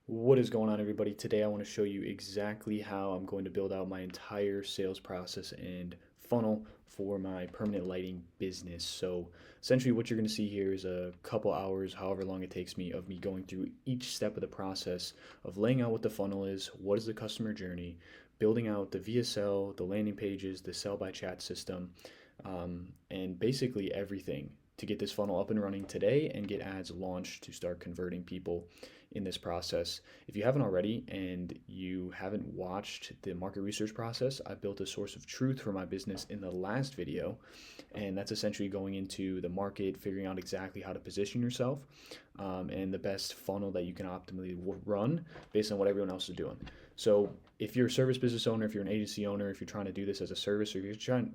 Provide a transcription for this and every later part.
What is going on, everybody? Today I want to show you exactly how I'm going to build out my entire sales process and funnel for my permanent lighting business. So essentially what you're going to see here is a couple hours, however long it takes me, of me going through each step of the process of laying out what the funnel is, what is the customer journey, building out the VSL, the landing pages, the sell by chat system, and basically everything to get this funnel up and running today and get ads launched to start converting people in this process. If you haven't already and you haven't watched the market research process, I built a source of truth for my business in the last video, and that's essentially going into the market, figuring out exactly how to position yourself, and the best funnel that you can optimally run based on what everyone else is doing. So if you're a service business owner, if you're an agency owner, if you're trying to do this as a service, or you're just trying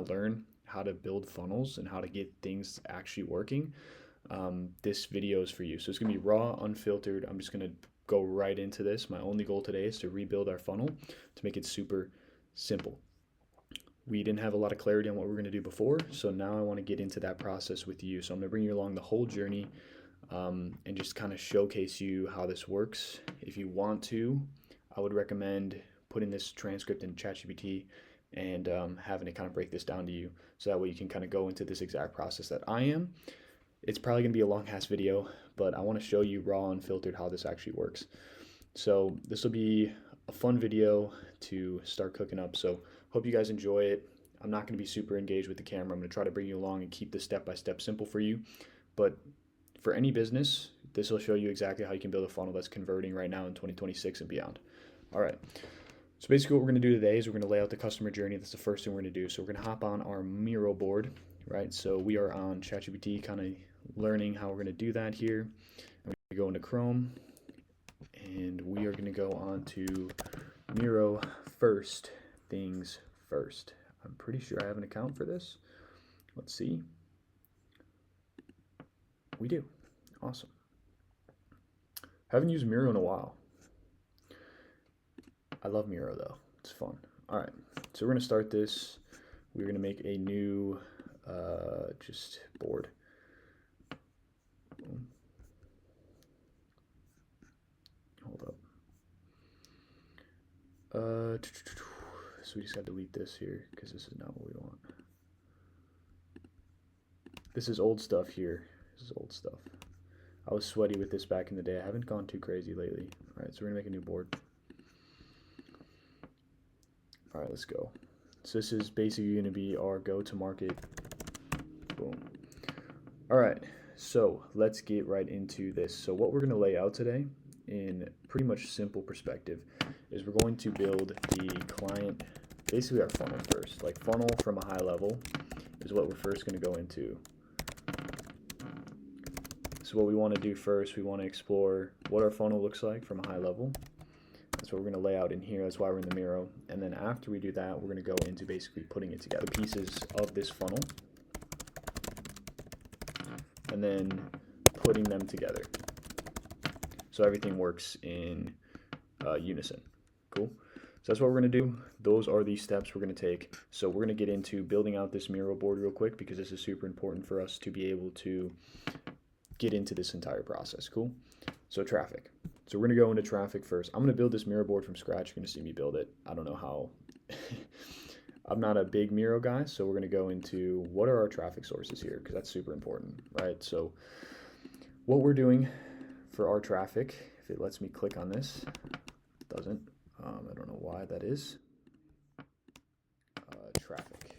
to learn how to build funnels and how to get things actually working, this video is for you. So it's gonna be raw, unfiltered. I'm just gonna go right into this. My only goal today is to rebuild our funnel to make it super simple. We didn't have a lot of clarity on what we were gonna do before, so now I wanna get into that process with you. So I'm gonna bring you along the whole journey, and just kind of showcase you how this works. If you want to, I would recommend putting this transcript in ChatGPT and having it kind of break this down to you, so that way you can kind of go into this exact process that I am. It's probably gonna be a long ass video, but I want to show you raw and filtered how this actually works. So this will be a fun video to start cooking up. So hope you guys enjoy it. I'm not gonna be super engaged with the camera. I'm gonna try to bring you along and keep this step by step simple for you. But for any business, this will show you exactly how you can build a funnel that's converting right now in 2026 and beyond. All right. So basically what we're going to do today is we're going to lay out the customer journey. That's the first thing we're going to do. So we're going to hop on our Miro board, right? So we are on ChatGPT, kind of learning how we're going to do that here. And we're going to go into Chrome, and we are going to go on to Miro first things first. I'm pretty sure I have an account for this. Let's see. We do. Awesome. Haven't used Miro in a while. I love Miro though. It's fun. All right. So we're going to start this. We're going to make a new just board. Hold up. So we just got to delete this here because this is not what we want. This is old stuff here. This is old stuff. I was sweaty with this back in the day. I haven't gone too crazy lately. All right, so we're gonna make a new board. All right, let's go. So this is basically gonna be our go-to-market. Boom. All right, so let's get right into this. So what we're gonna lay out today in pretty much simple perspective is we're going to build the client, basically our funnel first. Like funnel from a high level is what we're first gonna go into. So what we want to do first, we want to explore what our funnel looks like from a high level. That's what we're going to lay out in here. That's why we're in the Miro. And then after we do that, we're going to go into basically putting it together, pieces of this funnel, and then putting them together so everything works in unison. Cool. So that's what we're going to do. Those are the steps we're going to take. So we're going to get into building out this Miro board real quick, because this is super important for us to be able to get into this entire process. Cool. So traffic. So we're going to go into traffic first. I'm going to build this Miro board from scratch. You're going to see me build it. I don't know how. I'm not a big Miro guy, so we're going to go into what are our traffic sources here, because that's super important, right? So what we're doing for our traffic, if it lets me click on this, it doesn't. I don't know why that is. Traffic.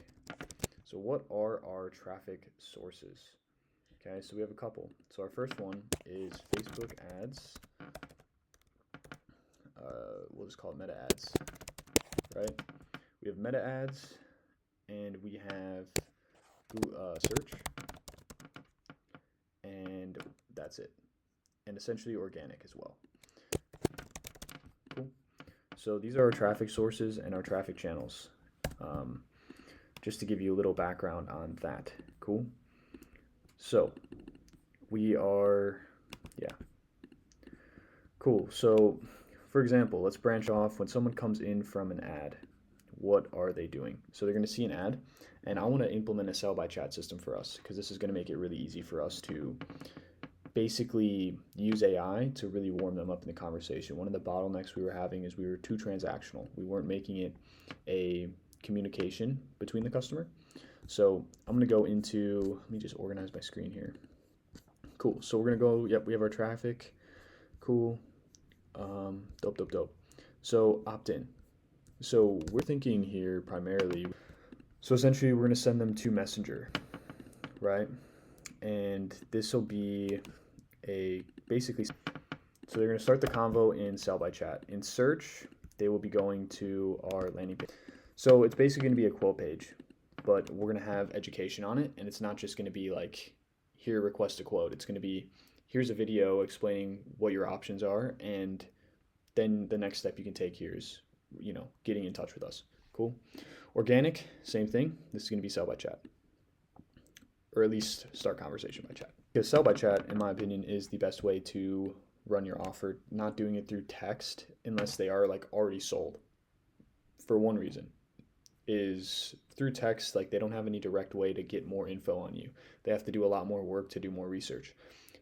So what are our traffic sources? Okay, so we have a couple. So our first one is Facebook ads. We'll just call it meta ads, right? We have meta ads, and we have search, and that's it. And essentially organic as well. Cool. So these are our traffic sources and our traffic channels. Just to give you a little background on that. Cool. So we are, yeah, cool. So for example, let's branch off. When someone comes in from an ad, what are they doing? So they're going to see an ad, and I want to implement a sell by chat system for us, because this is going to make it really easy for us to basically use AI to really warm them up in the conversation. One of the bottlenecks we were having is we were too transactional. We weren't making it a communication between the customer. So I'm gonna go into, let me just organize my screen here. Cool, so we're gonna go, yep, we have our traffic. Cool, dope. So opt-in. So we're thinking here primarily, so essentially we're gonna send them to Messenger, right? And this will be basically, so they're gonna start the convo in Sell by Chat. In search, they will be going to our landing page. So it's basically gonna be a quote page, but we're gonna have education on it, and it's not just gonna be like, here, request a quote. It's gonna be, here's a video explaining what your options are, and then the next step you can take here is, getting in touch with us. Cool. Organic, same thing. This is going to be Sell by Chat, or at least start conversation by chat. Because Sell by Chat, in my opinion, is the best way to run your offer. Not doing it through text unless they are like already sold. For one reason, is through text, like they don't have any direct way to get more info on you. They have to do a lot more work to do more research.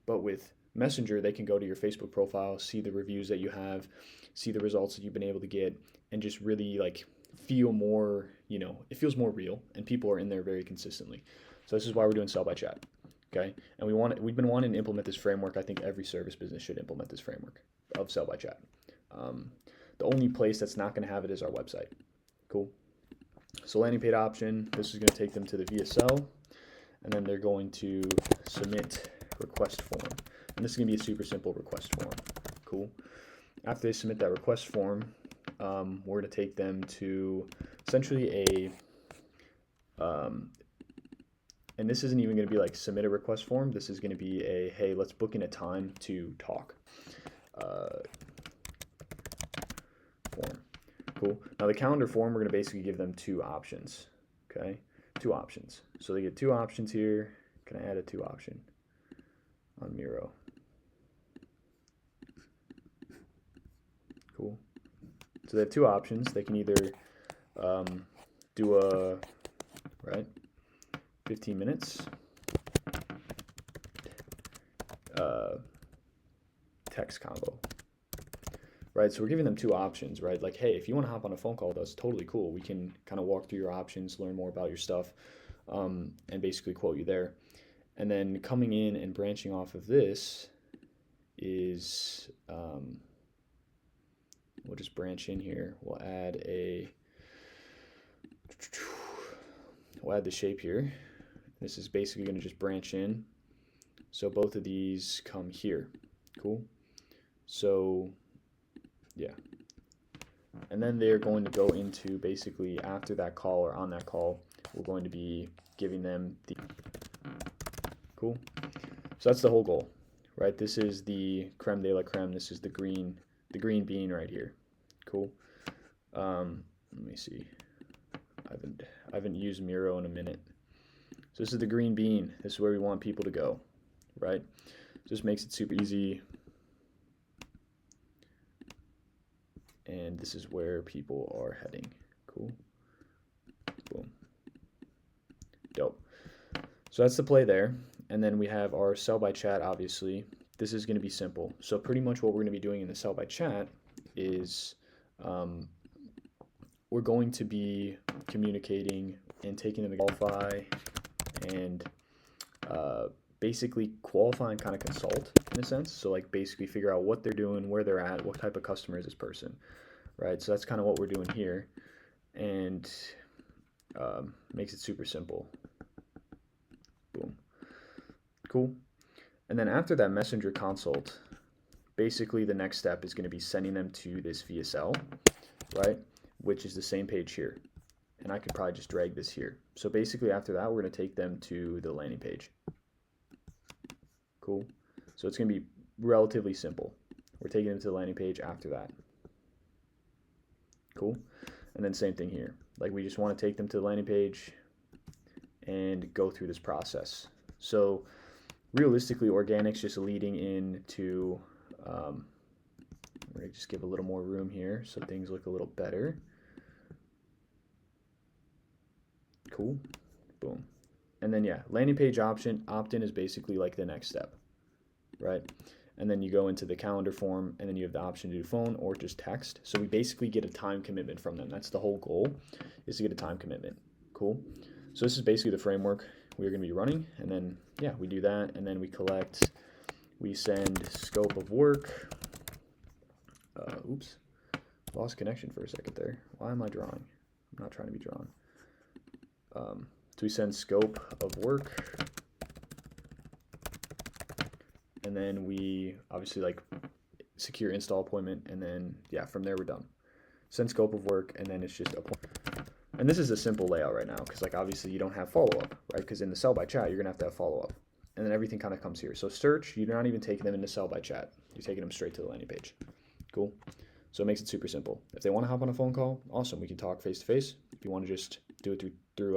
But with Messenger, they can go to your Facebook profile, see the reviews that you have, see the results that you've been able to get, and just really like feel more, it feels more real, and people are in there very consistently. So this is why we're doing Sell by Chat, okay? And we've been wanting to implement this framework. I think every service business should implement this framework of Sell by Chat. The only place that's not going to have it is our website. Cool. So landing page option, this is going to take them to the VSL, and then they're going to submit request form. And this is going to be a super simple request form. Cool. After they submit that request form, we're going to take them to essentially and this isn't even going to be like submit a request form. This is going to be hey, let's book in a time to talk form. Cool. Now the calendar form, we're going to basically give them two options. Okay, two options. So they get two options here. Can I add a two option on Miro? Cool. So they have two options. They can either do 15 minutes text combo, right? So we're giving them two options, right? Like, hey, if you want to hop on a phone call with us, totally cool. We can kind of walk through your options, learn more about your stuff, and basically quote you there. And then coming in and branching off of this is, we'll just branch in here. We'll add the shape here. This is basically going to just branch in. So both of these come here. Cool. So yeah. And then they're going to go into basically after that call or on that call, we're going to be giving them the cool. So that's the whole goal, right? This is the creme de la creme. This is the green bean right here. Cool. Let me see. I haven't used Miro in a minute. So this is the green bean. This is where we want people to go, right? Just makes it super easy. And this is where people are heading. Cool. Boom. Dope. So that's the play there. And then we have our Sell by Chat, obviously. This is going to be simple. So pretty much what we're going to be doing in the Sell by Chat is we're going to be communicating and taking them to qualify and basically qualify and kind of consult in a sense. So like basically figure out what they're doing, where they're at, what type of customer is this person, right? So that's kind of what we're doing here, and makes it super simple. Boom. Cool. And then after that Messenger consult, basically the next step is going to be sending them to this VSL, right? Which is the same page here. And I could probably just drag this here. So basically after that, we're going to take them to the landing page. Cool. So it's going to be relatively simple. We're taking them to the landing page after that. Cool. And then same thing here. Like we just want to take them to the landing page and go through this process. So realistically, organic's just leading into, we're going to just give a little more room here so things look a little better. Cool. Boom. And then yeah, landing page option, opt-in is basically like the next step. right? And then you go into the calendar form, and then you have the option to do phone or just text. So we basically get a time commitment from them. That's the whole goal, is to get a time commitment. Cool. So this is basically the framework we're going to be running. And then, yeah, we do that. And then we send scope of work. Oops, lost connection for a second there. Why am I drawing? I'm not trying to be drawn. So we send scope of work. And then we obviously like secure install appointment, and then yeah, from there we're done. Send scope of work, and then it's just appointment. And this is a simple layout right now, because like obviously you don't have follow-up, right? Because in the sell by chat, you're gonna have to have follow-up. And then everything kind of comes here. So search, you're not even taking them into sell by chat. You're taking them straight to the landing page. Cool. So it makes it super simple. If they want to hop on a phone call, awesome. We can talk face to face. If you want to just do it through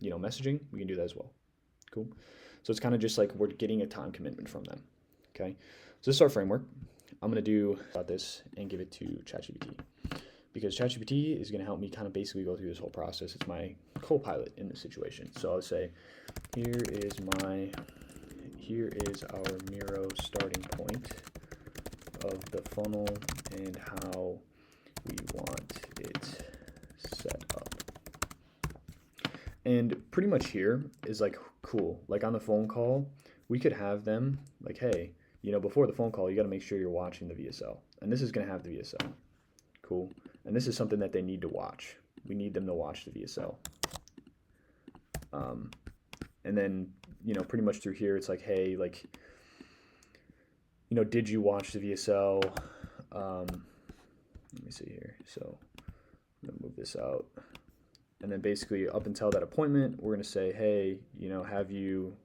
messaging, we can do that as well. Cool. So it's kind of just like we're getting a time commitment from them. Okay, so this is our framework. I'm going to do about this and give it to ChatGPT, because ChatGPT is going to help me kind of basically go through this whole process. It's my co-pilot in this situation. So I'll say, here is our Miro starting point of the funnel and how we want it set up. And pretty much here is like cool. Like on the phone call, we could have them like, hey, before the phone call, you got to make sure you're watching the VSL. And this is going to have the VSL. Cool. And this is something that they need to watch. We need them to watch the VSL. And then, pretty much through here, it's like, hey, like, did you watch the VSL? Let me see here. So I'm going to move this out. And then basically up until that appointment, we're going to say, hey, have you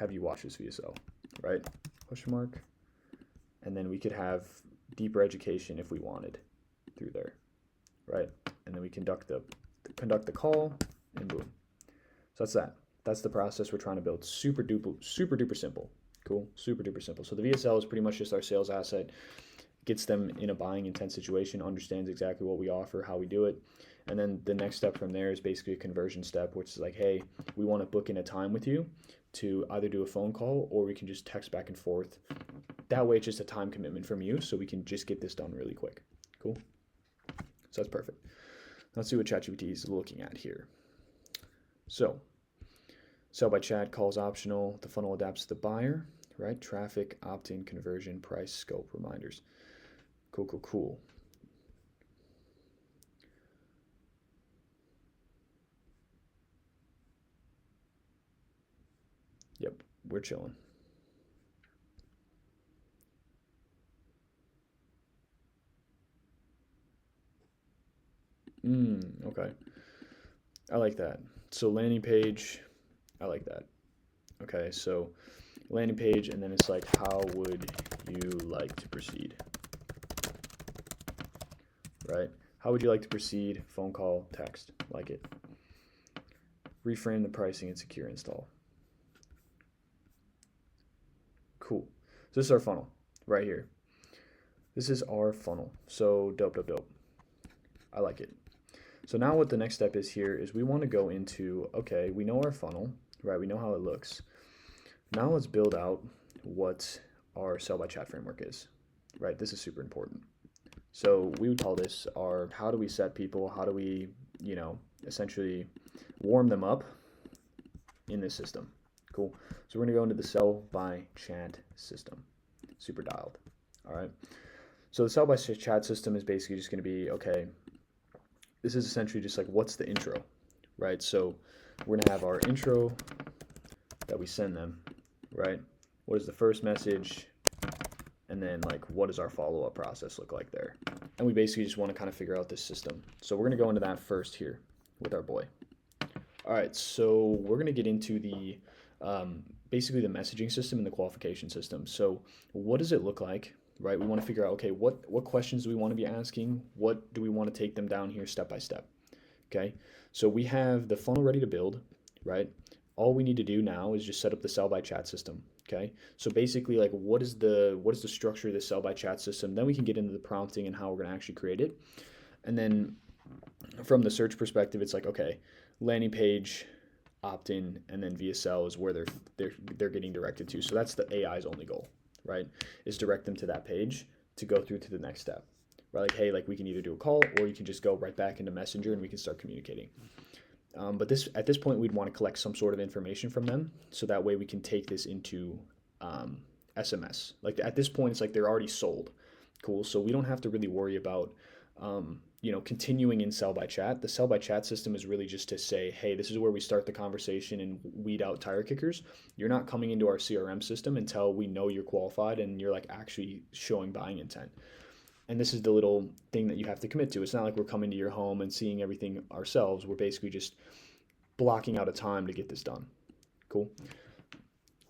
watched this VSL, right? Question mark. And then we could have deeper education if we wanted through there, right? And then we conduct the call, and boom. So that's that. That's the process we're trying to build. Super duper simple. Cool. Super duper simple. So the VSL is pretty much just our sales asset. Gets them in a buying intent situation, understands exactly what we offer, how we do it. And then the next step from there is basically a conversion step, which is like, hey, we want to book in a time with you to either do a phone call, or we can just text back and forth. That way it's just a time commitment from you, so we can just get this done really quick. Cool. So that's perfect. Let's see what ChatGPT is looking at here. So sell by chat, calls optional. The funnel adapts to the buyer, right? Traffic, opt-in, conversion, price, scope, reminders. Cool. Yep, we're chilling. Okay. I like that. So landing page, I like that. Okay, so landing page, and then it's like, how would you like to proceed? Right? How would you like to proceed? Phone call, text, like it. Reframe the pricing and secure install. Cool. So this is our funnel right here. This is our funnel. So dope. I like it. So now what the next step is here is we want to go into, okay, we know our funnel, right? We know how it looks. Now let's build out what our sell by chat framework is, right? This is super important. So we would call this our, how do we set people? How do we, essentially warm them up in this system? Cool. So we're going to go into the sell by chat system. Super dialed. All right. So the sell by chat system is basically just going to be, okay, this is essentially just like, what's the intro, right? So we're going to have our intro that we send them, right? What is the first message? And then like, what does our follow-up process look like there? And we basically just want to kind of figure out this system. So we're going to go into that first here with our boy. All right, so we're going to get into the basically the messaging system and the qualification system. So what does it look like, right? We want to figure out, okay, what questions do we want to be asking? What do we want to take them down here step by step? Okay, so we have the funnel ready to build, right? All we need to do now is just set up the sell by chat system. Okay, so basically, like, what is the structure of the sell by chat system? Then we can get into the prompting and how we're going to actually create it. And then from the search perspective, it's like, okay, landing page, opt-in, and then VSL is where they're getting directed to. So that's the AI's only goal. right, is direct them to that page to go through to the next step, right? Like, hey, like we can either do a call or you can just go right back into Messenger and we can start communicating. But at this point, we'd want to collect some sort of information from them, so that way we can take this into SMS. Like at this point, it's like they're already sold. Cool. So we don't have to really worry about continuing in sell by chat. The sell by chat system is really just to say, hey, this is where we start the conversation and weed out tire kickers. You're not coming into our CRM system until we know you're qualified and you're like actually showing buying intent. And this is the little thing that you have to commit to. It's not like we're coming to your home and seeing everything ourselves. We're basically just blocking out a time to get this done. Cool.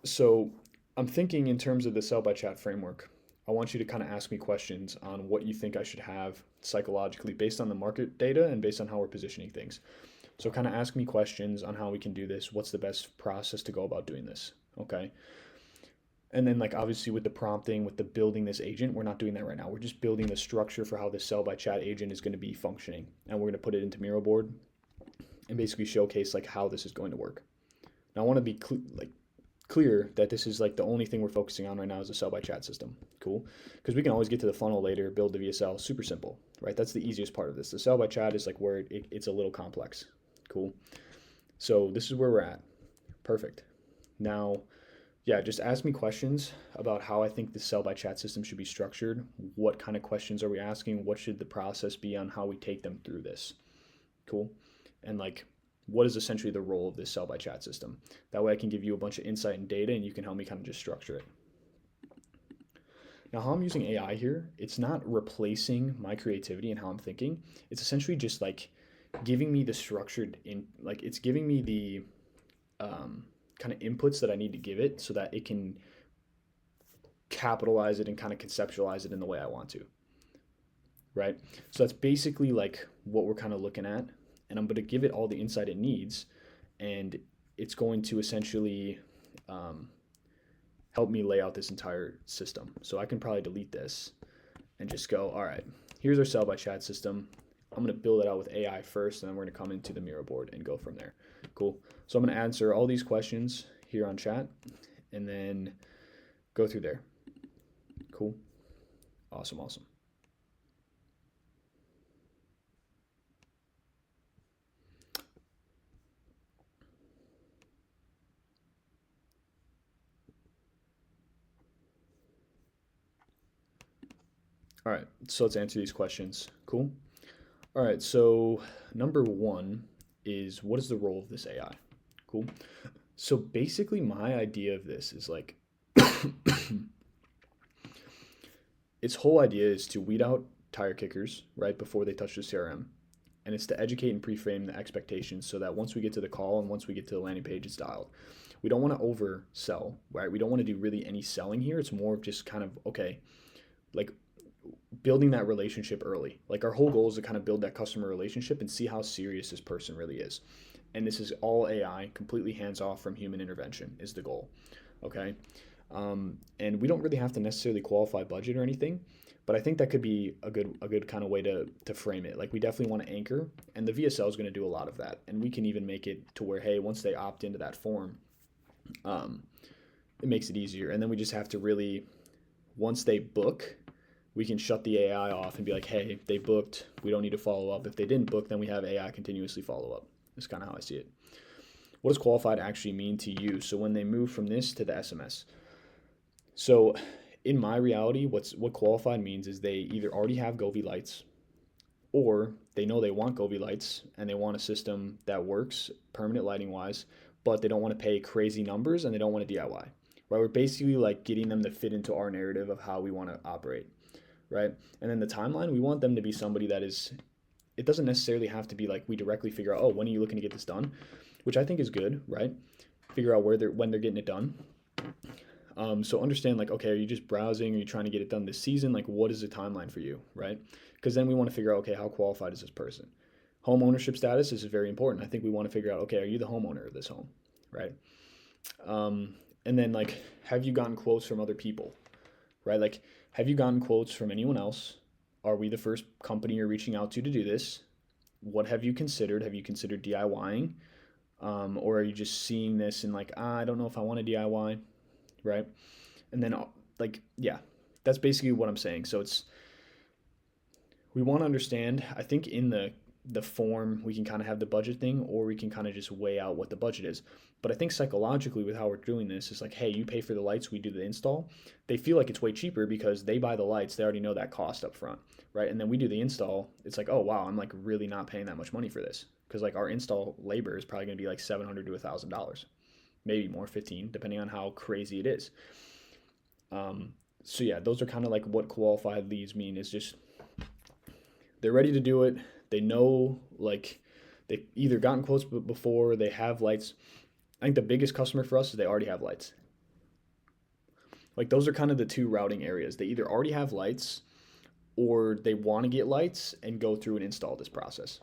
So I'm thinking in terms of the sell by chat framework, I want you to kind of ask me questions on what you think I should have psychologically based on the market data and based on how we're positioning things. So kind of ask me questions on how we can do this. What's the best process to go about doing this? Okay. And then like obviously with the prompting, with the building this agent, we're not doing that right now. We're just building the structure for how the sell by chat agent is going to be functioning. And we're going to put it into Miro board and basically showcase like how this is going to work. Now I want to be clear that this is like the only thing we're focusing on right now is the sell by chat system. Cool. Because we can always get to the funnel later, build the VSL, super simple, right? That's the easiest part of this. The sell by chat is like where it's a little complex. Cool. So this is where we're at. Perfect. Now, yeah, just ask me questions about how I think the sell by chat system should be structured. What kind of questions are we asking? What should the process be on how we take them through this? Cool. And like, what is essentially the role of this sell by chat system? That way I can give you a bunch of insight and data and you can help me kind of just structure it. Now, how I'm using AI here, it's not replacing my creativity and how I'm thinking. It's essentially just like giving me the structured it's giving me the kind of inputs that I need to give it so that it can capitalize it and kind of conceptualize it in the way I want to, right? So that's basically like what we're kind of looking at, and I'm going to give it all the insight it needs, and it's going to essentially help me lay out this entire system. So I can probably delete this and just go, all right, here's our sell by chat system. I'm going to build it out with AI first, and then we're going to come into the Miro board and go from there. Cool. So I'm going to answer all these questions here on chat and then go through there. Cool. Awesome. Awesome. All right. So let's answer these questions. Cool. All right. So number one is, what is the role of this AI? Cool. So basically my idea of this is like, its whole idea is to weed out tire kickers right before they touch the CRM. And it's to educate and pre-frame the expectations so that once we get to the call and once we get to the landing page, it's dialed. We don't want to oversell, right? We don't want to do really any selling here. It's more of just kind of, okay, like building that relationship early. Like our whole goal is to kind of build that customer relationship and see how serious this person really is. And this is all AI, completely hands off from human intervention is the goal. Okay. And we don't really have to necessarily qualify budget or anything, but I think that could be a good kind of way to frame it. Like we definitely want to anchor, and the VSL is going to do a lot of that. And we can even make it to where, hey, once they opt into that form, it makes it easier. And then we just have to really, once they book, we can shut the AI off and be like, hey, they booked, we don't need to follow up. If they didn't book, then we have AI continuously follow up. That's kind of how I see it. What does qualified actually mean to you? So when they move from this to the SMS. So in my reality, what qualified means is they either already have Govee lights, or they know they want Govee lights and they want a system that works permanent lighting wise, but they don't want to pay crazy numbers and they don't want to DIY. Right? We're basically like getting them to fit into our narrative of how we want to operate. Right? And then the timeline, we want them to be somebody that is, it doesn't necessarily have to be like we directly figure out, oh, when are you looking to get this done? Which I think is good, right? Figure out when they're getting it done. So understand like, okay, are you just browsing? Are you trying to get it done this season? Like what is the timeline for you, right? Because then we want to figure out, okay, how qualified is this person? Home ownership status is very important. I think we want to figure out, okay, are you the homeowner of this home, right? And then like, have you gotten quotes from other people, right? Like, have you gotten quotes from anyone else? Are we the first company you're reaching out to do this? What have you considered? Have you considered DIYing? Or are you just seeing this and like, I don't know if I want to DIY, right? And then yeah, that's basically what I'm saying. So we want to understand, I think in the form we can kind of have the budget thing, or we can kind of just weigh out what the budget is. But I think psychologically with how we're doing this is like, hey, you pay for the lights, we do the install. They feel like it's way cheaper because they buy the lights, they already know that cost up front, right? And then we do the install, it's like, oh wow, I'm like really not paying that much money for this, because like our install labor is probably going to be like $700 to $1,000, maybe more, 15, depending on how crazy it is. So yeah, those are kind of like what qualified leads mean, is just they're ready to do it. They know, like, they either gotten quotes before, they have lights. I think the biggest customer for us is they already have lights. Like, those are kind of the two routing areas. They either already have lights or they want to get lights and go through and install this process.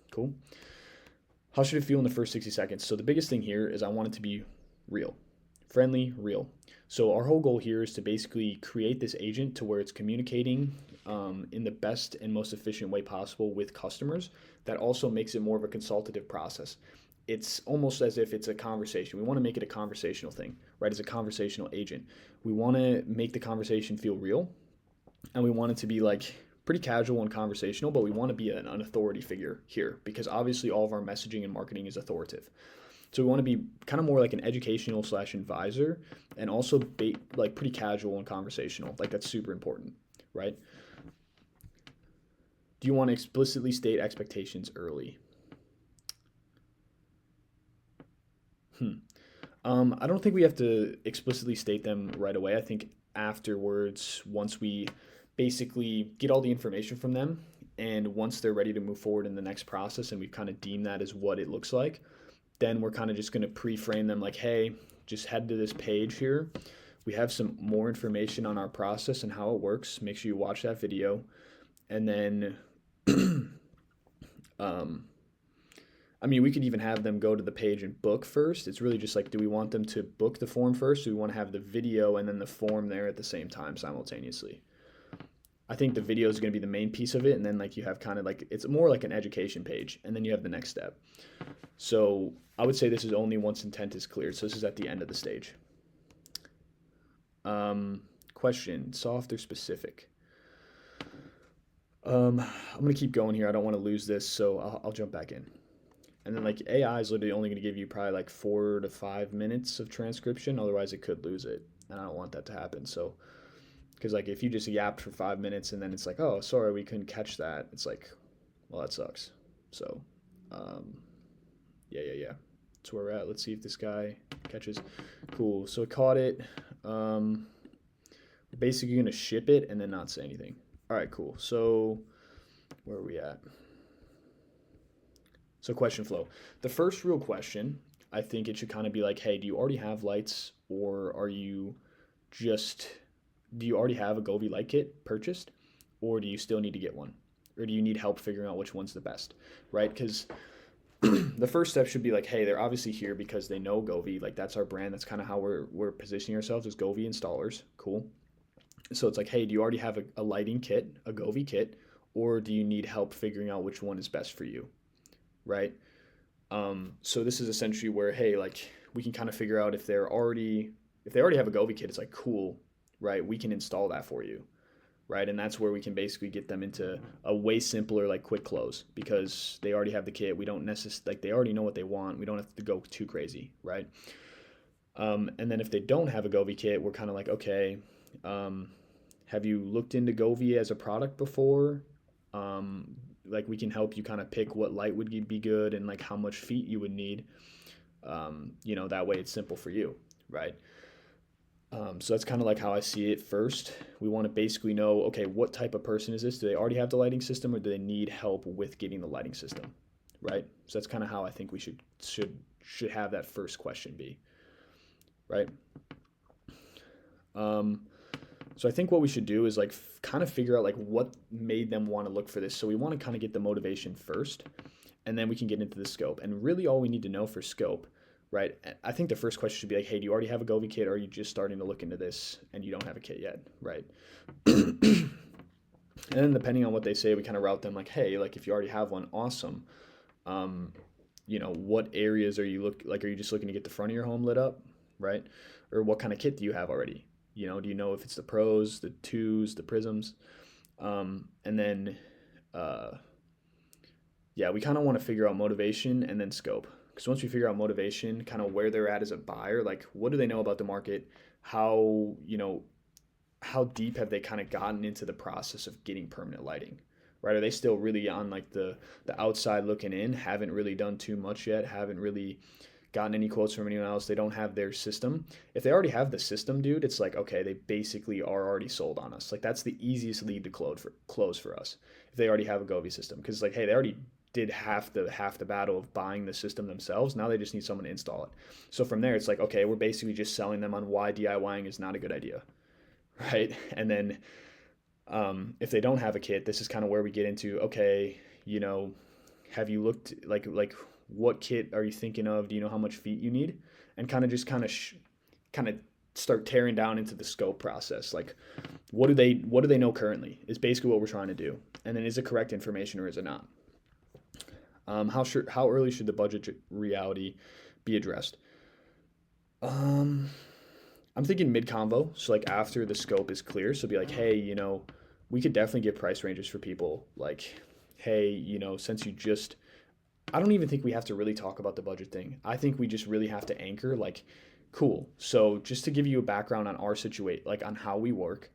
Cool. How should it feel in the first 60 seconds? So the biggest thing here is I want it to be real, friendly, real. So our whole goal here is to basically create this agent to where it's communicating in the best and most efficient way possible with customers. That also makes it more of a consultative process. It's almost as if it's a conversation. We want to make it a conversational thing, right? As a conversational agent, we want to make the conversation feel real, and we want it to be like pretty casual and conversational, but we want to be an authority figure here, because obviously all of our messaging and marketing is authoritative. So we want to be kind of more like an educational / advisor, and also like pretty casual and conversational. Like, that's super important, right? Do you want to explicitly state expectations early? I don't think we have to explicitly state them right away. I think afterwards, once we basically get all the information from them, and once they're ready to move forward in the next process, and we've kind of deemed that as what it looks like, then we're kind of just going to pre-frame them like, hey, just head to this page here. We have some more information on our process and how it works. Make sure you watch that video. And then, we could even have them go to the page and book first. It's really just like, do we want them to book the form first? Do we want to have the video and then the form there at the same time simultaneously? I think the video is going to be the main piece of it. And then like you have kind of like, it's more like an education page. And then you have the next step. So I would say this is only once intent is cleared. So this is at the end of the stage. Question, soft or specific? I'm going to keep going here. I don't want to lose this, so I'll jump back in. And then like AI is literally only going to give you probably like 4 to 5 minutes of transcription. Otherwise it could lose it. And I don't want that to happen. So, because like if you just yapped for 5 minutes and then it's like, oh, sorry, we couldn't catch that. It's like, well, that sucks. So, yeah. That's where we're at. Let's see if this guy catches. Cool. So it caught it. We're basically going to ship it and then not say anything. All right, cool. So where are we at? So question flow. The first real question, I think it should kind of be like, hey, do you already have lights, or do you already have a Govee light kit purchased, or do you still need to get one? Or do you need help figuring out which one's the best, right? Because the first step should be like, hey, they're obviously here because they know Govee. Like, that's our brand. That's kind of how we're positioning ourselves as Govee installers. Cool. So it's like, hey, do you already have a lighting kit, a Govee kit, or do you need help figuring out which one is best for you, right? So this is essentially where, hey, like we can kind of figure out if they already have a Govee kit, it's like, cool, right? We can install that for you, right? And that's where we can basically get them into a way simpler, like quick close, because they already have the kit. We don't necessarily, like, they already know what they want. We don't have to go too crazy, right? And then if they don't have a Govee kit, we're kind of like, okay, have you looked into Govee as a product before? Like, we can help you kind of pick what light would be good and like how much feet you would need. That way it's simple for you, right? So that's kind of like how I see it. First, we want to basically know, okay, what type of person is this? Do they already have the lighting system, or do they need help with getting the lighting system, right? So that's kind of how I think we should have that first question be, right? So I think what we should do is like kind of figure out like what made them want to look for this. So we want to kind of get the motivation first, and then we can get into the scope. And really all we need to know for scope, right? I think the first question should be like, hey, do you already have a Govee kit, or are you just starting to look into this and you don't have a kit yet, right? And then depending on what they say, we kind of route them like, hey, like if you already have one, awesome. What areas are you are you just looking to get the front of your home lit up, right? Or what kind of kit do you have already? Do you know if it's the pros, the twos, the prisms? And then, uh, yeah, we kind of want to figure out motivation and then scope. Because once we figure out motivation, kind of where they're at as a buyer, like what do they know about the market? How, how deep have they kind of gotten into the process of getting permanent lighting? Right? Are they still really on like the outside looking in? Haven't really done too much yet. Haven't really gotten any quotes from anyone else. They don't have their system. If they already have the system, dude, it's like okay, they basically are already sold on us. Like that's the easiest lead to close for us if they already have a Govee system because like hey, they already did half the battle of buying the system themselves. Now they just need someone to install it. So from there, it's like okay, we're basically just selling them on why DIYing is not a good idea, right? And then if they don't have a kit, this is kind of where we get into okay, have you looked like what kit are you thinking of? Do you know how much feet you need? And kind of start tearing down into the scope process. Like what do they know currently? Is basically what we're trying to do. And then is it correct information or is it not? How early should the budget reality be addressed? I'm thinking mid convo, so like after the scope is clear. So be like, hey, we could definitely get price ranges for people. Like, hey, since you just, I don't even think we have to really talk about the budget thing. I think we just really have to anchor like, cool. So just to give you a background on our situation, like on how we work,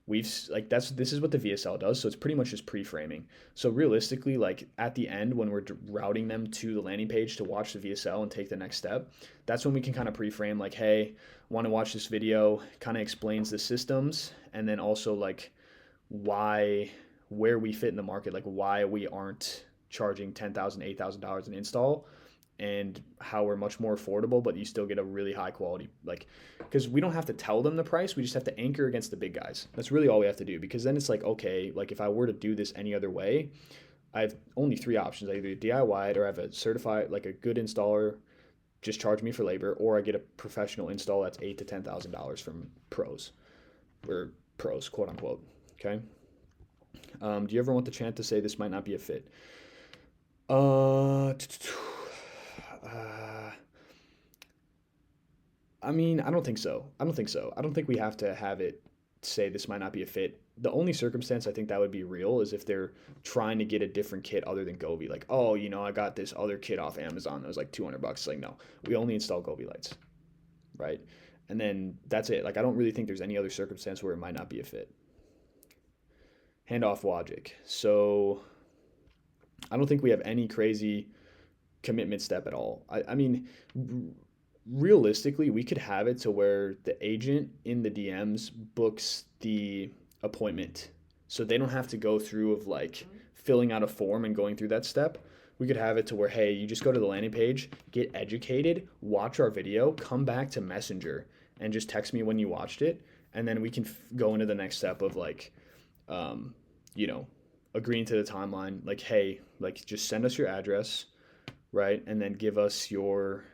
this is what the VSL does. So it's pretty much just pre-framing. So realistically, like at the end when we're routing them to the landing page to watch the VSL and take the next step, that's when we can kind of pre-frame like, hey, want to watch this video, kind of explains the systems and then also like where we fit in the market, like why we aren't charging $10,000, $8,000 an install and how we're much more affordable, but you still get a really high quality, like, because we don't have to tell them the price. We just have to anchor against the big guys. That's really all we have to do because then it's like, okay, like if I were to do this any other way, I have only three options. I either DIY it or I have a certified, like a good installer, just charge me for labor, or I get a professional install that's $8,000 to $10,000 from pros or pros, quote unquote. Okay. Do you ever want the chance to say this might not be a fit? Uh, I mean, I don't think so. I don't think so. I don't think we have to have it say this might not be a fit. The only circumstance I think that would be real is if they're trying to get a different kit other than Govee. Like, oh, I got this other kit off Amazon that was like $200. Like, no, we only install Govee lights, right? And then that's it. Like, I don't really think there's any other circumstance where it might not be a fit. Handoff logic. So I don't think we have any crazy commitment step at all. I mean, realistically, we could have it to where the agent in the DMs books the appointment. So they don't have to go through of like filling out a form and going through that step. We could have it to where, hey, you just go to the landing page, get educated, watch our video, come back to Messenger and just text me when you watched it. And then we can go into the next step of like, agreeing to the timeline. Like, hey, like just send us your address, right? And then give us your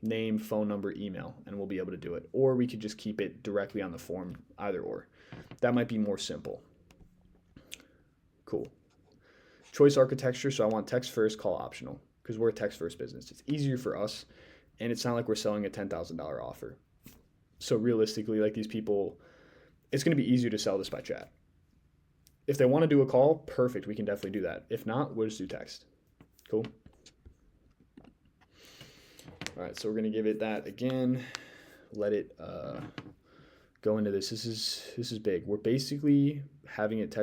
name, phone number, email, and we'll be able to do it. Or we could just keep it directly on the form, either or. That might be more simple. Cool. Choice architecture. So I want text first, call optional because we're a text first business. It's easier for us and it's not like we're selling a $10,000 offer. So realistically, like these people, it's going to be easier to sell this by chat. If they want to do a call, perfect. We can definitely do that. If not, we'll just do text. Cool. All right, so we're gonna give it that again. Let it go into this. This is big. We're basically having it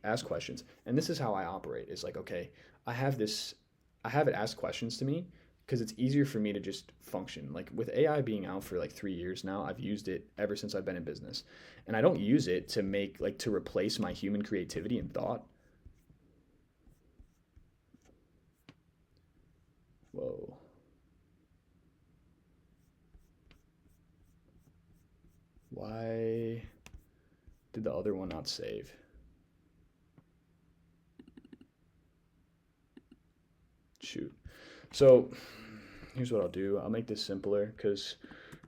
ask questions, and this is how I operate. It's like, okay, I have it ask questions to me because it's easier for me to just function. Like with AI being out for like 3 years now, I've used it ever since I've been in business, and I don't use it to replace my human creativity and thought. Whoa. Why did the other one not save? Shoot. So here's what I'll do. I'll make this simpler because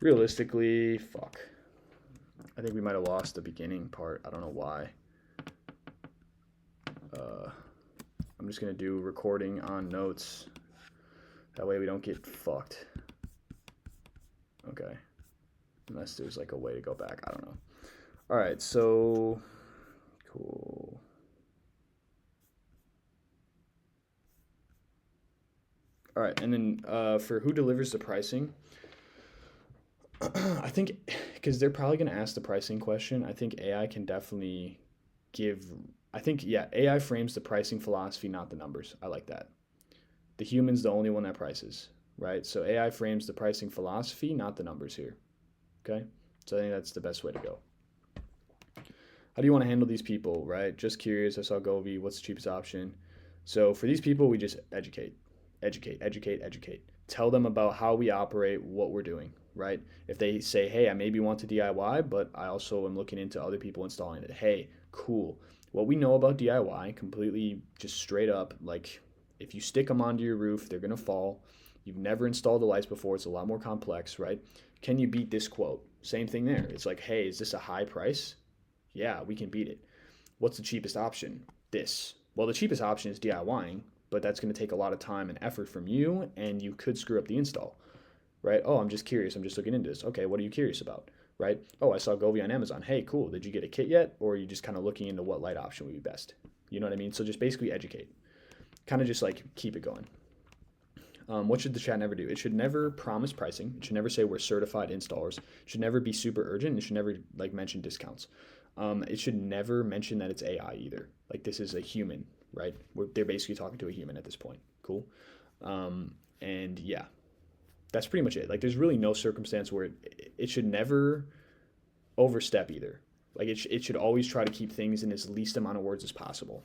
realistically, fuck. I think we might have lost the beginning part. I don't know why. I'm just going to do recording on notes. That way we don't get fucked. Okay. unless there's like a way to go back. I don't know. All right, so cool. All right, and then for who delivers the pricing, I think because they're probably going to ask the pricing question, I think AI can definitely give. I think, yeah, AI frames the pricing philosophy, not the numbers. I like that. The human's the only one that prices, right? So AI frames the pricing philosophy, not the numbers here. Okay, so I think that's the best way to go. How do you want to handle these people, right? Just curious. I saw Govy. What's the cheapest option? So for these people, we just educate, educate, educate, educate. Tell them about how we operate, what we're doing, right? If they say, hey, I maybe want to DIY, but I also am looking into other people installing it. Hey, cool. What we know about DIY, completely just straight up, like if you stick them onto your roof, they're going to fall. You've never installed the lights before. It's a lot more complex, right? Can you beat this quote? Same thing there. It's like, hey, is this a high price? Yeah, we can beat it. What's the cheapest option? This. Well, the cheapest option is DIYing, but that's going to take a lot of time and effort from you, and you could screw up the install, right? Oh, I'm just curious. I'm just looking into this. Okay, what are you curious about, right? Oh, I saw Govy on Amazon. Hey, cool. Did you get a kit yet? Or are you just kind of looking into what light option would be best? You know what I mean? So just basically educate. Kind of just like keep it going. What should the chat never do? It should never promise pricing. It should never say we're certified installers. It should never be super urgent. It should never like mention discounts. It should never mention that it's AI either. Like this is a human, right? They're basically talking to a human at this point. Cool. And yeah, that's pretty much it. Like there's really no circumstance where it should never overstep either. Like it should always try to keep things in as least amount of words as possible.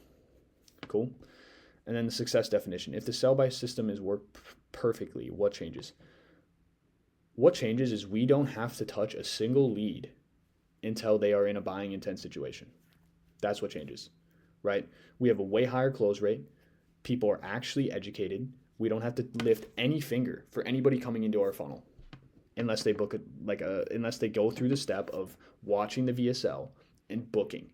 Cool. And then the success definition. If the sell-by system is worked perfectly, what changes? What changes is we don't have to touch a single lead until they are in a buying intent situation. That's what changes, right? We have a way higher close rate. People are actually educated. We don't have to lift any finger for anybody coming into our funnel unless they book unless they go through the step of watching the VSL and booking,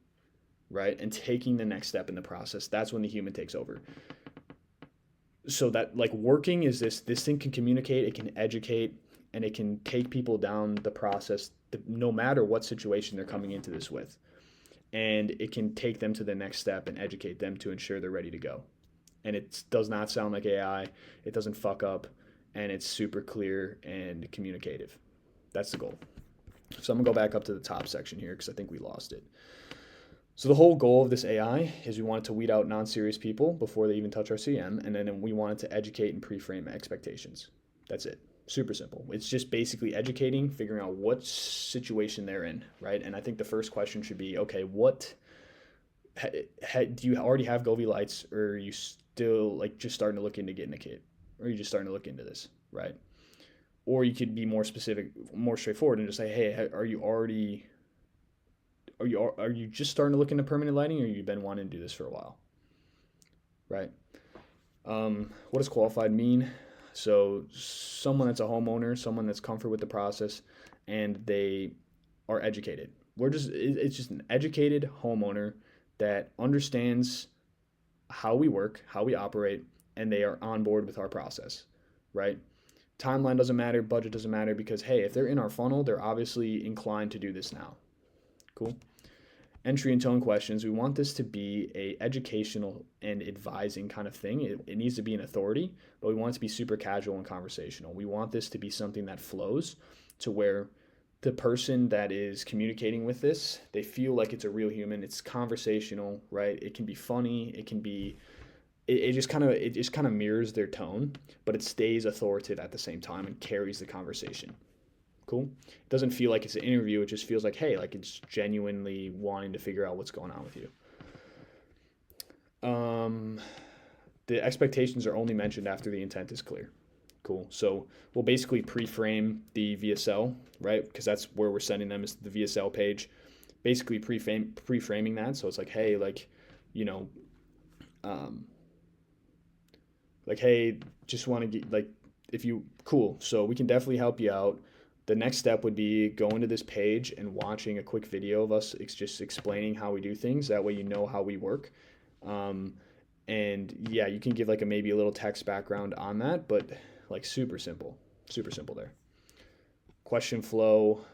right? And taking the next step in the process. That's when the human takes over. So that like working is this thing can communicate, it can educate, and it can take people down the process no matter what situation they're coming into this with. And it can take them to the next step and educate them to ensure they're ready to go. And it does not sound like AI. It doesn't fuck up, and it's super clear and communicative. That's the goal. So I'm gonna go back up to the top section here because I think we lost it. So the whole goal of this AI is we wanted to weed out non-serious people before they even touch our CM, and then we wanted to educate and pre-frame expectations. That's it. Super simple. It's just basically educating, figuring out what situation they're in, right? And I think the first question should be, okay, do you already have Govy lights, or are you still like just starting to look into getting a kit, or are you just starting to look into this, right? Or you could be more specific, more straightforward, and just say, hey, are you just starting to look into permanent lighting, or you've been wanting to do this for a while, right? What does qualified mean? So someone that's a homeowner, someone that's comfortable with the process, and they are educated. It's just an educated homeowner that understands how we work, how we operate, and they are on board with our process, right? Timeline doesn't matter, budget doesn't matter, because hey, if they're in our funnel, they're obviously inclined to do this now. Cool. Entry and tone questions. We want this to be a educational and advising kind of thing. It needs to be an authority, but we want it to be super casual and conversational. We want this to be something that flows to where the person that is communicating with this, they feel like it's a real human. It's conversational, right? It can be funny. It can be, it just kind of mirrors their tone, but it stays authoritative at the same time and carries the conversation. Cool. It doesn't feel like it's an interview. It just feels like, hey, like it's genuinely wanting to figure out what's going on with you. The expectations are only mentioned after the intent is clear. Cool. So we'll basically pre-frame the VSL, right? Because that's where we're sending them is the VSL page. Basically pre-framing that. So it's like, hey, like, you know, like, hey, just want to get like, if you, cool. So we can definitely help you out. The next step would be going to this page and watching a quick video of us just explaining how we do things. That way you know how we work. And yeah, you can give like maybe a little text background on that, but like super simple there. Question flow.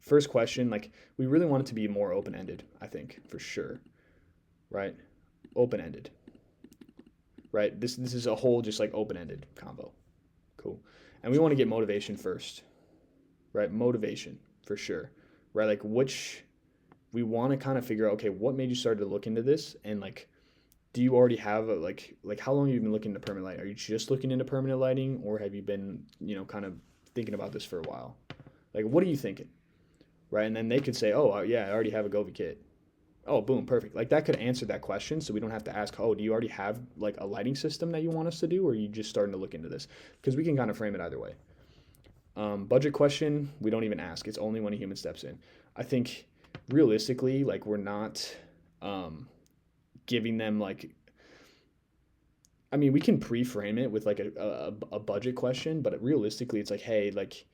first question, like we really want it to be more open-ended, I think, for sure, right? Open-ended, right? This is a whole just like open-ended combo. Cool. And we want to get motivation first, right? Motivation for sure, right? Like we want to kind of figure out, okay, what made you start to look into this, and like, do you already have like how long have you been looking into permanent lighting? Are you just looking into permanent lighting, or have you been, kind of thinking about this for a while? Like, what are you thinking, right? And then they could say, oh, yeah, I already have a Govee kit. Oh, boom, perfect. Like that could answer that question, so we don't have to ask, oh, do you already have like a lighting system that you want us to do, or are you just starting to look into this? Because we can kind of frame it either way. Budget question, we don't even ask. It's only when a human steps in. I think realistically, like we're not giving them like, I mean, we can pre-frame it with like a budget question, but realistically, it's like, hey, like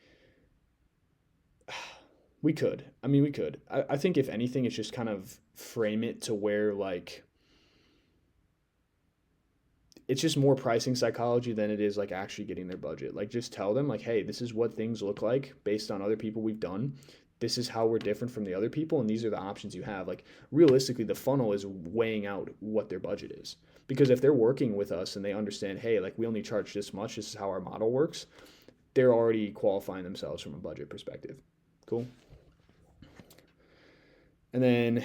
we could. I mean, we could. I think if anything, it's just kind of frame it to where like it's just more pricing psychology than it is like actually getting their budget. Like just tell them like, hey, this is what things look like based on other people we've done. This is how we're different from the other people, and these are the options you have. Like realistically, the funnel is weighing out what their budget is. Because if they're working with us and they understand, hey, like we only charge this much, this is how our model works, they're already qualifying themselves from a budget perspective. Cool. And then,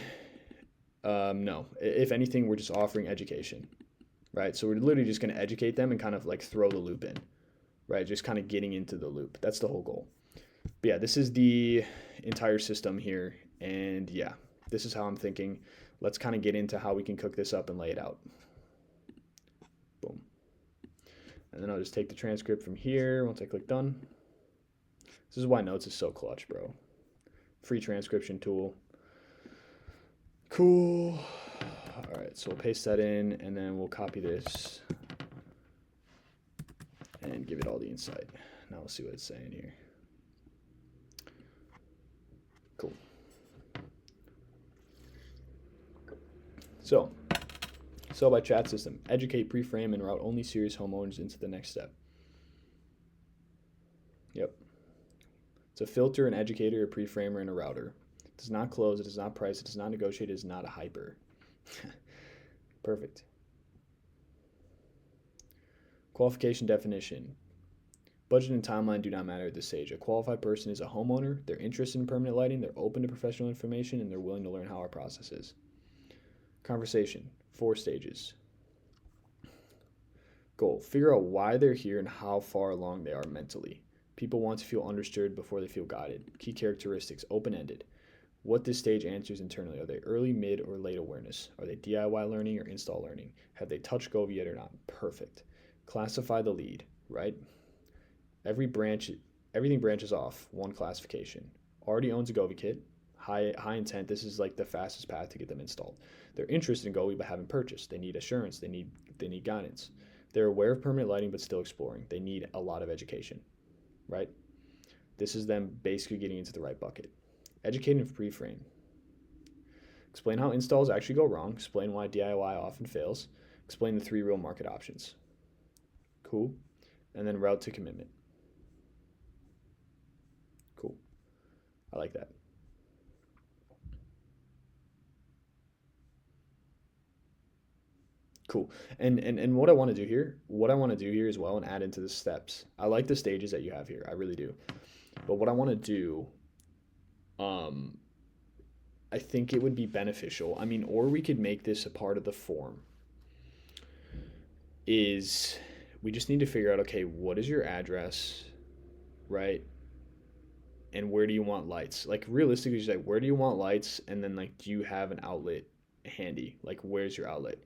no, if anything, we're just offering education, right? So we're literally just going to educate them and kind of like throw the loop in, right? Just kind of getting into the loop. That's the whole goal. But yeah, this is the entire system here. And yeah, this is how I'm thinking. Let's kind of get into how we can cook this up and lay it out. Boom. And then I'll just take the transcript from here once I click done. This is why Notes is so clutch, bro. Free transcription tool. Cool. All right, so we'll paste that in, and then we'll copy this and give it all the insight. Now we'll see what it's saying here. Cool. So, sell by chat system. Educate, pre-frame, and route only serious homeowners into the next step. Yep. It's a filter, an educator, a pre-framer, and a router. It does not close, it does not price, it does not negotiate, it is not a hyper. Perfect. Qualification definition. Budget and timeline do not matter at this stage. A qualified person is a homeowner, they're interested in permanent lighting, they're open to professional information, and they're willing to learn how our process is. Conversation, 4 stages. Goal, figure out why they're here and how far along they are mentally. People want to feel understood before they feel guided. Key characteristics, open-ended. What this stage answers internally. Are they early, mid, or late awareness? Are they DIY learning or install learning? Have they touched Govee yet or not? Perfect. Classify the lead, right? Everything branches off one classification. Already owns a Govee kit. High intent. This is like the fastest path to get them installed. They're interested in Govee but haven't purchased. They need assurance. They need guidance. They're aware of permanent lighting but still exploring. They need a lot of education, right? This is them basically getting into the right bucket. Educate and pre-frame. Explain how installs actually go wrong. Explain why DIY often fails. Explain the 3 real market options. Cool. And then route to commitment. Cool. I like that. Cool. And what I want to do here as well, and add into the steps. I like the stages that you have here. I really do. But what I want to do, I think it would be beneficial. I mean, or we could make this a part of the form. Is we just need to figure out, okay, what is your address, right? And where do you want lights? Like realistically, just like where do you want lights? And then like, do you have an outlet handy? Like where's your outlet?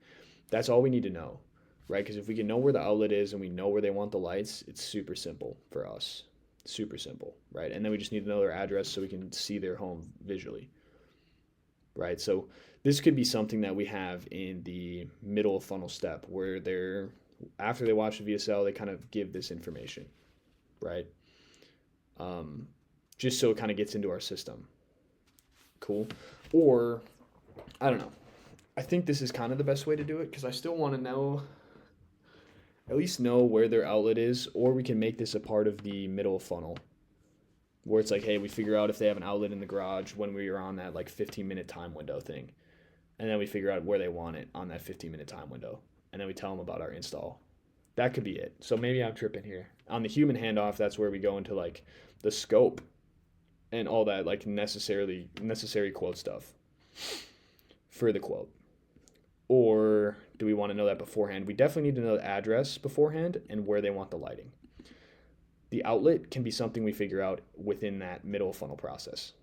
That's all we need to know, right? Because if we can know where the outlet is and we know where they want the lights, it's super simple for us. Super simple, right? And then we just need to know their address so we can see their home visually, right? So this could be something that we have in the middle of funnel step where after they watch the VSL, they kind of give this information, right? Just so it kind of gets into our system. Cool. Or, I don't know. I think this is kind of the best way to do it because I still want to at least know where their outlet is, or we can make this a part of the middle funnel, where it's like, hey, we figure out if they have an outlet in the garage when we are on that like 15-minute time window thing. And then we figure out where they want it on that 15-minute time window. And then we tell them about our install. That could be it. So maybe I'm tripping here. On the human handoff, that's where we go into like the scope and all that like necessary quote stuff for the quote. Or do we want to know that beforehand? We definitely need to know the address beforehand and where they want the lighting. The outlet can be something we figure out within that middle funnel process.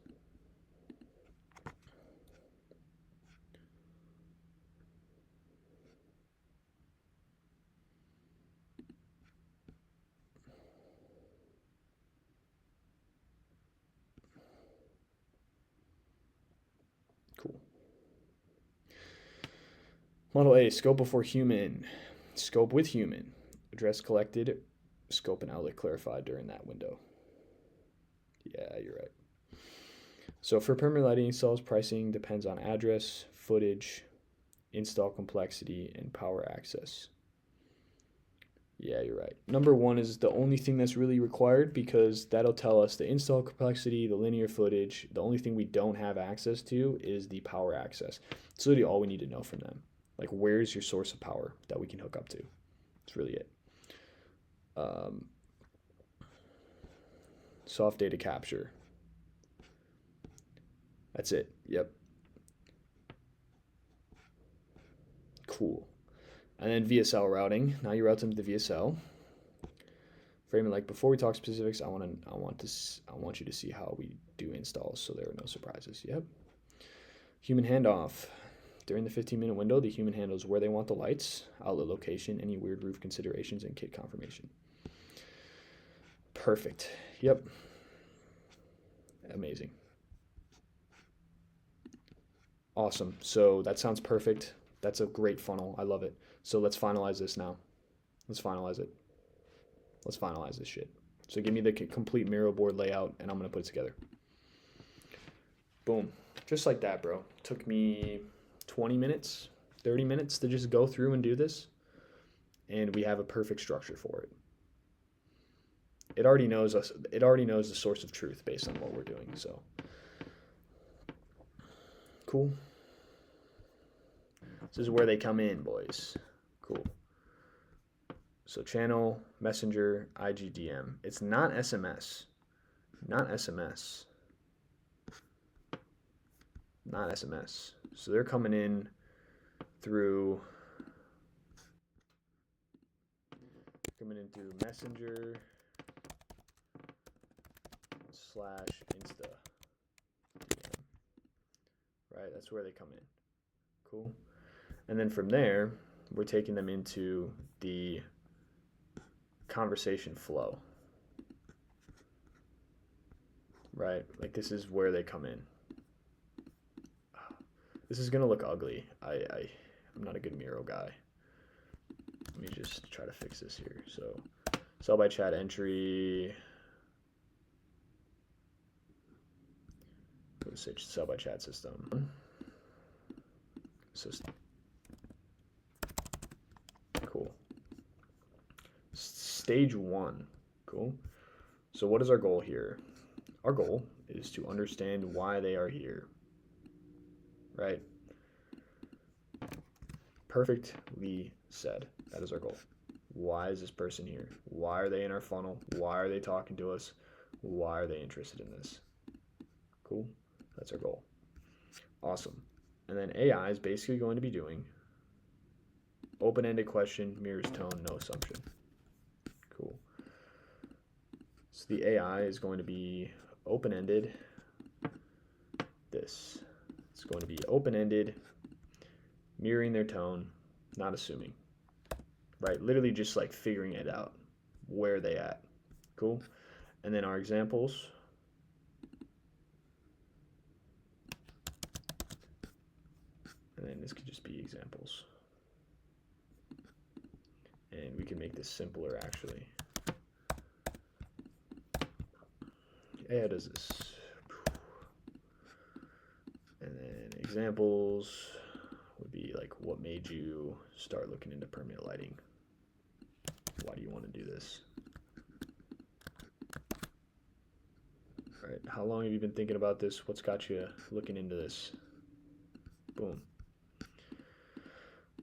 Cool. Model A, scope before human. Scope with human. Address collected, scope and outlet clarified during that window. Yeah, you're right. So for permanent lighting installs, pricing depends on address, footage, install complexity, and power access. Yeah, you're right. Number one is the only thing that's really required because that'll tell us the install complexity, the linear footage. The only thing we don't have access to is the power access. It's literally all we need to know from them. Like, where's your source of power that we can hook up to? That's really it. Soft data capture. That's it. Yep. Cool. And then VSL routing. Now you route them to the VSL. Framing like before we talk specifics, I want you to see how we do installs so there are no surprises. Yep. Human handoff. During the 15-minute window, the human handles where they want the lights, outlet location, any weird roof considerations, and kit confirmation. Perfect. Yep. Amazing. Awesome. So that sounds perfect. That's a great funnel. I love it. So let's finalize this now. Let's finalize it. Let's finalize this shit. So give me the complete Miro board layout, and I'm going to put it together. Boom. Just like that, bro. Took me 20 minutes, 30 minutes to just go through and do this. And we have a perfect structure for it. It already knows us. It already knows the source of truth based on what we're doing. So cool. This is where they come in, boys. Cool. So channel, messenger, IGDM. It's not SMS. Not SMS. Not SMS. So they're coming in through messenger / Insta. Right? That's where they come in. Cool. And then from there, we're taking them into the conversation flow. Right? Like this is where they come in. This is gonna look ugly. I'm not a good Miro guy. Let me just try to fix this here. So sell by chat entry. Let's say sell by chat system. So cool. Stage 1. Cool. So what is our goal here? Our goal is to understand why they are here. Right? Perfectly said. That is our goal. Why is this person here? Why are they in our funnel? Why are they talking to us? Why are they interested in this? Cool. That's our goal. Awesome. And then AI is basically going to be doing open-ended question, mirrors tone, no assumption. Cool. So the AI is going to be open-ended. This. It's going to be open-ended, mirroring their tone, not assuming. Right? Literally just like figuring it out. Where are they at? Cool. And then our examples. And then this could just be examples. And we can make this simpler actually. AI does this. And then examples would be like, what made you start looking into permanent lighting? Why do you want to do this? right? How long have you been thinking about this? What's got you looking into this? Boom.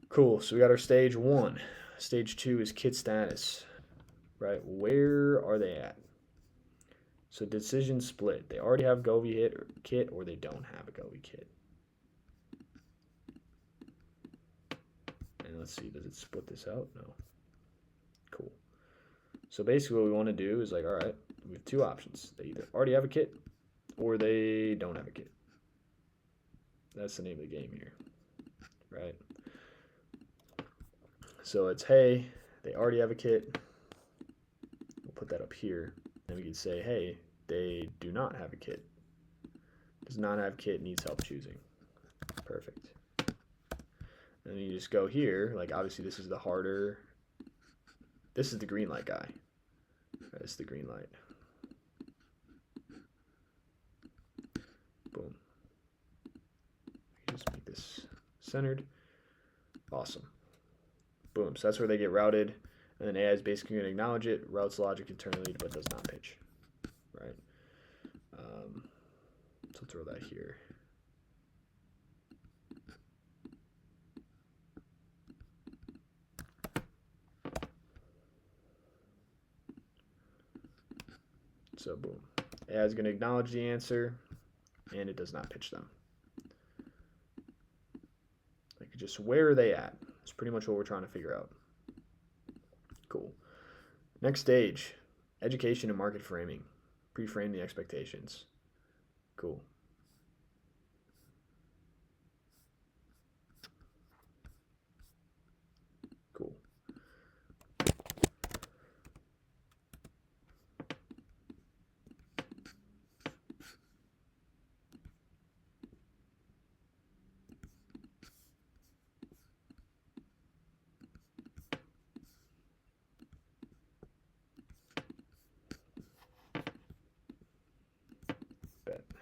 Cool. So we got our stage 1. Stage 2 is kit status, right? Where are they at? So decision split. They already have Govy kit or they don't have a Govy kit. And let's see, does it split this out? No. Cool. So basically what we want to do is like, all right, we have 2 options. They either already have a kit or they don't have a kit. That's the name of the game here, right? So it's, hey, they already have a kit. We'll put that up here. Then we can say, hey, they do not have a kit. Does not have kit, needs help choosing. Perfect. And then you just go here, like obviously this is the harder, this is the green light guy. This is the green light. Boom. Just make this centered. Awesome. Boom. So that's where they get routed. And then AI is basically going to acknowledge it, routes logic internally, but does not pitch. Right? So throw that here. So boom. AI is going to acknowledge the answer, and it does not pitch them. Like just where are they at? That's pretty much what we're trying to figure out. Cool. Next stage, education and market framing. Pre-frame the expectations. Cool. Cool.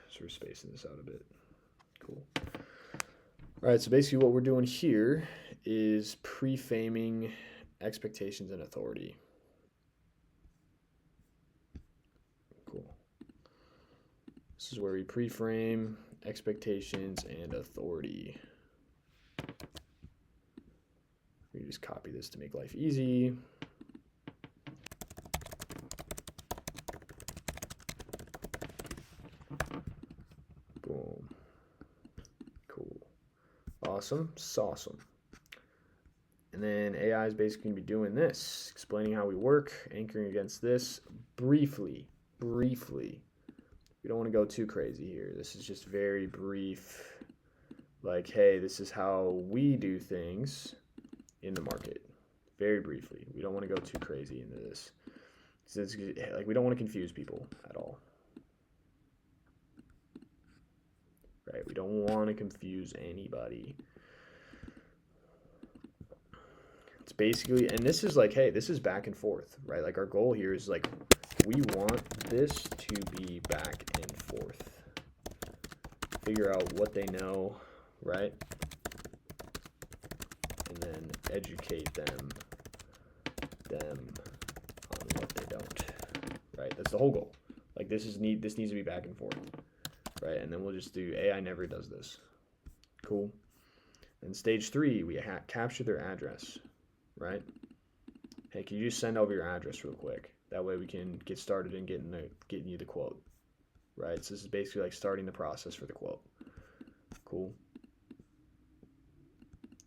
So we're spacing this out a bit. Cool. All right, so basically what we're doing here is pre-framing expectations and authority. Cool. This is where we pre-frame expectations and authority. We just copy this to make life easy. Boom. Cool. Awesome. Awesome. And then AI is basically going to be doing this, explaining how we work, anchoring against this briefly. We don't want to go too crazy here. This is just very brief. Like, hey, this is how we do things in the market. Very briefly. We don't want to go too crazy into this. It's, like, we don't want to confuse people at all. Right? We don't want to confuse anybody. It's basically, and this is like, hey, this is back and forth, right? Like our goal here is like, we want this to be back and forth. Figure out what they know, right? And then educate them on what they don't, right? That's the whole goal. Like this needs to be back and forth, right? And then we'll just do AI never does this. Cool. And stage 3, we capture their address, right? Hey, can you just send over your address real quick? That way we can get started in getting you the quote, right? So this is basically like starting the process for the quote. Cool.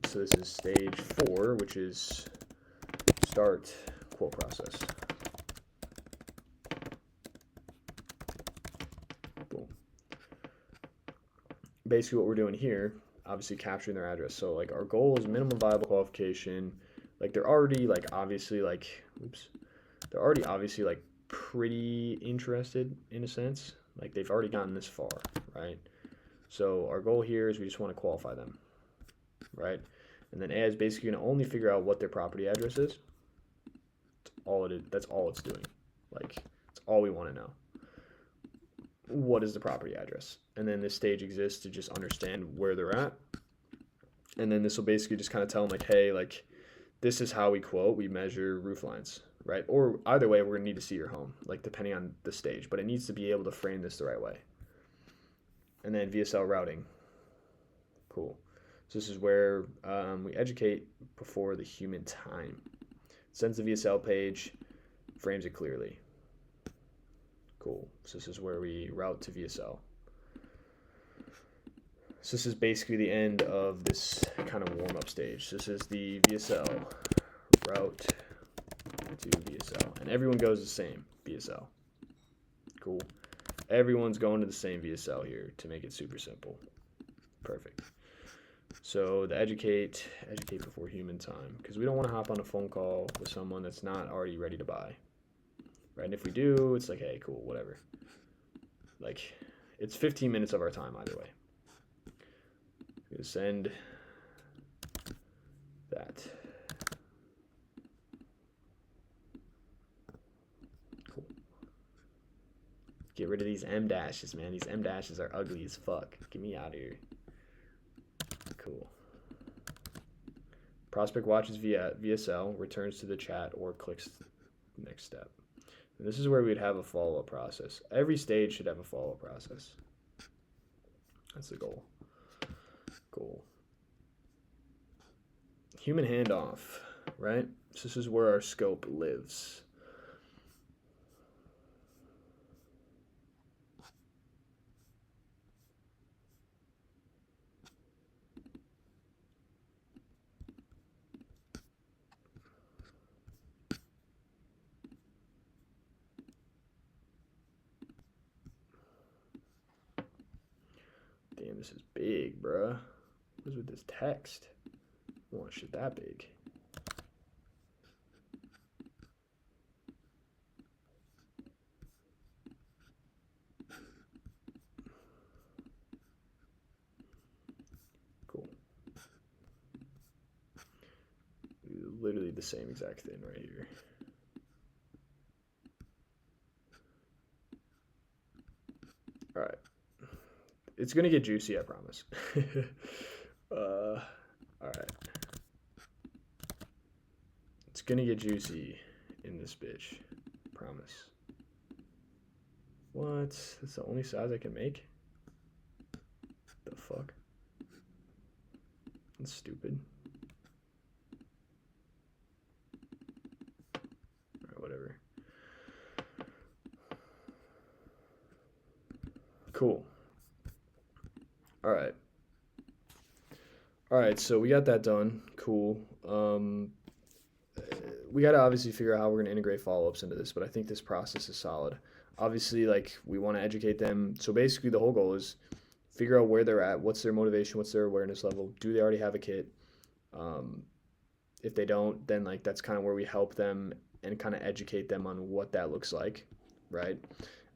So this is stage 4, which is start quote process. Boom. Basically what we're doing here, obviously capturing their address. So like our goal is minimum viable qualification. Like they're already like obviously like, they're already obviously like pretty interested in a sense. Like they've already gotten this far, right? So our goal here is we just want to qualify them, right? And then AI is basically going to only figure out what their property address is. That's all it's doing. Like, it's all we want to know. What is the property address? And then this stage exists to just understand where they're at. And then this will basically just kind of tell them like, hey, like, this is how we quote. We measure roof lines, right? Or either way, we're gonna need to see your home, like depending on the stage, but it needs to be able to frame this the right way. And then VSL routing, cool. So this is where we educate before the human time. Sends the VSL page, frames it clearly. Cool. So this is where we route to VSL. So this is basically the end of this kind of warm-up stage. This is the VSL route to VSL, and everyone goes the same VSL. Cool. Everyone's going to the same VSL here to make it super simple. Perfect. So the educate before human time, because we don't want to hop on a phone call with someone that's not already ready to buy, right? And if we do, it's like, hey, cool, whatever. Like, it's 15 minutes of our time either way. We're gonna send that. Cool. Get rid of these M dashes, man. These M dashes are ugly as fuck. Get me out of here. Cool. Prospect watches via VSL, returns to the chat, or clicks next step. And this is where we'd have a follow-up process. Every stage should have a follow-up process. That's the goal. Cool. Human handoff, right? So this is where our scope lives. Damn, this is big, bruh. What is with this text? I don't want shit that big. Cool. Literally the same exact thing right here. All right. It's gonna get juicy, I promise. All right. It's gonna get juicy in this bitch, promise. What? That's the only size I can make? The fuck? That's stupid. Alright, whatever. Cool. Alright. Alright, so we got that done. Cool. We got to obviously figure out how we're going to integrate follow-ups into this, but I think this process is solid. Obviously, like, we want to educate them. So basically the whole goal is figure out where they're at, what's their motivation, what's their awareness level, do they already have a kit? If they don't, then like that's kind of where we help them and kind of educate them on what that looks like, right?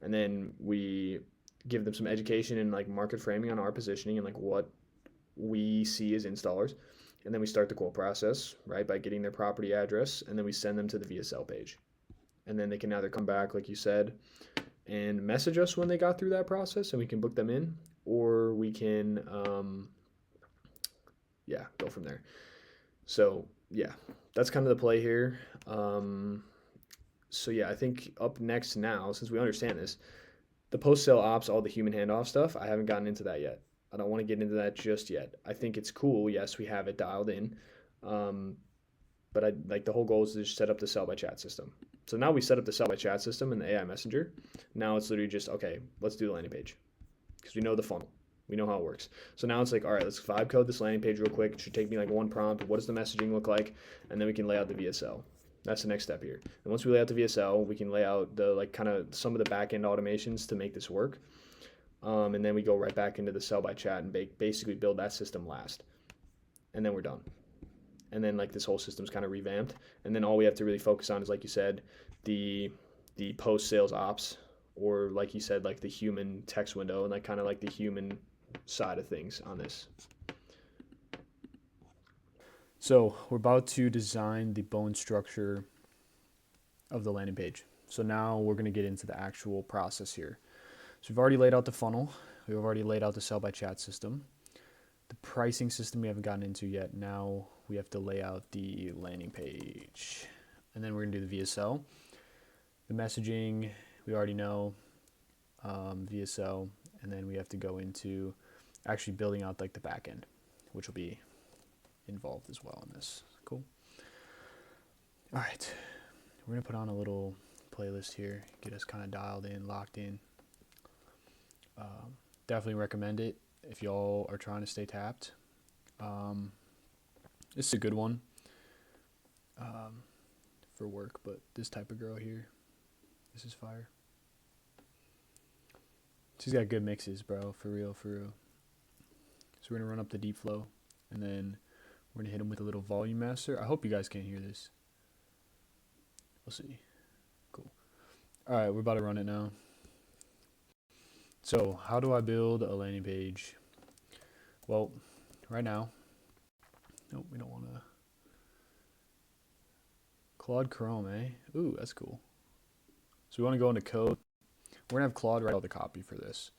And then we give them some education and like market framing on our positioning and like what we see as installers. And then we start the quote process, right, by getting their property address, and then we send them to the VSL page. And then they can either come back, like you said, and message us when they got through that process, and we can book them in, or we can, go from there. So, yeah, that's kind of the play here. I think up next now, since we understand this, the post-sale ops, all the human handoff stuff, I haven't gotten into that yet. I don't want to get into that just yet. I think it's cool. Yes, we have it dialed in. But the whole goal is to just set up the sell by chat system. So now we set up the sell by chat system in the AI messenger. Now it's literally just, okay, let's do the landing page. Because we know the funnel. We know how it works. So now it's like, all right, let's vibe code this landing page real quick. It should take me like one prompt. What does the messaging look like? And then we can lay out the VSL. That's the next step here. And once we lay out the VSL, we can lay out the like kind of some of the back end automations to make this work. And then we go right back into the sell by chat and basically build that system last. And then we're done. And then like this whole system's kind of revamped. And then all we have to really focus on is, like you said, the post sales ops, or like you said, like the human text window and like kind of like the human side of things on this. So we're about to design the bone structure of the landing page. So now we're going to get into the actual process here. So we've already laid out the funnel. We've already laid out the sell by chat system. The pricing system we haven't gotten into yet. Now we have to lay out the landing page. and then we're gonna do the VSL. The messaging, we already know, VSL, and then we have to go into actually building out like the back end, which will be involved as well in this. Cool. All right, we're gonna put on a little playlist here, get us kind of dialed in, locked in. Definitely recommend it if y'all are trying to stay tapped. This is a good one for work, but this type of girl here, this is fire. She's got good mixes, bro, for real, for real. So we're gonna run up the deep flow, and then we're gonna hit them with a little volume master. I hope you guys can hear this. We'll see. Cool. All right, we're about to run it now. So how do I build a landing page? Well, right now, nope, we don't want to. Claude Chrome, eh? Ooh, that's cool. So we want to go into code. We're going to have Claude write out the copy for this.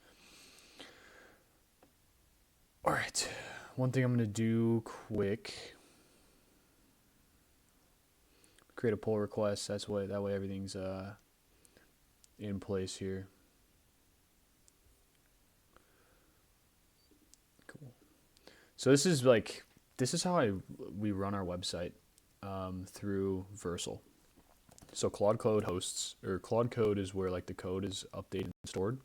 All right. One thing I'm going to do quick. Create a pull request. That way everything's in place here. Cool. So this is how we run our website through Versal. So Claude Code hosts, or Claude Code is where like the code is updated and stored,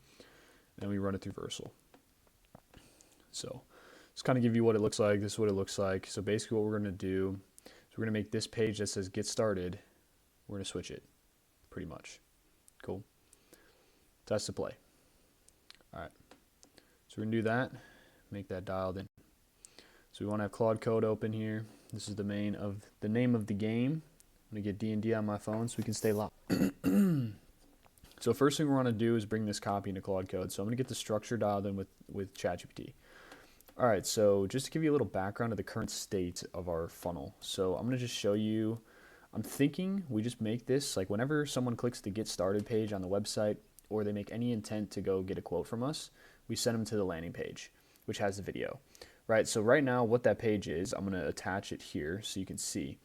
and we run it through Versal. So just kind of give you what it looks like. This is what it looks like. So basically what we're going to do is we're going to make this page that says get started. We're going to switch it pretty much. Cool. So that's the play. All right. So we're going to do that, make that dialed in. So we want to have Claude Code open here. This is the name of the game. I'm going to get D&D on my phone so we can stay locked. So first thing we want to do is bring this copy into Claude Code. So I'm going to get the structure dialed in with ChatGPT. All right, so just to give you a little background of the current state of our funnel. So I'm going to just show you, I'm thinking we just make this, like whenever someone clicks the get started page on the website, or they make any intent to go get a quote from us, we send them to the landing page, which has the video. Right, so right now what that page is, I'm going to attach it here so you can see.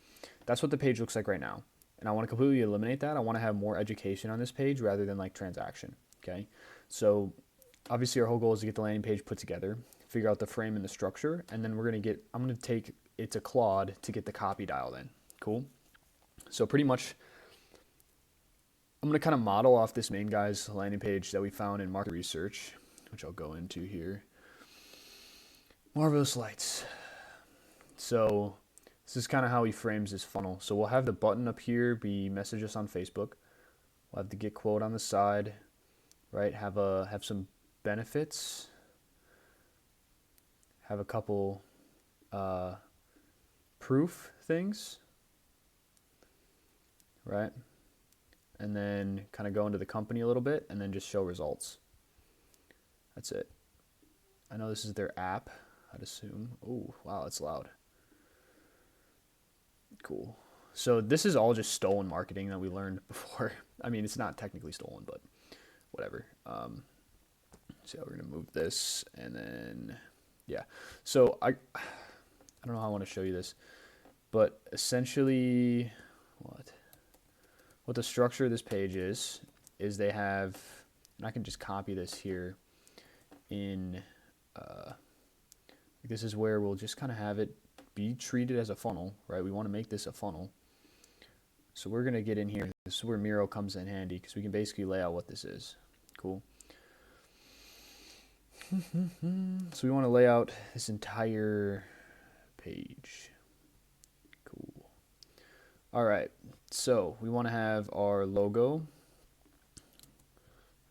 That's what the page looks like right now. And I want to completely eliminate that. I want to have more education on this page rather than like transaction, okay? So obviously our whole goal is to get the landing page put together, figure out the frame and the structure, and then I'm going to take it to Claude to get the copy dialed in. Cool? So pretty much I'm going to kind of model off this main guy's landing page that we found in market research, which I'll go into here. Marvelous lights. So this is kind of how he frames his funnel. So we'll have the button up here be message us on Facebook. We'll have the get quote on the side, right? Have some benefits. Have a couple proof things, right? And then kind of go into the company a little bit and then just show results. That's it. I know this is their app, I'd assume. Oh, wow, that's loud. Cool. So this is all just stolen marketing that we learned before. I mean, it's not technically stolen, but whatever. So we're gonna move this, and then yeah. So I don't know how I want to show you this, but essentially what the structure of this page is they have, and I can just copy this here in. This is where we'll just kind of have it be treated as a funnel, right? We want to make this a funnel. So we're going to get in here. This is where Miro comes in handy because we can basically lay out what this is. Cool. So we want to lay out this entire page. Cool. All right. So we want to have our logo.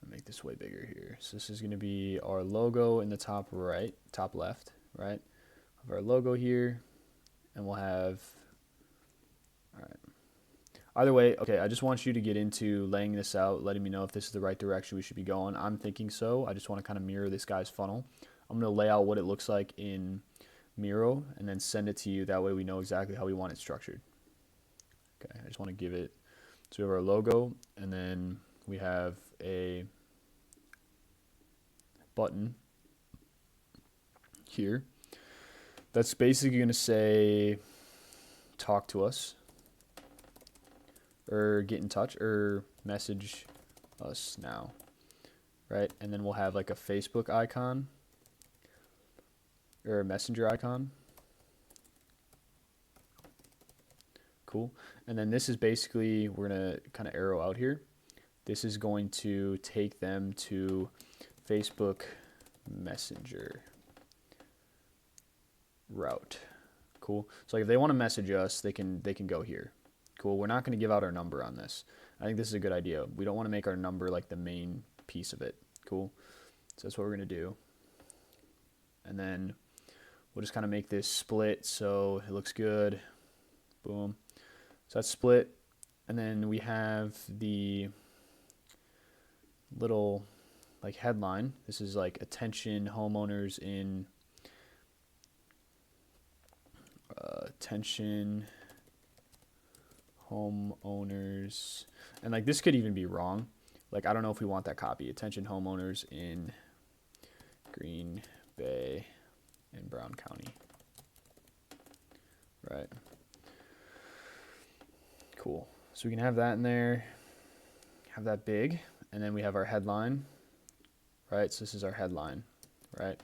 I'll make this way bigger here. So this is going to be our logo in the top right, top left, right? Of our logo here. And we'll have, all right. Either way, okay, I just want you to get into laying this out, letting me know if this is the right direction we should be going. I'm thinking so. I just want to kind of mirror this guy's funnel. I'm going to lay out what it looks like in Miro and then send it to you. That way we know exactly how we want it structured. Okay, I just want to give it, so we have our logo, and then we have a button here. That's basically going to say, talk to us, or get in touch or message us now, right? And then we'll have like a Facebook icon or a messenger icon. Cool. And then this is basically, we're going to kind of arrow out here. This is going to take them to Facebook Messenger route. Cool. So like if they want to message us, they can go here. Cool. We're not going to give out our number on this. I think this is a good idea. We don't want to make our number like the main piece of it. Cool. So that's what we're going to do. And then we'll just kind of make this split so it looks good. Boom. So that's split. And then we have the little like headline. This is like attention homeowners in attention homeowners, and like this could even be wrong. Like I don't know if we want that copy. Attention homeowners in Green Bay and Brown County. Right. Cool. So we can have that in there, have that big, and then we have our headline, right? So this is our headline, right?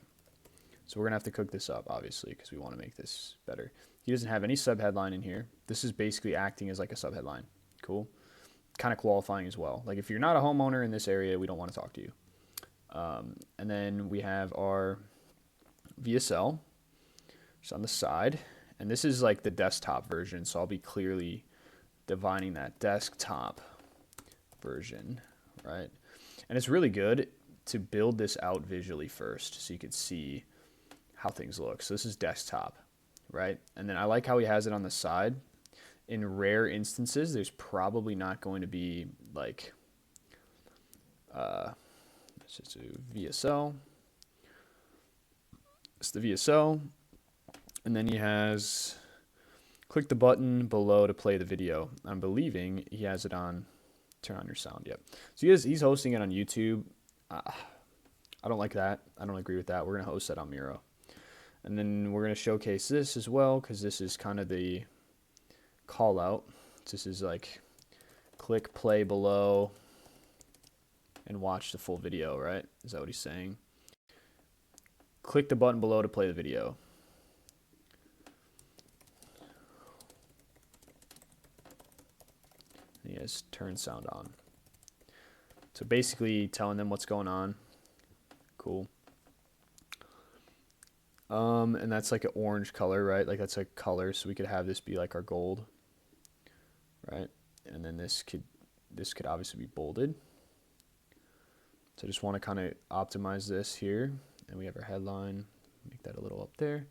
So we're going to have to cook this up, obviously, because we want to make this better. He doesn't have any subheadline in here. This is basically acting as like a subheadline. Cool. Kind of qualifying as well. Like if you're not a homeowner in this area, we don't want to talk to you. And then we have our VSL just on the side. And this is like the desktop version, so I'll be clearly defining that desktop version, right? And it's really good to build this out visually first so you could see how things look. So this is desktop, right? And then I like how he has it on the side. In rare instances, there's probably not going to be like, let's just do VSL. It's the VSL. And then he has, click the button below to play the video. I'm believing he has it on, turn on your sound, yep. So he's hosting it on YouTube. I don't like that. I don't agree with that. We're going to host that on Miro. And then we're going to showcase this as well, because this is kind of the call out. This is like click play below and watch the full video, right? Is that what he's saying? Click the button below to play the video. He has turn sound on. So basically telling them what's going on. Cool. And that's like an orange color, right? Like that's a color, so we could have this be like our gold, right? And then this could obviously be bolded. So I just want to kind of optimize this here, and we have our headline. Make that a little up there.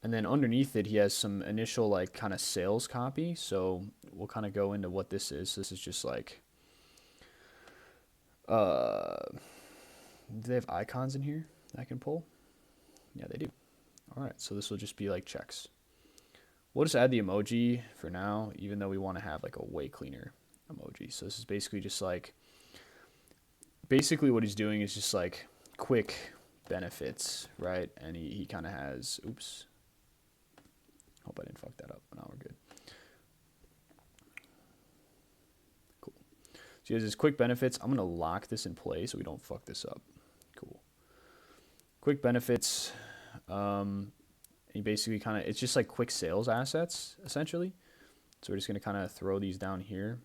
And then underneath it, he has some initial like kind of sales copy. So we'll kind of go into what this is. So this is just like, do they have icons in here that I can pull? Yeah, they do. All right, so this will just be like checks. We'll just add the emoji for now, even though we want to have like a way cleaner emoji. So this is basically just like, basically what he's doing is just like quick benefits, right? And he kind of has, oops. Hope I didn't fuck that up. Now we're good. Cool. So he has his quick benefits. I'm going to lock this in place so we don't fuck this up. Cool. Quick benefits. He basically kind of, it's just like quick sales assets, essentially. So we're just going to kind of throw these down here.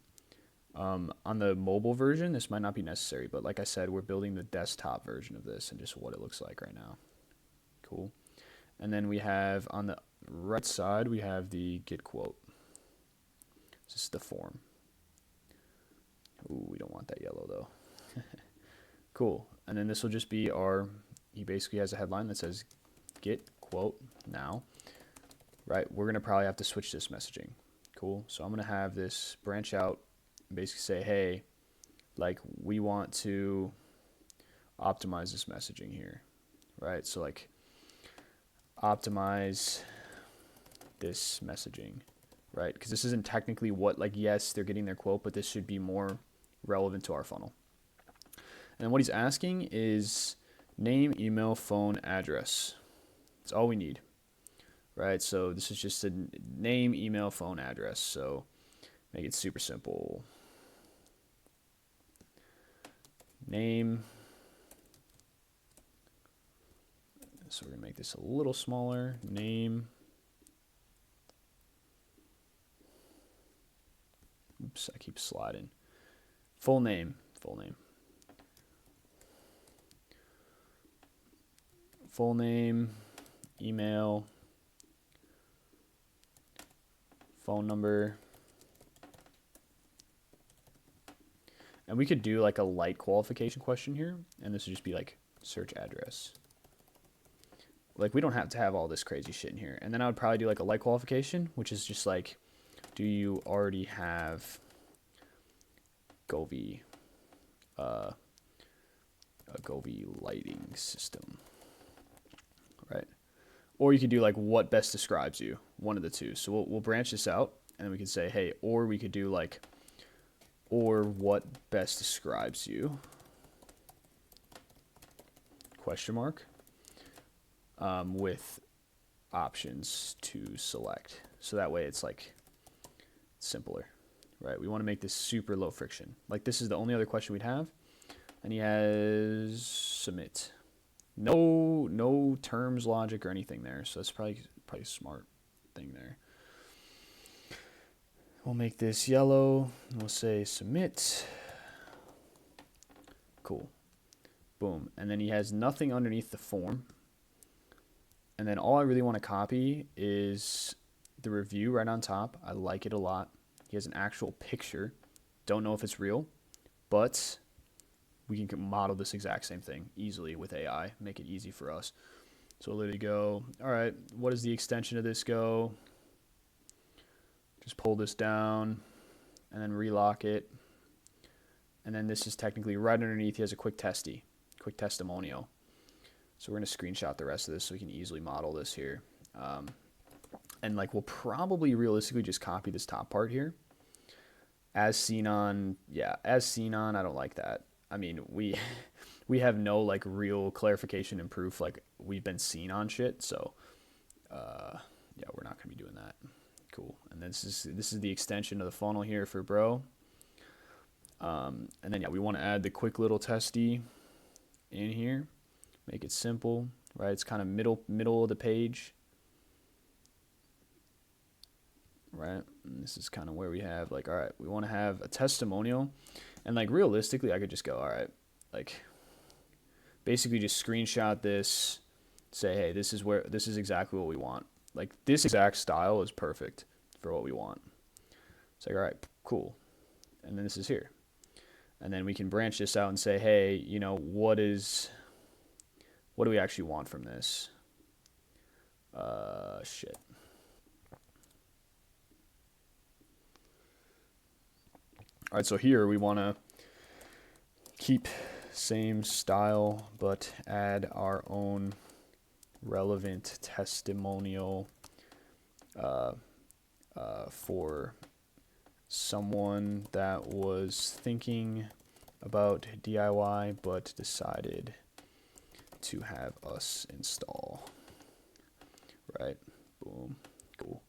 On the mobile version, this might not be necessary, but like I said, we're building the desktop version of this and just what it looks like right now. Cool. And then we have on the right side, we have the get quote. This is the form. Ooh, we don't want that yellow though. Cool. And then this will just be our, he basically has a headline that says get quote now, right? We're going to probably have to switch this messaging. Cool. So I'm going to have this branch out and basically say, hey, like we want to optimize this messaging here, right? So like optimize this messaging, right? Because this isn't technically what, like, yes, they're getting their quote, but this should be more relevant to our funnel. And what he's asking is name, email, phone, address. That's all we need, right? So this is just a name, email, phone, address. So Make it super simple. Name. So we're gonna make this a little smaller. Name. Oops, I keep sliding. Full name. Full name. Full name. Email. Phone number. And we could do like a light qualification question here, and this would just be like search address. Like we don't have to have all this crazy shit in here. And then I would probably do like a light qualification, which is just like, do you already have Govee, a Govee lighting system, right? Or you could do like what best describes you, one of the two. So we'll branch this out, and then we could say, hey, or we could do like, or what best describes you, question mark, with options to select. So that way it's like simpler, right? We want to make this super low friction. Like this is the only other question we'd have. And he has submit. No terms, logic, or anything there. So that's probably a smart thing there. We'll make this yellow. And we'll say submit. Cool. Boom. And then he has nothing underneath the form. And then all I really want to copy is the review right on top. I like it a lot. He has an actual picture. Don't know if it's real, but we can model this exact same thing easily with AI, make it easy for us. So we'll literally go, all right, what does the extension of this go? Just pull this down and then relock it. And then this is technically right underneath. He has a quick testimonial. So we're going to screenshot the rest of this so we can easily model this here. And like we'll probably realistically just copy this top part here. As seen on, I don't like that. I mean, we have no like real clarification and proof like we've been seen on shit. So yeah, we're not gonna be doing that. Cool. And this is the extension of the funnel here for bro. And then yeah, we want to add the quick little testy in here. Make it simple, right? It's kind of middle of the page, right? And this is kind of where we have like, all right, we want to have a testimonial, and like realistically, I could just go, all right, like basically just screenshot this, say, hey, this is exactly what we want. Like this exact style is perfect for what we want. It's like, all right, cool. And then this is here. And then we can branch this out and say, hey, you know, what do we actually want from this? Shit. All right, so here we want to keep same style, but add our own relevant testimonial for someone that was thinking about DIY but decided to have us install. Right? Boom. Cool.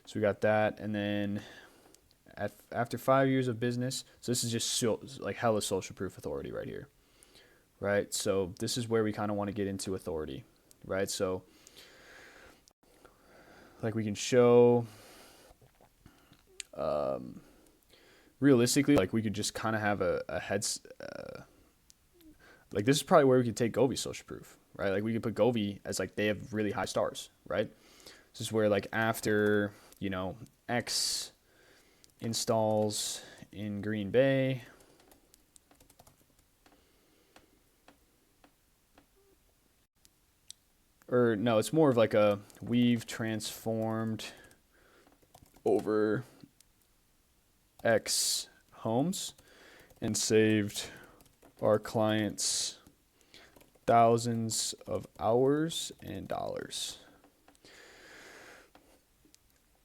So we got that, and then after 5 years of business, so this is just like hella social proof authority right here. Right? So this is where we kind of want to get into authority. Right? So like we can show realistically, like we could just kind of have a heads like this is probably where we could take Govee social proof, right? Like we could put Govee as like they have really high stars, right? This is where like after, you know, X installs in Green Bay, or no, it's more of like a we've transformed over X homes and saved our clients thousands of hours and dollars.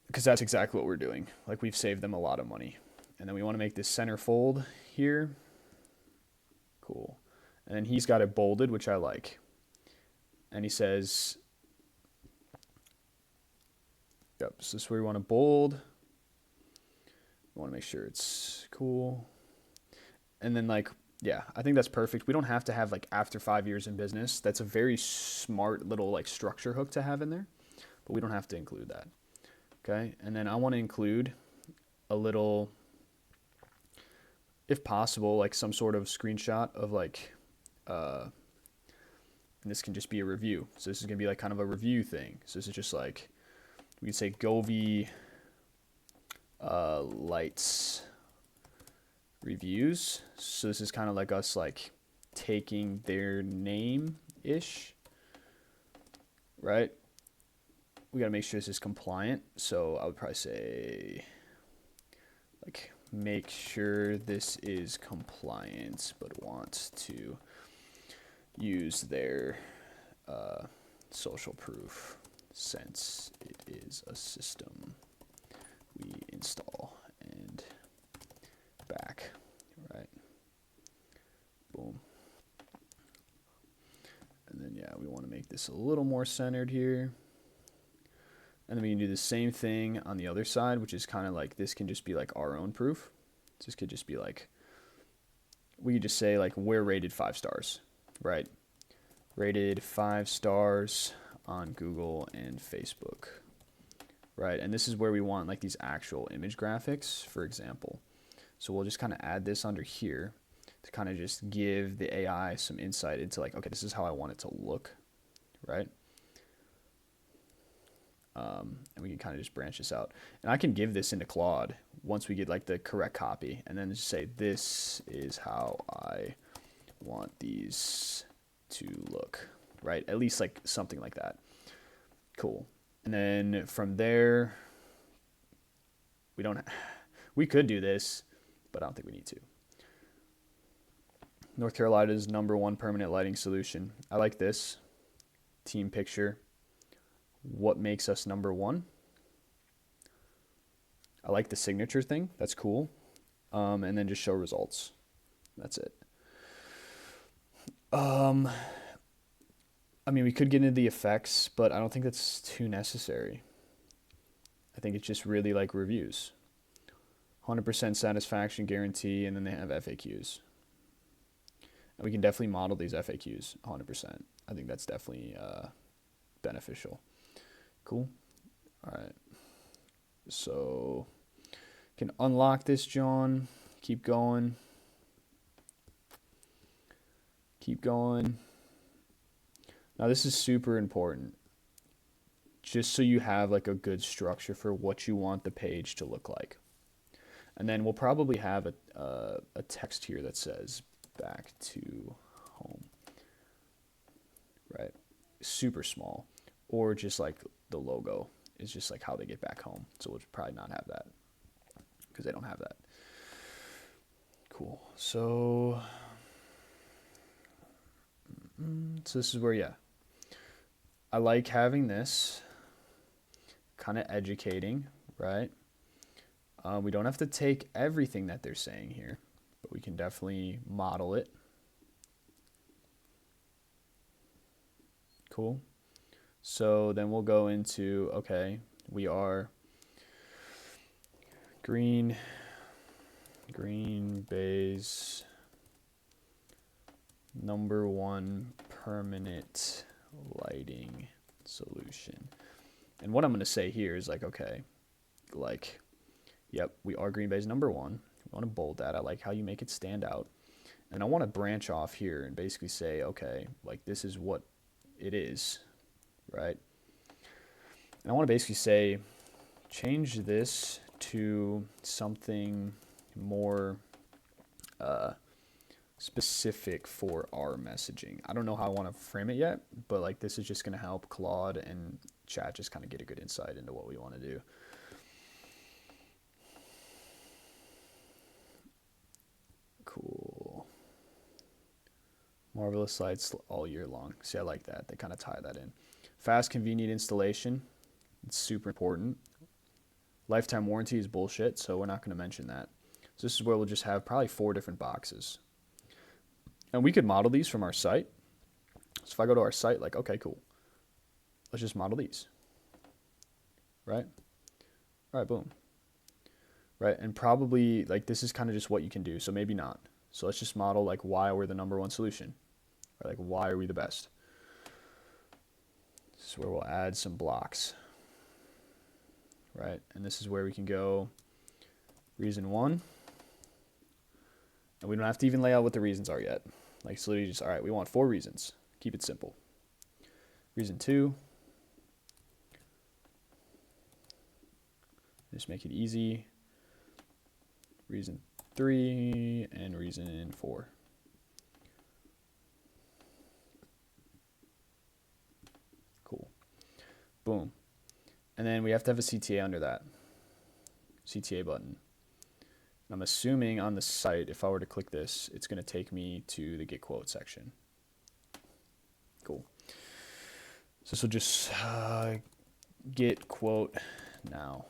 Because that's exactly what we're doing. Like we've saved them a lot of money. And then we want to make this center fold here. Cool. And then he's got it bolded, which I like. And he says, yep, so this is where we want to bold. We want to make sure it's cool. And then like, yeah, I think that's perfect. We don't have to have like after 5 years in business. That's a very smart little like structure hook to have in there, but we don't have to include that. Okay. And then I want to include a little, if possible, like some sort of screenshot of like, and this can just be a review. So this is going to be like kind of a review thing. So this is just like, we could say Govee lights reviews. So this is kind of like us like taking their name-ish, right? We got to make sure this is compliant. So I would probably say like make sure this is compliant, but want to use their social proof since it is a system we install and back, right? Boom. And then yeah, we want to make this a little more centered here. And then we can do the same thing on the other side, which is kind of like, this can just be like our own proof. This could just be like, we could just say like, we're rated 5 stars, right? Rated 5 stars on Google and Facebook, right? And this is where we want like these actual image graphics, for example. So we'll just kind of add this under here to kind of just give the AI some insight into like, okay, this is how I want it to look, right? And we can kind of just branch this out. And I can give this into Claude once we get like the correct copy, and then just say, this is how I want these to look, right? At least like something like that. Cool. And then from there, we could do this, but I don't think we need to. North Carolina's #1 permanent lighting solution. I like this. Team picture. What makes us #1? I like the signature thing. That's cool. And then just show results. That's it. I mean, we could get into the effects, but I don't think that's too necessary. I think it's just really like reviews. 100% satisfaction guarantee, and then they have FAQs. And we can definitely model these FAQs 100%. I think that's definitely beneficial. Cool. All right. So can unlock this, John. Keep going. Keep going. Now this is super important, just so you have like a good structure for what you want the page to look like. And then we'll probably have a text here that says back to home, right? Super small, or just like the logo is just like how they get back home. So we'll probably not have that because they don't have that. Cool. So this is where, yeah, I like having this kind of educating, right? We don't have to take everything that they're saying here, but we can definitely model it. Cool. So then we'll go into, okay, we are Green Bay's #1 permanent lighting solution. And what I'm going to say here is like, okay, like, yep, we are Green Bay's #1. We want to bold that. I like how you make it stand out. And I want to branch off here and basically say, okay, like this is what it is, right? And I want to basically say, change this to something more specific for our messaging. I don't know how I want to frame it yet, but like this is just going to help Claude and chat just kind of get a good insight into what we want to do. Cool. Marvelous sites all year long. See, I like that. They kind of tie that in. Fast, convenient installation. It's super important. Lifetime warranty is bullshit, so we're not going to mention that. So this is where we'll just have probably 4 different boxes. And we could model these from our site. So if I go to our site, like, okay, cool. Let's just model these. Right? All right, boom. right? And probably like this is kind of just what you can do, so maybe not. So let's just model like why we're the number one solution, or like why are we the best. This is where we'll add some blocks, right? And this is where we can go reason 1. And we don't have to even lay out what the reasons are yet. Like it's literally just, all right, we want 4 reasons. Keep it simple. Reason 2. Just make it easy. Reason 3 and reason 4. Cool. Boom. And then we have to have a CTA under that. CTA button. I'm assuming on the site, if I were to click this, it's going to take me to the get quote section. Cool. So this will just get quote now.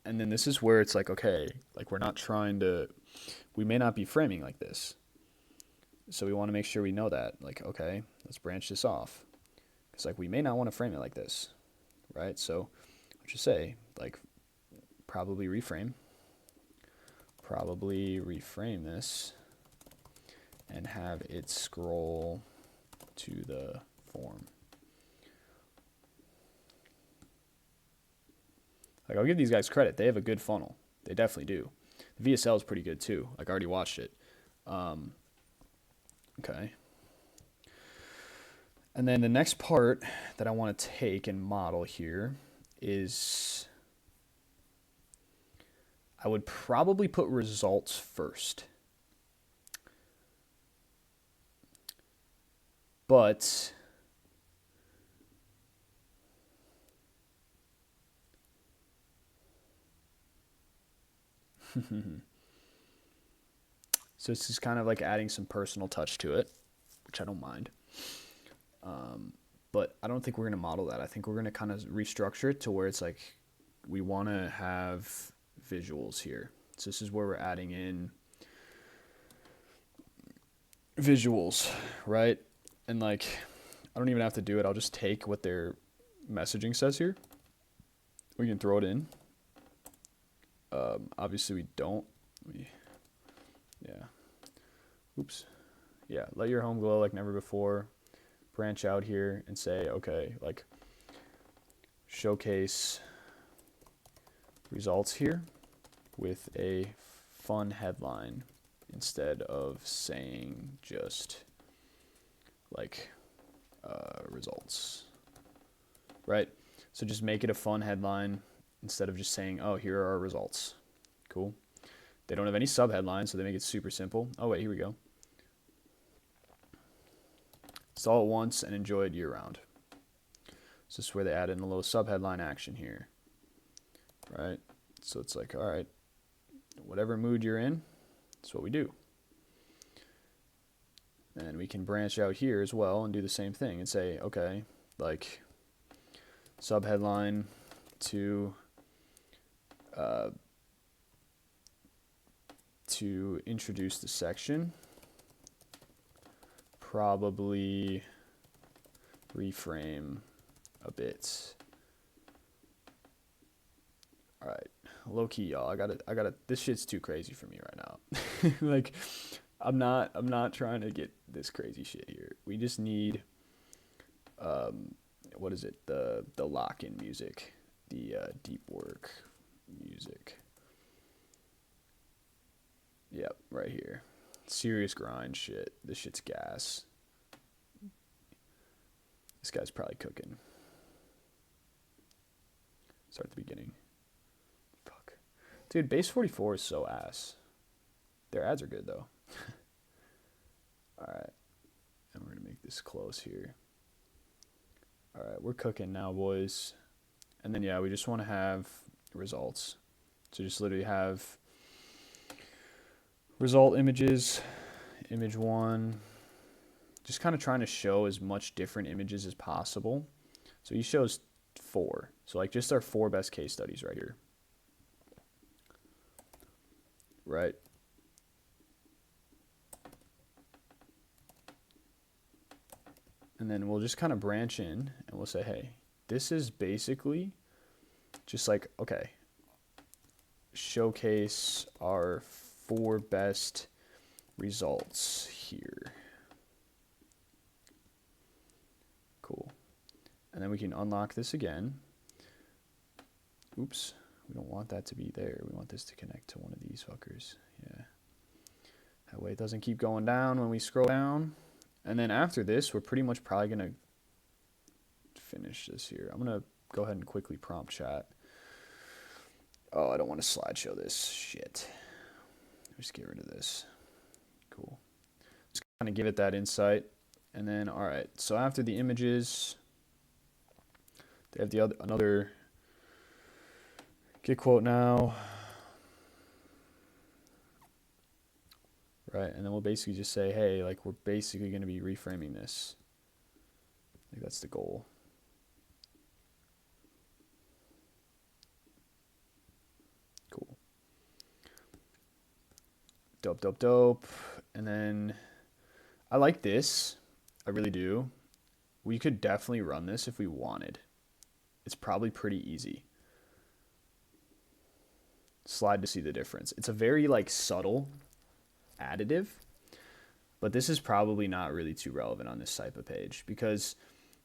And then this is where it's like, okay, like we're not trying to, we may not be framing like this. So we want to make sure we know that. Like, okay, let's branch this off. Because like we may not want to frame it like this, right? So let's just say, like, probably reframe this and have it scroll to the form. Like, I'll give these guys credit. They have a good funnel. They definitely do. The VSL is pretty good too. Like, I already watched it. Okay. And then the next part that I want to take and model here is I would probably put results first. But so this is kind of like adding some personal touch to it, which I don't mind. But I don't think we're going to model that. I think we're going to kind of restructure it to where it's like we want to have visuals here. So this is where we're adding in visuals, right? And like, I don't even have to do it. I'll just take what their messaging says here. We can throw it in. Obviously we don't. Yeah. Oops. Yeah. Let your home glow like never before. Branch out here and say, okay, like showcase results here with a fun headline instead of saying just like results, right? So just make it a fun headline instead of just saying, oh, here are our results. Cool. They don't have any sub headlines, so they make it super simple. Oh wait, here we go. Install it once and enjoy it year round. So this is where they add in a little sub headline action here, right? So it's like, all right, whatever mood you're in, that's what we do. And we can branch out here as well and do the same thing and say, okay, like sub headline to introduce the section, probably reframe a bit. All right, low key, y'all. I gotta. This shit's too crazy for me right now. Like, I'm not trying to get this crazy shit here. We just need, what is it? The lock-in music, the deep work music. Yep, right here. Serious grind shit. This shit's gas. This guy's probably cooking. Start at the beginning. Fuck. Dude, base 44 is so ass. Their ads are good, though. Alright. And we're going to make this close here. Alright, we're cooking now, boys. And then, yeah, we just want to have results. So just literally have result images, image 1. Just kind of trying to show as much different images as possible. So he shows 4. So like just our 4 best case studies right here. Right. And then we'll just kind of branch in and we'll say, hey, this is basically just like, okay, showcase our 4 best results here. Cool. And then we can unlock this again. Oops, we don't want that to be there. We want this to connect to one of these fuckers. Yeah. That way it doesn't keep going down when we scroll down. And then after this, we're pretty much probably going to finish this here. I'm going to go ahead and quickly prompt chat. Oh, I don't want to slideshow this. Shit. Just get rid of this. Cool. Just kind of give it that insight. And then, all right. So after the images, they have another get quote now. Right, and then we'll basically just say, hey, like we're basically going to be reframing this. I think that's the goal. Cool. Dope, dope, dope. And then I like this. I really do. We could definitely run this if we wanted. It's probably pretty easy. Slide to see the difference. It's a very like subtle additive, but this is probably not really too relevant on this type of page, because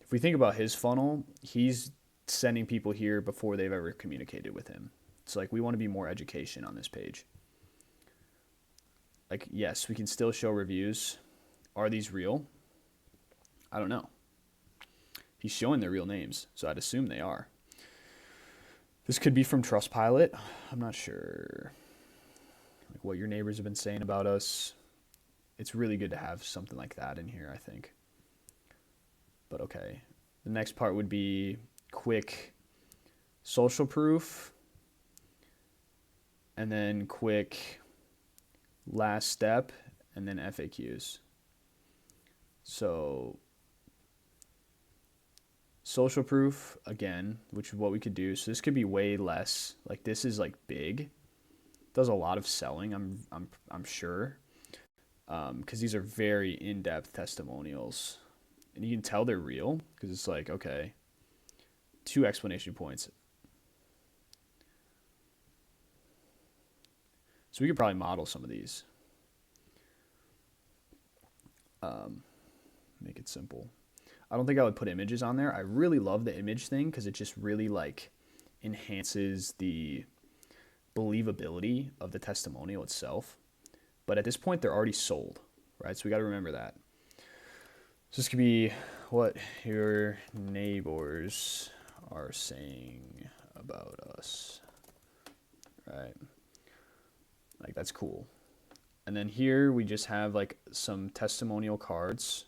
if we think about his funnel, he's sending people here before they've ever communicated with him. So like we want to be more education on this page. Like, yes, we can still show reviews. Are these real? I don't know. He's showing their real names, so I'd assume they are. This could be from Trustpilot. I'm not sure. Like what your neighbors have been saying about us. It's really good to have something like that in here, I think. But okay. The next part would be quick social proof. And then quick last step. And then FAQs. So social proof, again, which is what we could do. So this could be way less. Like this is like big. Does a lot of selling, I'm sure, because these are very in-depth testimonials, and you can tell they're real because it's like, okay, 2 explanation points. So we could probably model some of these. Make it simple. I don't think I would put images on there. I really love the image thing because it just really like enhances the believability of the testimonial itself. But at this point, they're already sold, right? So we got to remember that. So this could be what your neighbors are saying about us, right? Like that's cool. And then here we just have like some testimonial cards.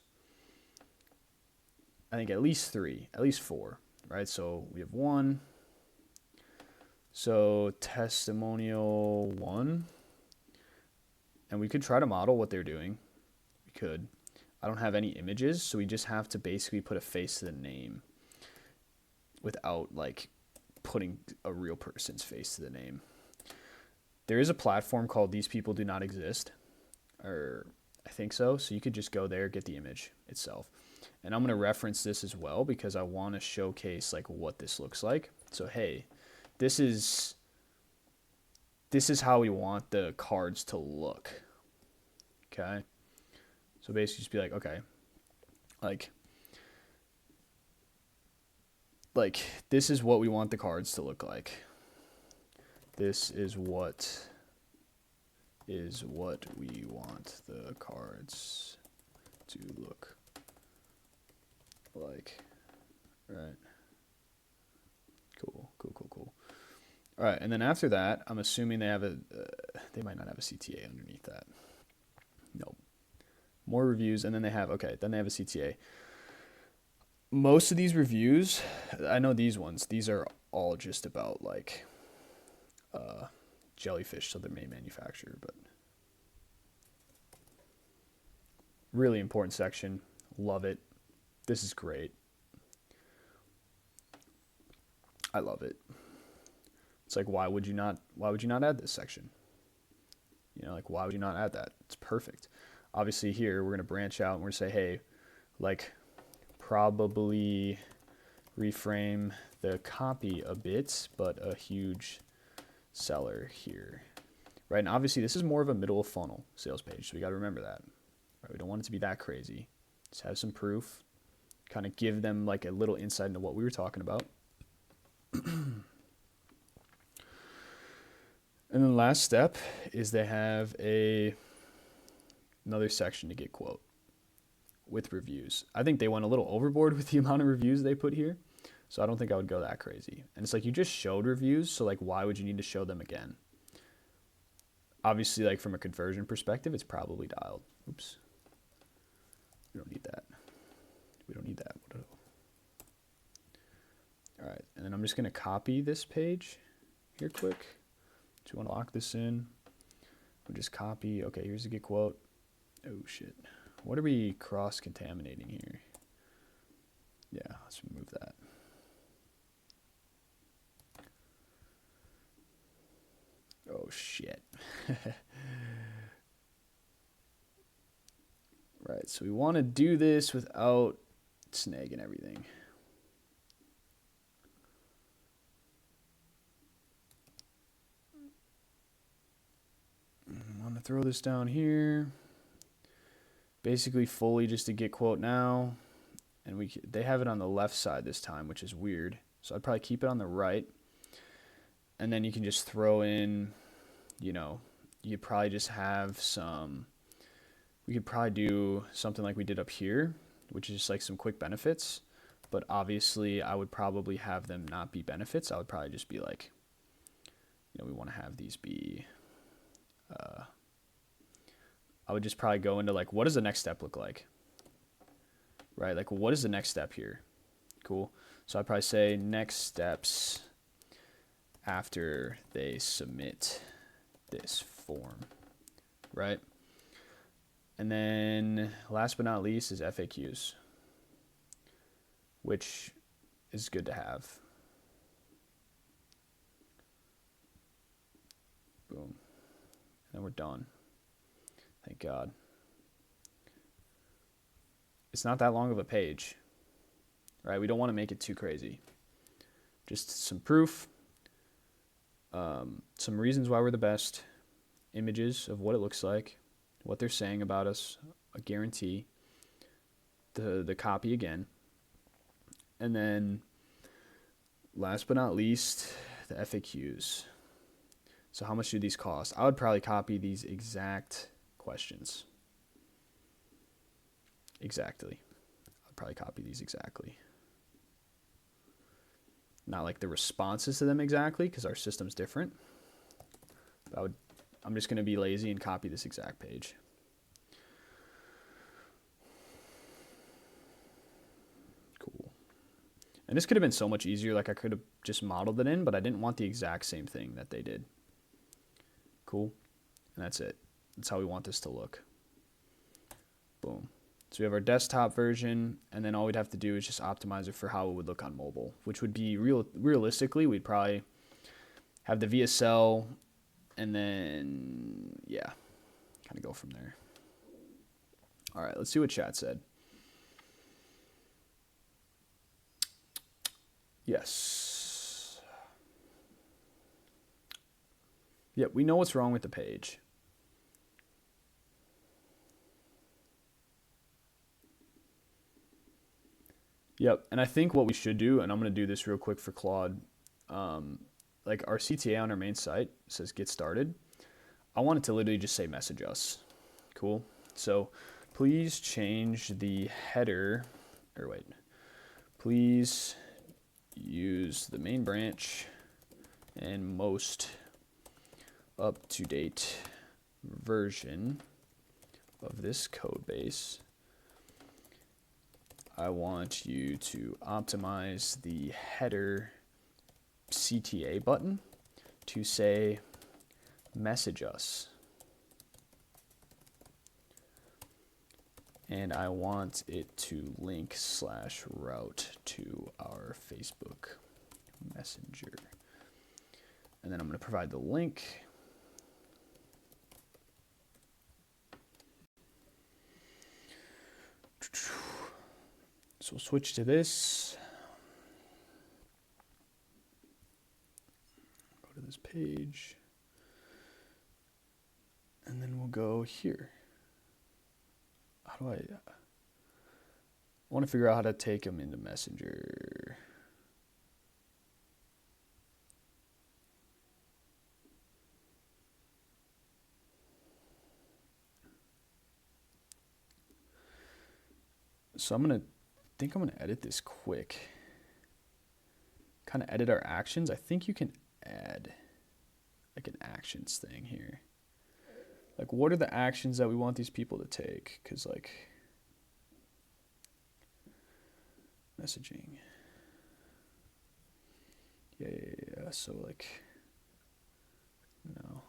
I think at least 3, at least 4, right? So we have 1. So testimonial 1, and we could try to model what they're doing. We could. I don't have any images, so we just have to basically put a face to the name without like putting a real person's face to the name. There is a platform called These People Do Not Exist, or I think so. So you could just go there, get the image itself. And I'm going to reference this as well because I want to showcase like what this looks like. So hey, this is how we want the cards to look. Okay. So basically just be like, okay, like this is what we want the cards to look like. This is what we want the cards to look like. Right. Cool. All right, and then after that, I'm assuming they have they might not have a CTA underneath that. Nope. More reviews, and then they have a CTA. Most of these reviews, I know these ones, these are all just about like jellyfish, so they're main manufacturer, but really important section. Love it. This is great. I love it. It's like, why would you not add this section? You know, like, why would you not add that? It's perfect. Obviously here, we're going to branch out and we're going to say, hey, like, probably reframe the copy a bit, but a huge seller here, right? And obviously this is more of a middle of funnel sales page, so we got to remember that, right? We don't want it to be that crazy. Just have some proof, kind of give them like a little insight into what we were talking about. And then the last step is they have another section to get quote with reviews. I think they went a little overboard with the amount of reviews they put here, so I don't think I would go that crazy. And it's like you just showed reviews, so like why would you need to show them again? Obviously, like from a conversion perspective, it's probably dialed. Oops. We don't need that. We don't need that. All right, and then I'm just gonna copy this page here quick. So you want to lock this in. We'll just copy. Okay, here's a get quote. Oh shit. What are we cross-contaminating here? Yeah, let's remove that. Oh shit. Right, so we want to do this without snagging everything. I'm going to throw this down here. Basically fully just to get quote now. And they have it on the left side this time, which is weird. So I'd probably keep it on the right. And then you can just throw in, you know, you probably just have some, we could probably do something like we did up here, which is just like some quick benefits. But obviously I would probably have them not be benefits. I would probably just be like, you know, we want to have these be, I would just probably go into like, what does the next step look like? Right? Like, what is the next step here? Cool. So I'd probably say next steps after they submit this form, right? And then last but not least is FAQs, which is good to have. Boom. And then we're done. Thank God. It's not that long of a page, right? We don't want to make it too crazy. Just some proof, some reasons why we're the best, images of what it looks like, what they're saying about us, a guarantee, the copy again, and then last but not least, the FAQs. So how much do these cost? I would probably copy these exact questions. Exactly. I'd probably copy these exactly. Not like the responses to them exactly, because our system's different. But I'm just going to be lazy and copy this exact page. Cool. And this could have been so much easier. Like I could have just modeled it in, but I didn't want the exact same thing that they did. Cool. And that's it. That's how we want this to look. Boom. So we have our desktop version, and then all we'd have to do is just optimize it for how it would look on mobile, which would be realistically, we'd probably have the VSL, and then, yeah, kind of go from there. All right, let's see what chat said. Yes. Yep, we know what's wrong with the page. Yep, and I think what we should do, and I'm going to do this real quick for Claude, like our CTA on our main site says get started. I want it to literally just say message us. Cool. So please change the header, or wait, please use the main branch and most up-to-date version of this code base. I want you to optimize the header CTA button to say message us. And I want it to link /route to our Facebook Messenger. And then I'm going to provide the link. So we'll switch to this. Go for this page. And then we'll go here. How do I want to figure out how to take them into Messenger. So I'm going to edit this quick. Kind of edit our actions. I think you can add like an actions thing here. Like, what are the actions that we want these people to take? Because, like, messaging. Yeah. So, like, no.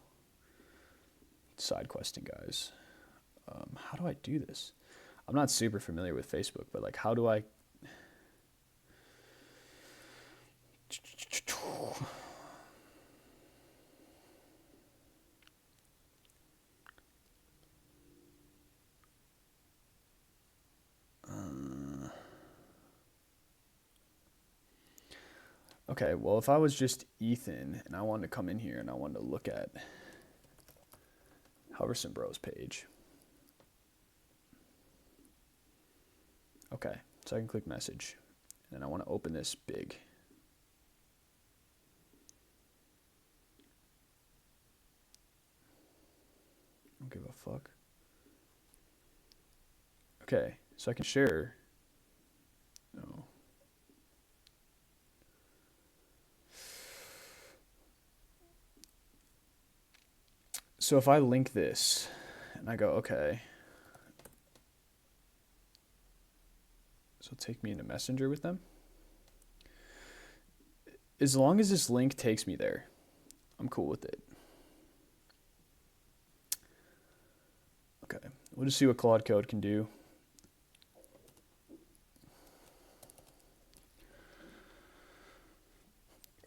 Side questing, guys. How do I do this? I'm not super familiar with Facebook, but, like, how do I... Okay, well, if I was just Ethan and I wanted to come in here and I wanted to look at Hoverson Bros page. Okay, so I can click message and I want to open this big. Don't give a fuck. Okay, so I can share. No. So if I link this and I go, okay, so take me into Messenger with them. As long as this link takes me there, I'm cool with it. Okay, we'll just see what Claude Code can do.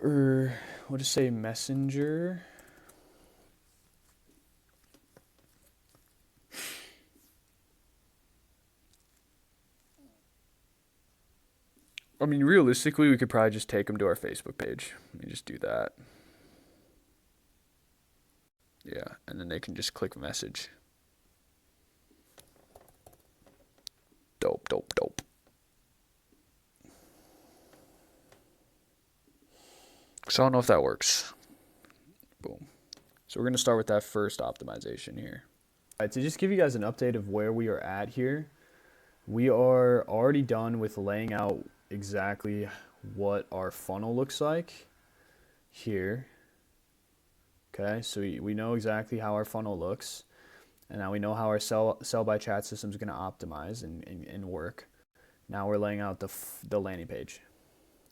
Or we'll just say Messenger. I mean, realistically, we could probably just take them to our Facebook page. Let me just do that. Yeah, and then they can just click message. Dope. So I don't know if that works. Boom. So we're going to start with that first optimization here. All right, to just give you guys an update of where we are at here, we are already done with laying out exactly what our funnel looks like here. Okay, so we know exactly how our funnel looks, and now we know how our sell by chat system is going to optimize and work. Now we're laying out the landing page,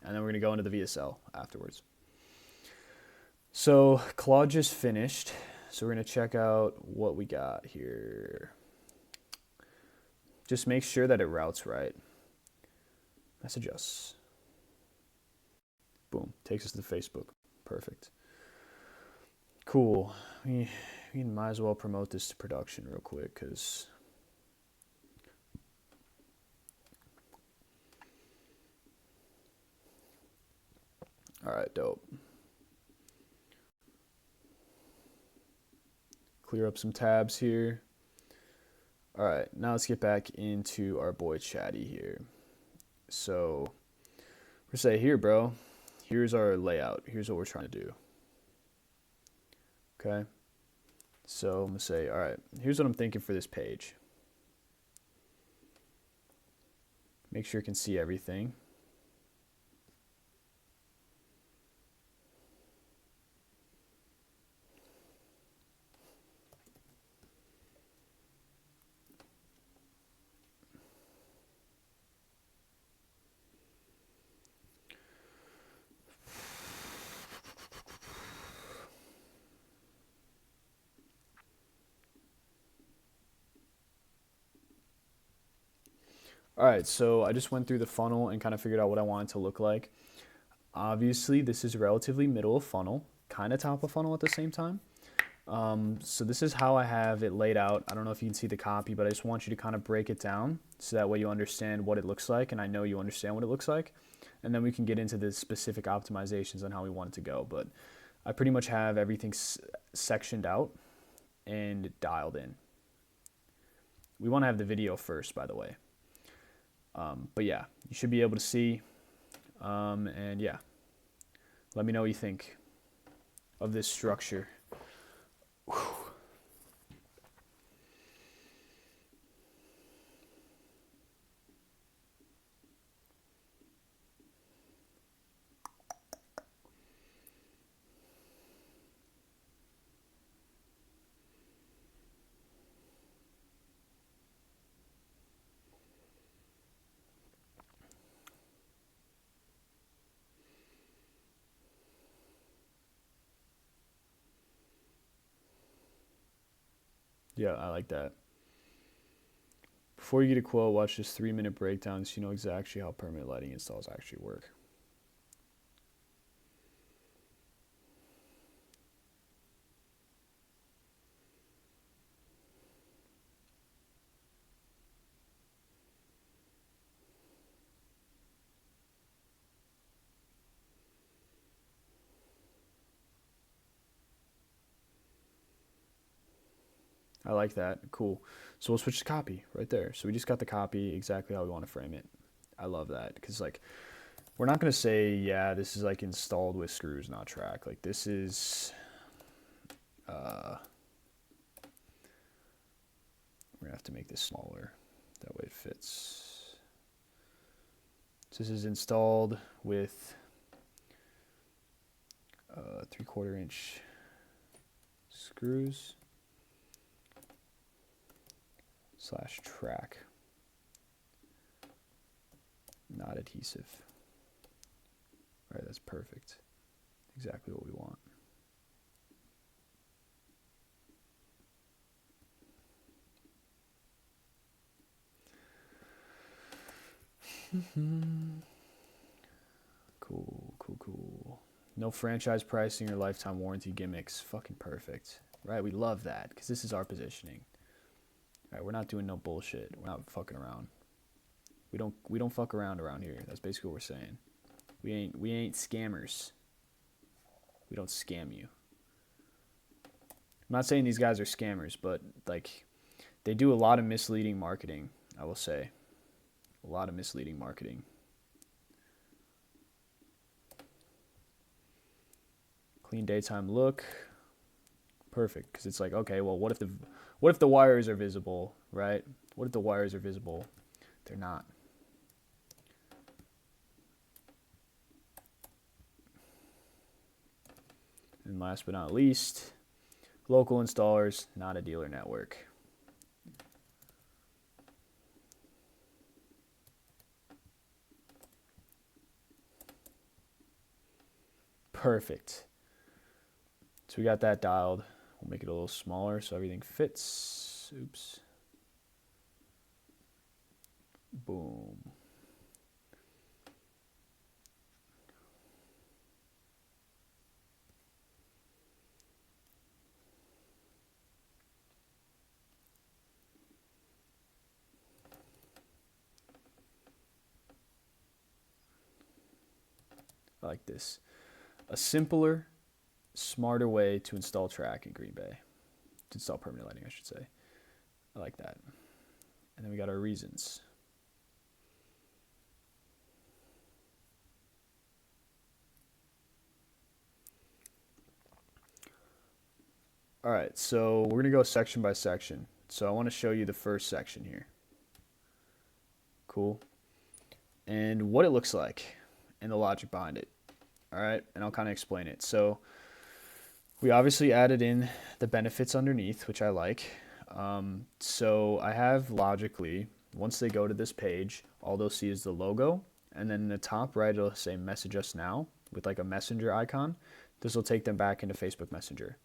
and then we're going to go into the VSL afterwards. So Claude just finished, so we're going to check out what we got here. Just make sure that it routes right. Message us. Boom, takes us to Facebook. Perfect. Cool. We might as well promote this to production real quick, because all right, dope. Clear up some tabs here. All right, now let's get back into our boy Chatty here. So we're say, here, bro, here's our layout. Here's what we're trying to do. Okay. So I'm gonna say, all right, here's what I'm thinking for this page. Make sure you can see everything. All right, so I just went through the funnel and kind of figured out what I want it to look like. Obviously, this is relatively middle of funnel, kind of top of funnel at the same time. So this is how I have it laid out. I don't know if you can see the copy, but I just want you to kind of break it down so that way you understand what it looks like, and I know you understand what it looks like. And then we can get into the specific optimizations on how we want it to go. But I pretty much have everything sectioned out and dialed in. We want to have the video first, by the way. But yeah, you should be able to see. And yeah, let me know what you think of this structure. Whew. Yeah, I like that. Before you get a quote, watch this 3-minute breakdown so you know exactly how permanent lighting installs actually work. I like that. Cool. So we'll switch to copy right there. So we just got the copy exactly how we want to frame it. I love that because like we're not going to say, yeah, this is like installed with screws, not track. Like this is, we're going to have to make this smaller. That way it fits. So this is installed with 3/4 inch screws / track, not adhesive. All right, that's perfect. Exactly what we want. Cool, cool, cool. No franchise pricing or lifetime warranty gimmicks. Fucking perfect. Right, we love that because this is our positioning. All right, we're not doing no bullshit. We're not fucking around. We don't fuck around here. That's basically what we're saying. We ain't scammers. We don't scam you. I'm not saying these guys are scammers, but like they do a lot of misleading marketing, I will say. A lot of misleading marketing. Clean daytime look. Perfect, because it's like, okay, well, what if the wires are visible, right? What if the wires are visible? They're not. And last but not least, local installers, not a dealer network. Perfect. So we got that dialed. We'll make it a little smaller so everything fits. Oops. Boom. I like this. A simpler, smarter way to install track in Green Bay. To install permanent lighting, I should say. I like that. And then we got our reasons. All right, so we're going to go section by section. So I want to show you the first section here. Cool. And what it looks like and the logic behind it. All right, and I'll kind of explain it. So we obviously added in the benefits underneath, which I like. So I have logically, once they go to this page, all they'll see is the logo. And then in the top right, it'll say message us now with like a messenger icon. This will take them back into Facebook Messenger.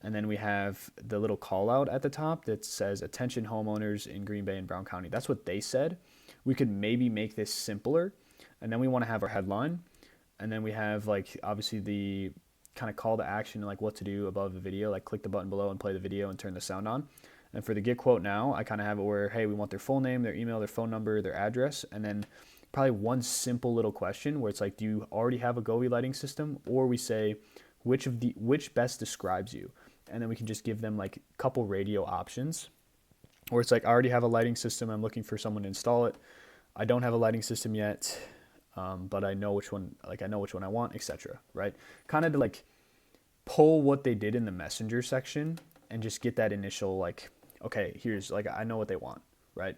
And then we have the little call out at the top that says attention homeowners in Green Bay and Brown County. That's what they said. We could maybe make this simpler. And then we want to have our headline. And then we have like obviously the kind of call to action, like what to do above the video, like click the button below and play the video and turn the sound on. And for the get quote now, I kind of have it where, hey, we want their full name, their email, their phone number, their address, and then probably one simple little question where it's like, do you already have a Govee lighting system? Or we say, which best describes you, and then we can just give them like a couple radio options, or it's like, I already have a lighting system, I'm looking for someone to install it. I don't have a lighting system yet, but I know which one, like I know which one I want, etc. Right? Kind of to like pull what they did in the messenger section and just get that initial like, okay, here's like, I know what they want, right?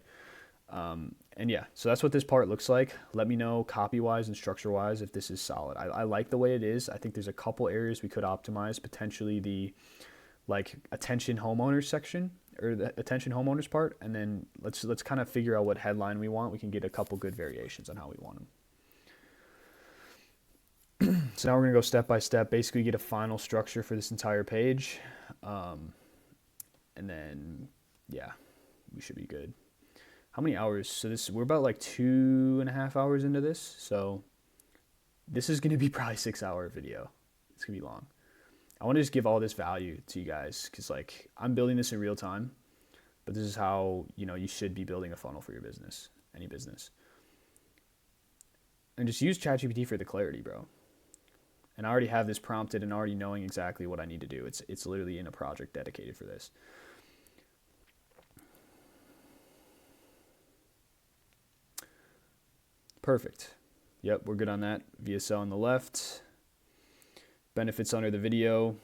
And yeah, so that's what this part looks like. Let me know copy-wise and structure-wise if this is solid. I like the way it is. I think there's a couple areas we could optimize, potentially the like attention homeowners section, or the attention homeowners part, and then let's kind of figure out what headline we want. We can get a couple good variations on how we want them. So now we're gonna go step by step, basically get a final structure for this entire page, and then yeah, we should be good. How many hours? So we're about like 2.5 hours into this, so this is gonna be probably 6-hour video. It's gonna be long. I want to just give all this value to you guys, because like I'm building this in real time, but this is how, you know, you should be building a funnel for your business, any business. And just use ChatGPT for the clarity, bro. And I already have this prompted and already knowing exactly what I need to do. It's literally in a project dedicated for this. Perfect. Yep, we're good on that. VSL on the left. Benefits under the video.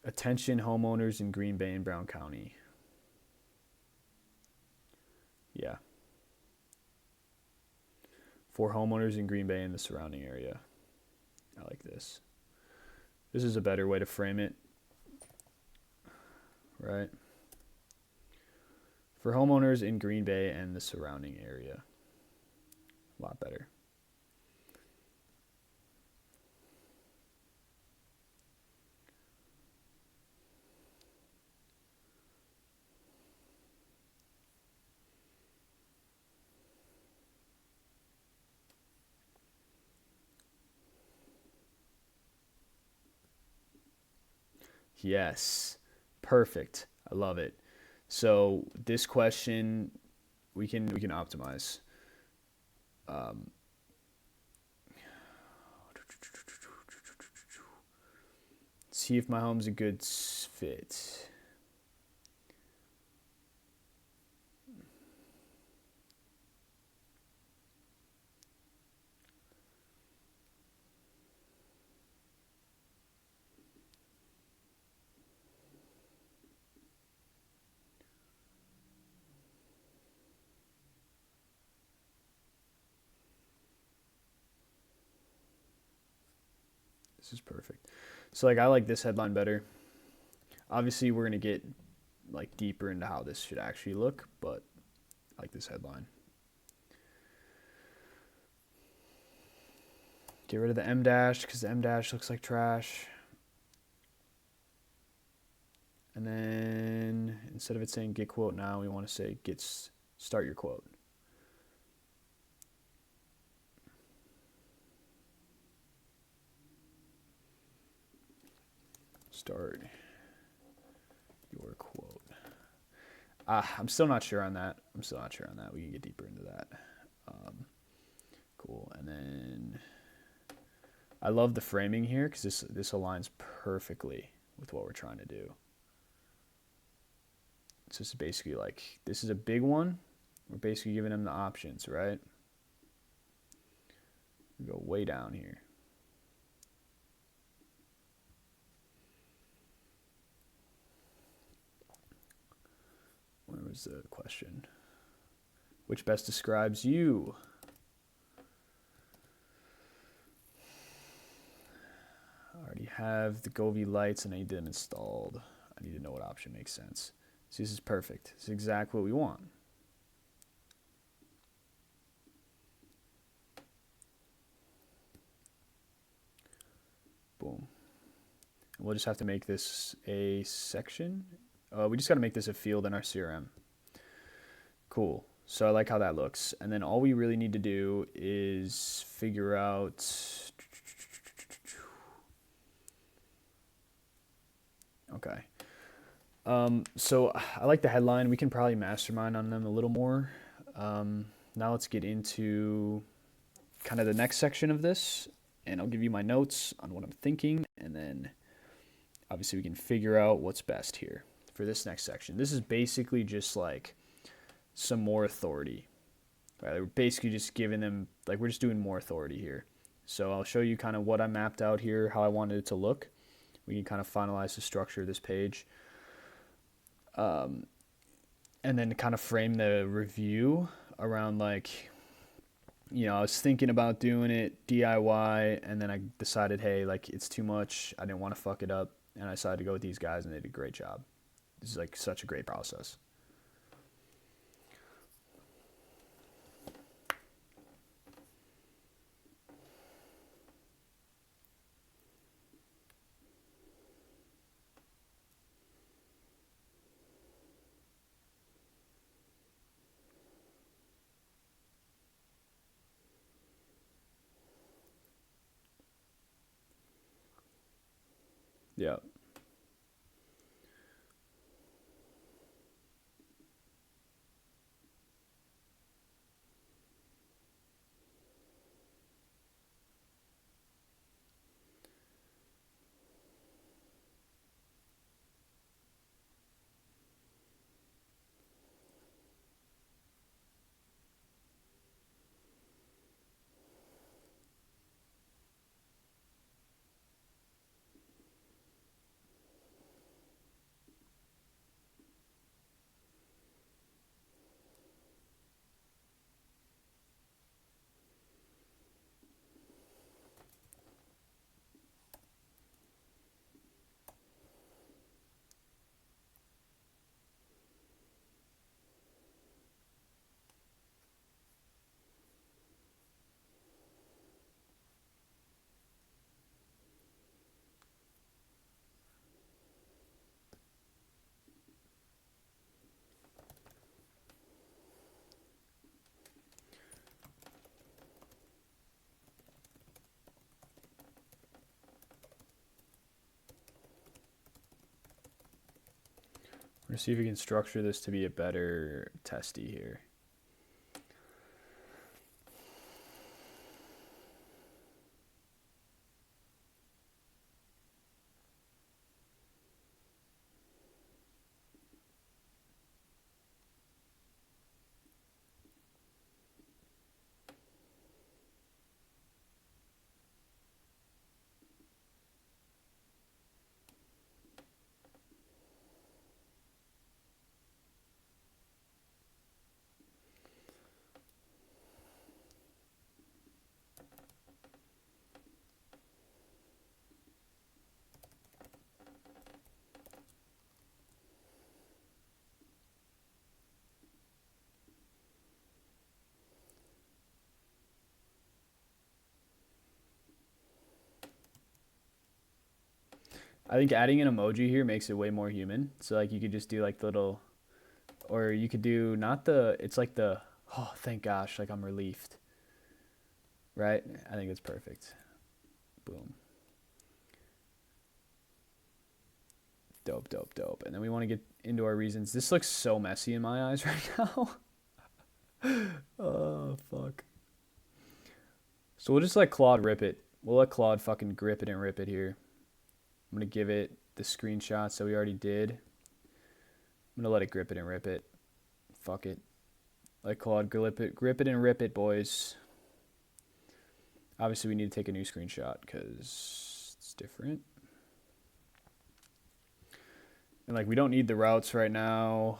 Attention homeowners in Green Bay and Brown County. Yeah. For homeowners in Green Bay and the surrounding area. I like this. This is a better way to frame it. Right? For homeowners in Green Bay and the surrounding area. A lot better. Yes, perfect. I love it. So this question we can optimize. See if my home's a good fit. This is perfect. So like I like this headline better. Obviously we're gonna get like deeper into how this should actually look, but I like this headline. Get rid of the M dash because the M dash looks like trash. And then instead of it saying get quote now, we want to say start your quote. Start your quote. I'm still not sure on that. We can get deeper into that. Cool. And then I love the framing here because this aligns perfectly with what we're trying to do. It's just basically like, this is a big one. We're basically giving them the options, right? We go way down here. Where was the question? Which best describes you? I already have the Govee lights and I need them installed. I need to know what option makes sense. So this is perfect. This is exactly what we want. Boom. And we'll just have to make this a section. We just got to make this a field in our CRM. Cool. So I like how that looks. And then all we really need to do is figure out. Okay. So I like the headline. We can probably mastermind on them a little more. Now let's get into kind of the next section of this, and I'll give you my notes on what I'm thinking, and then obviously we can figure out what's best here for this next section. This is basically just like some more authority, right? We're basically just giving them, like, we're just doing more authority here. So I'll show you kind of what I mapped out here, how I wanted it to look. We can kind of finalize the structure of this page. And then kind of frame the review around, like, you know, I was thinking about doing it DIY, and then I decided, hey, like, it's too much. I didn't want to fuck it up, and I decided to go with these guys, and they did a great job. This is like such a great process. Yeah. We're going to see if we can structure this to be a better testy here. I think adding an emoji here makes it way more human. So, like, you could just do like little, or you could do not the, it's like the, oh, thank gosh, like I'm relieved. Right? I think it's perfect. Boom. Dope, dope, dope. And then we want to get into our reasons. This looks so messy in my eyes right now. Oh, fuck. So we'll just let Claude rip it. We'll let Claude fucking grip it and rip it here. I'm going to give it the screenshots that we already did. I'm going to let it grip it and rip it. Fuck it. Let Claude grip it and rip it, boys. Obviously, we need to take a new screenshot because it's different. And, like, we don't need the routes right now.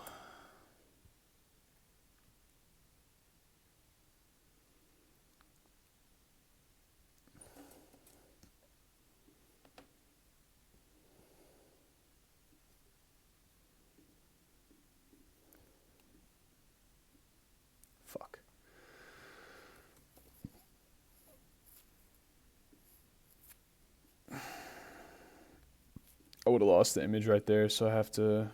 Fuck. I would have lost the image right there, so I have to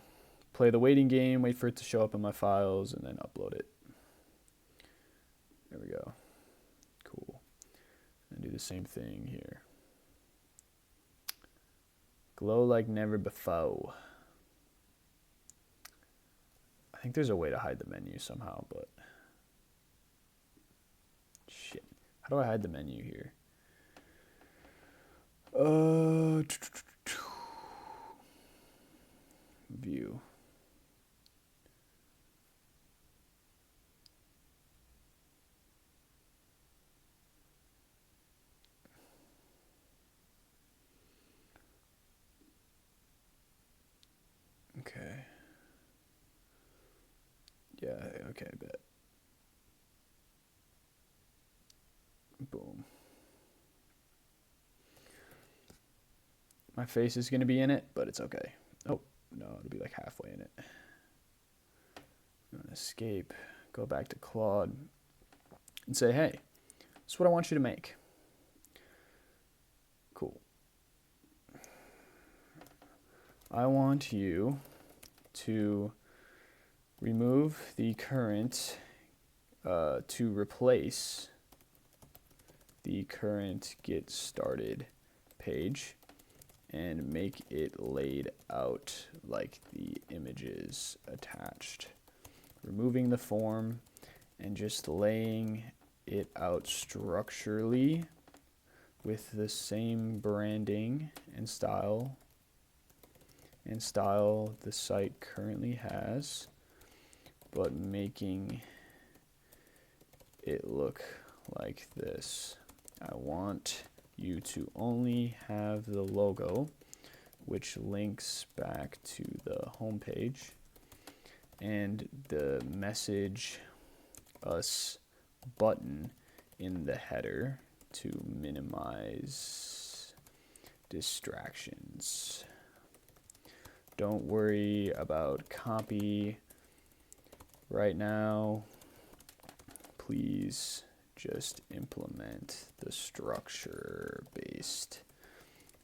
play the waiting game, wait for it to show up in my files, and then upload it. There we go. Cool. And do the same thing here. Glow like never before. I think there's a way to hide the menu somehow, but shit. How do I hide the menu here? View. Okay. Yeah, okay, bet. Boom. My face is going to be in it, but it's okay. Oh, no, it'll be like halfway in it. I'm going to escape, go back to Claude, and say, hey, this is what I want you to make. Cool. I want you to remove the current, to replace the current get started page and make it laid out like the images attached. Removing the form and just laying it out structurally with the same branding and style the site currently has, but making it look like this. I want you to only have the logo, which links back to the home page, and the message us button in the header to minimize distractions. Don't worry about copy right now. Please just implement the structure based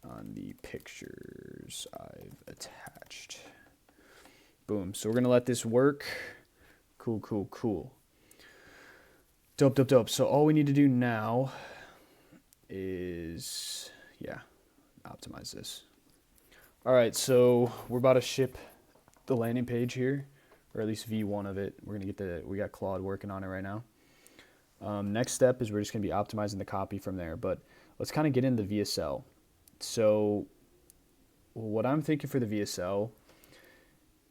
on the pictures I've attached. Boom. So we're going to let this work. Cool, cool, cool. Dope, dope, dope. So all we need to do now is, optimize this. All right, so we're about to ship the landing page here, or at least V1 of it. We're going to get we got Claude working on it right now. Next step is we're just going to be optimizing the copy from there, but let's kind of get into VSL. So what I'm thinking for the VSL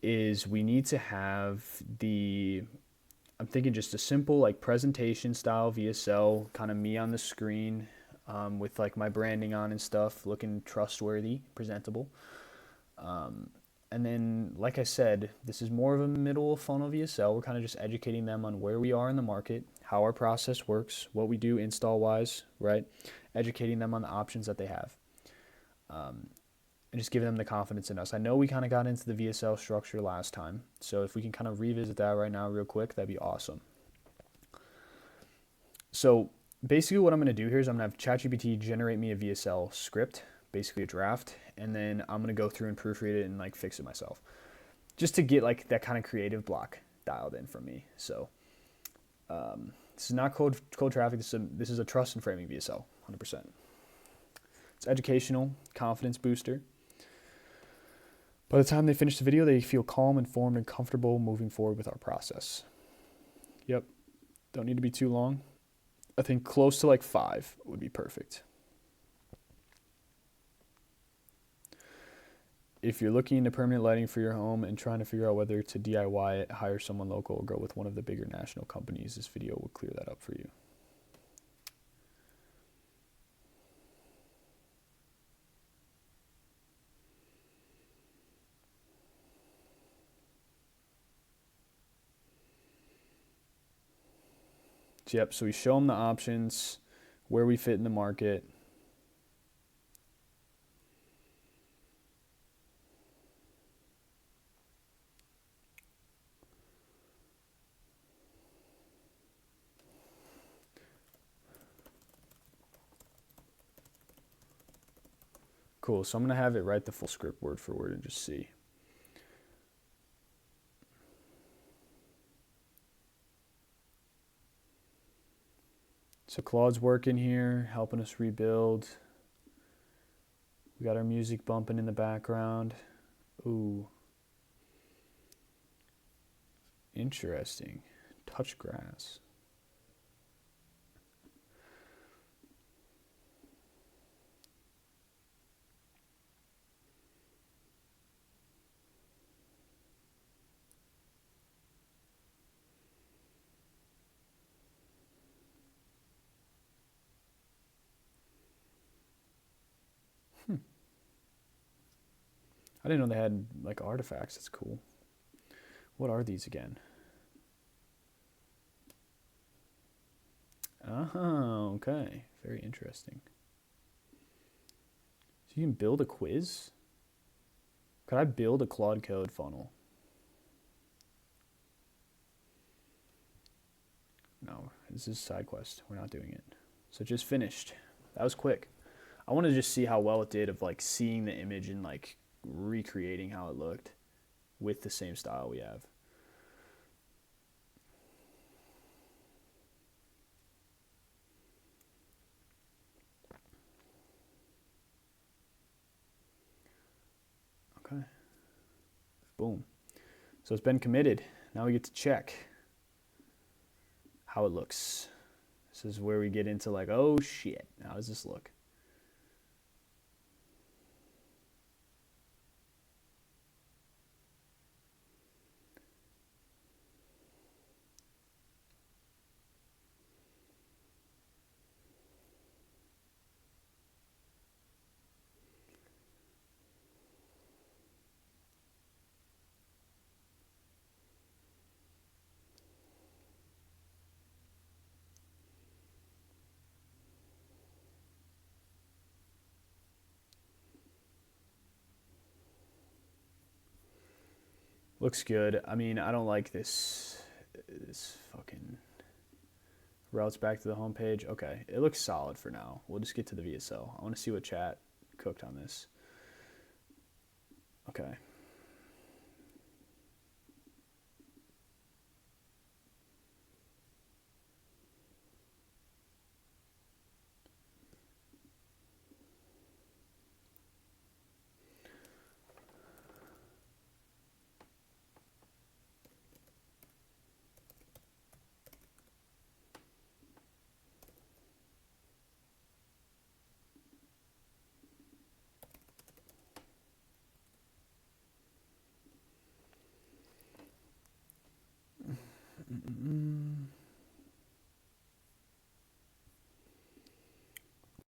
is we need to have I'm thinking just a simple like presentation style VSL, kind of me on the screen with like my branding on and stuff, looking trustworthy, presentable. And then, like I said, this is more of a middle funnel VSL. We're kind of just educating them on where we are in the market, how our process works, what we do install-wise, right? Educating them on the options that they have. And just giving them the confidence in us. I know we kind of got into the VSL structure last time, so if we can kind of revisit that right now real quick, that'd be awesome. So basically what I'm going to do here is I'm going to have ChatGPT generate me a VSL script, basically a draft, and then I'm going to go through and proofread it and like fix it myself, just to get like that kind of creative block dialed in from me. So this is not cold traffic. This is a trust and framing VSL, 100%. It's educational, confidence booster. By the time they finish the video, they feel calm, informed, and comfortable moving forward with our process. Yep, don't need to be too long. I think close to like 5 would be perfect. If you're looking into permanent lighting for your home and trying to figure out whether to DIY it, hire someone local, or go with one of the bigger national companies, this video will clear that up for you. Yep, so we show them the options, where we fit in the market. Cool, so I'm going to have it write the full script word for word and just see. So Claude's working here, helping us rebuild. We got our music bumping in the background. Ooh. Interesting. Touch grass. I didn't know they had like artifacts. That's cool. What are these again? Oh, okay. Very interesting. So you can build a quiz? Could I build a Claude Code funnel? No, this is side quest. We're not doing it. So it just finished. That was quick. I want to just see how well it did of like seeing the image and like recreating how it looked with the same style we have. Okay. Boom. So it's been committed. Now we get to check how it looks. This is where we get into like, oh shit, how does this look? Looks good. I mean, I don't like this fucking routes back to the home page. Okay, it looks solid for now. We'll just get to the VSL. I want to see what chat cooked on this. Okay.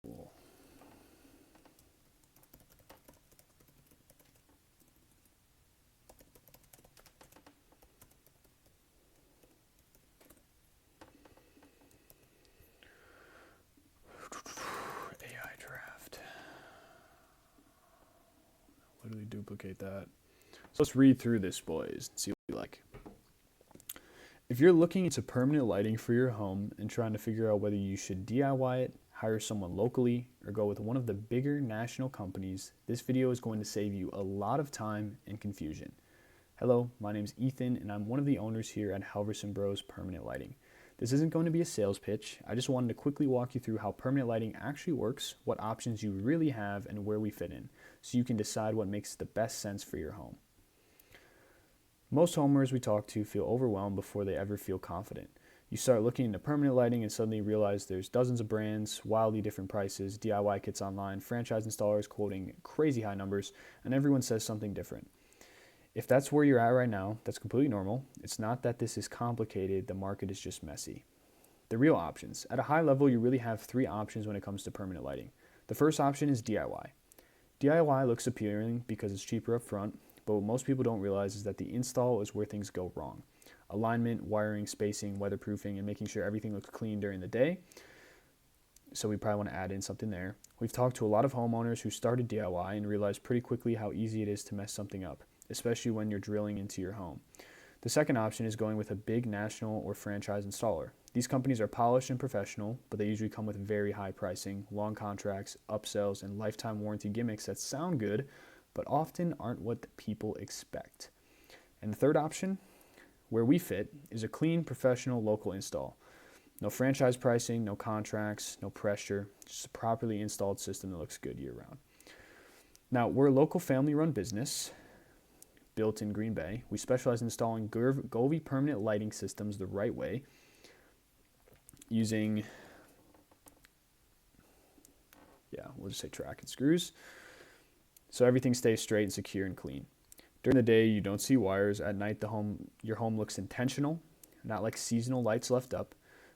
Cool. AI draft. Where do we duplicate that? So let's read through this, boys, and see what we like. If you're looking into permanent lighting for your home and trying to figure out whether you should DIY it, hire someone locally, or go with one of the bigger national companies, this video is going to save you a lot of time and confusion. Hello, my name is Ethan, and I'm one of the owners here at Halverson Bros Permanent Lighting. This isn't going to be a sales pitch. I just wanted to quickly walk you through how permanent lighting actually works, what options you really have, and where we fit in, so you can decide what makes the best sense for your home. Most homeowners we talk to feel overwhelmed before they ever feel confident. You start looking into permanent lighting and suddenly realize there's dozens of brands, wildly different prices, DIY kits online, franchise installers quoting crazy high numbers, and everyone says something different. If that's where you're at right now, that's completely normal. It's not that this is complicated, the market is just messy. The real options. At a high level, you really have three options when it comes to permanent lighting. The first option is DIY. DIY looks appealing because it's cheaper up front, but what most people don't realize is that the install is where things go wrong. Alignment, wiring, spacing, weatherproofing, and making sure everything looks clean during the day. So we probably want to add in something there. We've talked to a lot of homeowners who started DIY and realized pretty quickly how easy it is to mess something up, especially when you're drilling into your home. The second option is going with a big national or franchise installer. These companies are polished and professional, but they usually come with very high pricing, long contracts, upsells, and lifetime warranty gimmicks that sound good, but often aren't what the people expect. And the third option, where we fit, is a clean, professional, local install. No franchise pricing, no contracts, no pressure, just a properly installed system that looks good year-round. Now, we're a local family-run business built in Green Bay. We specialize in installing Govee permanent lighting systems the right way using, we'll just say track and screws, so everything stays straight and secure and clean. During the day, you don't see wires. At night, your home looks intentional, not like seasonal lights left up.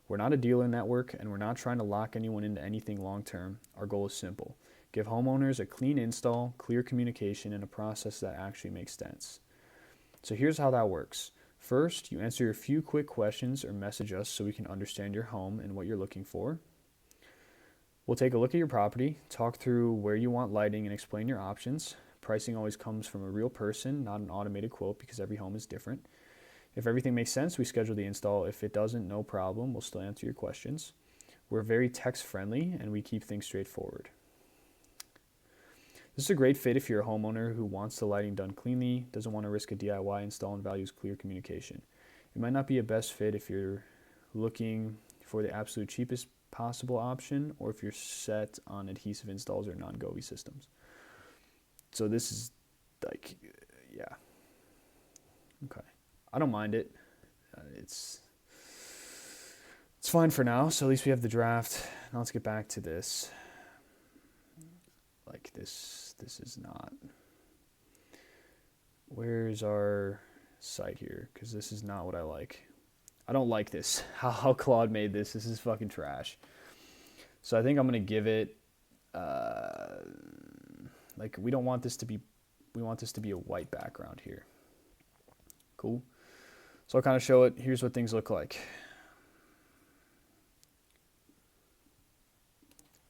We're not a dealer network, and we're not trying to lock anyone into anything long term. Our goal is simple. Give homeowners a clean install, clear communication, and a process that actually makes sense. So here's how that works. First, you answer a few quick questions or message us so we can understand your home and what you're looking for. We'll take a look at your property, talk through where you want lighting, and explain your options. Pricing always comes from a real person, not an automated quote, because every home is different. If everything makes sense, we schedule the install. If it doesn't, no problem. We'll still answer your questions. We're very text friendly and we keep things straightforward. This is a great fit if you're a homeowner who wants the lighting done cleanly, doesn't want to risk a DIY install, and values clear communication. It might not be a best fit if you're looking for the absolute cheapest possible option or if you're set on adhesive installs or non-GOVI systems. So this is like, yeah. Okay. I don't mind it. It's fine for now. So at least we have the draft. Now let's get back to this. Like this is not. Where's our site here? Because this is not what I like. I don't like this. How Claude made this. This is fucking trash. So I think I'm gonna give it. Like we don't want this to be. We want this to be a white background here. Cool. So I'll kind of show it. Here's what things look like.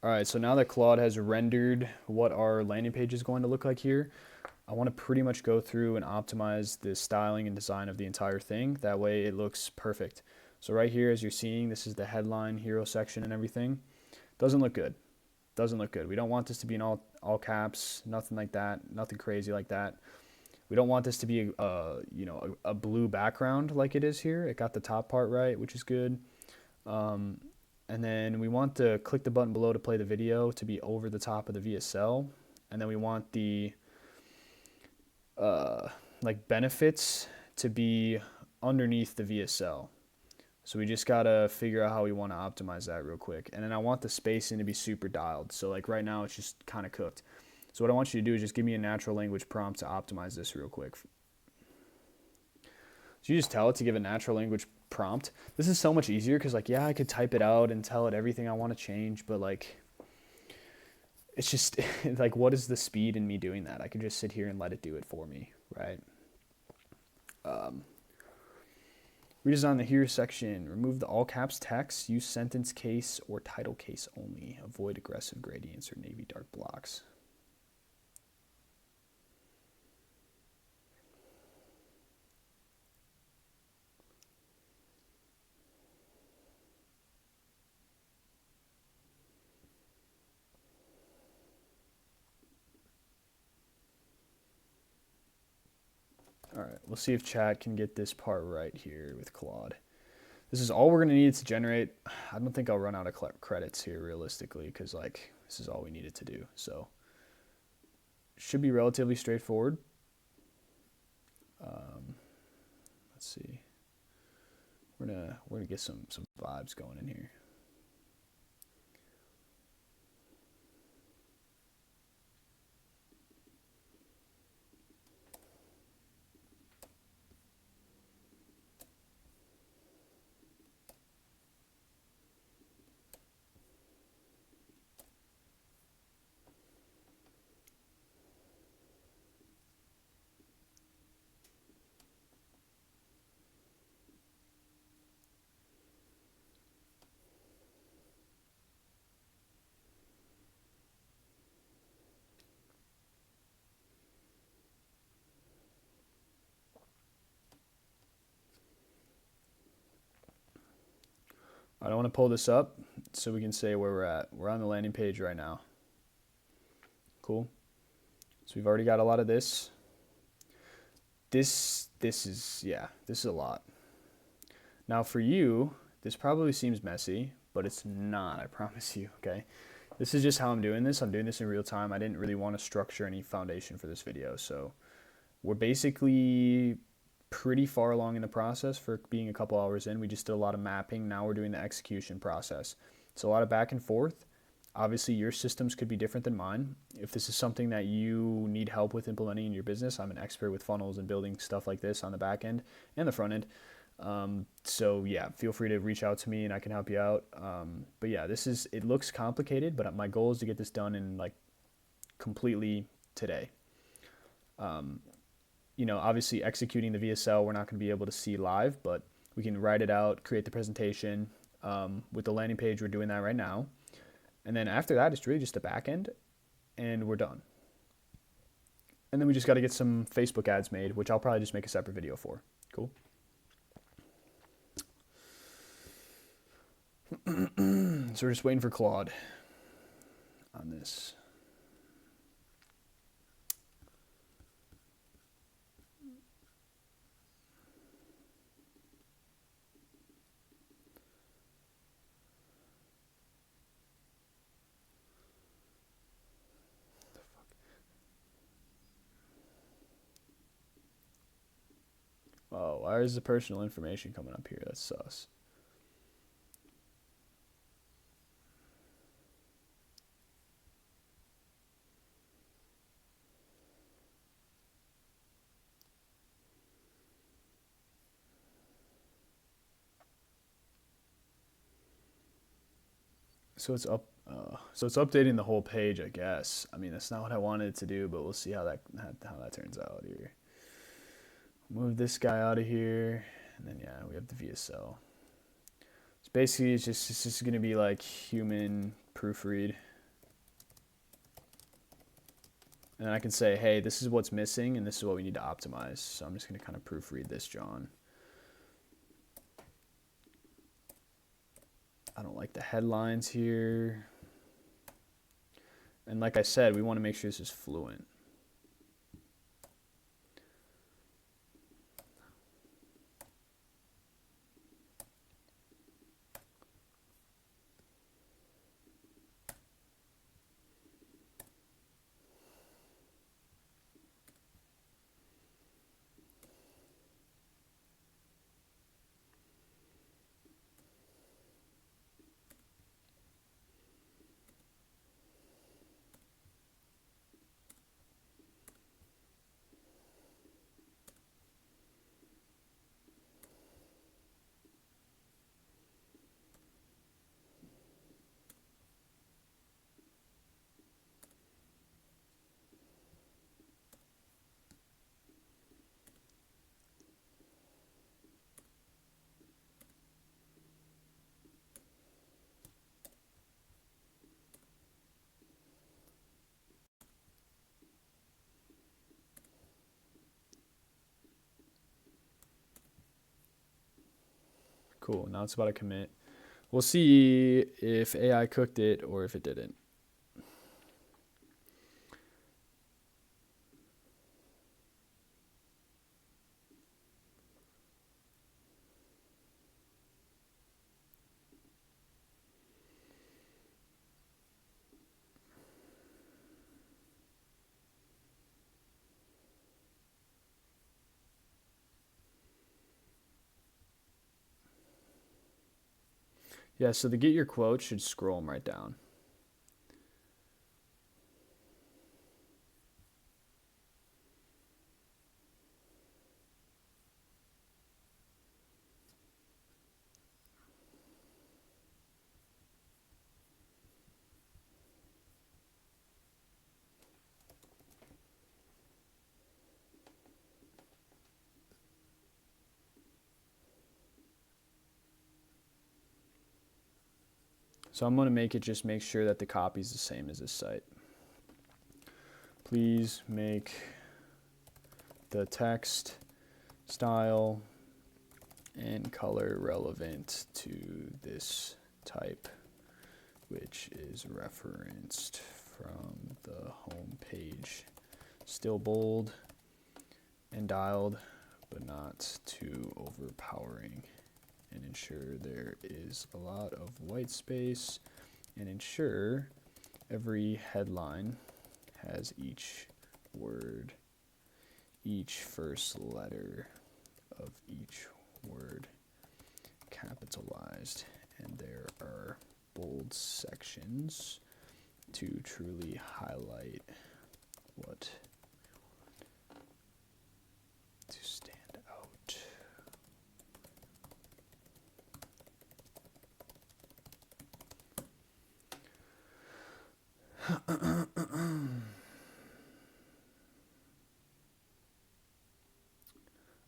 All right, so now that Claude has rendered what our landing page is going to look like here, I want to pretty much go through and optimize the styling and design of the entire thing. That way it looks perfect. So right here, as you're seeing, this is the headline, hero section and everything. Doesn't look good. Doesn't look good. We don't want this to be in all caps, nothing like that, nothing crazy like that. We don't want this to be a blue background like it is here. It got the top part right, which is good. And then we want to click the button below to play the video to be over the top of the VSL. And then we want the like benefits to be underneath the VSL. So we just got to figure out how we want to optimize that real quick. And then I want the spacing to be super dialed. So like right now it's just kind of cooked. So what I want you to do is just give me a natural language prompt to optimize this real quick. So you just tell it to give a natural language prompt. This is so much easier because like, yeah, I could type it out and tell it everything I want to change, but like, it's just like, what is the speed in me doing that? I could just sit here and let it do it for me, right? Redesign the here section. Remove the all caps text. Use sentence case or title case only. Avoid aggressive gradients or navy dark blocks. All right, we'll see if chat can get this part right here with Claude. This is all we're gonna need to generate. I don't think I'll run out of credits here realistically because like this is all we needed to do. So it should be relatively straightforward. Let's see. We're gonna get some vibes going in here. I don't want to pull this up so we can say where we're at. We're on the landing page right now. Cool. So we've already got a lot of this. This is a lot. Now for you, this probably seems messy, but it's not, I promise you, okay? This is just how I'm doing this. I'm doing this in real time. I didn't really want to structure any foundation for this video. So we're basically pretty far along in the process for being a couple hours in. We just did a lot of mapping. Now we're doing the execution process. It's a lot of back and forth. Obviously, your systems could be different than mine. If this is something that you need help with implementing in your business, I'm an expert with funnels and building stuff like this on the back end and the front end. So yeah, feel free to reach out to me and I can help you out. But yeah, it looks complicated, but my goal is to get this done in like completely today. Obviously executing the VSL, we're not going to be able to see live, but we can write it out, create the presentation. With the landing page, we're doing that right now. And then after that, it's really just the back end, and we're done. And then we just got to get some Facebook ads made, which I'll probably just make a separate video for. Cool. So we're just waiting for Claude on this. Oh, why is the personal information coming up here? That's sus. So it's up. So it's updating the whole page, I guess. I mean, that's not what I wanted it to do, but we'll see how that turns out here. Move this guy out of here, and then yeah, we have the VSL. So basically, it's just going to be like human proofread, and then I can say, hey, this is what's missing, and this is what we need to optimize. So I'm just going to kind of proofread this, John. I don't like the headlines here. And like I said, we want to make sure this is fluent. Cool, now it's about to commit. We'll see if AI cooked it or if it didn't. Yeah, so the get your quotes should scroll them right down. So I'm going to make it just make sure that the copy is the same as this site. Please make the text, style, and color relevant to this type, which is referenced from the home page. Still bold and dialed, but not too overpowering. And ensure there is a lot of white space, and ensure every headline has each word, each first letter of each word capitalized, and there are bold sections to truly highlight what to stand out.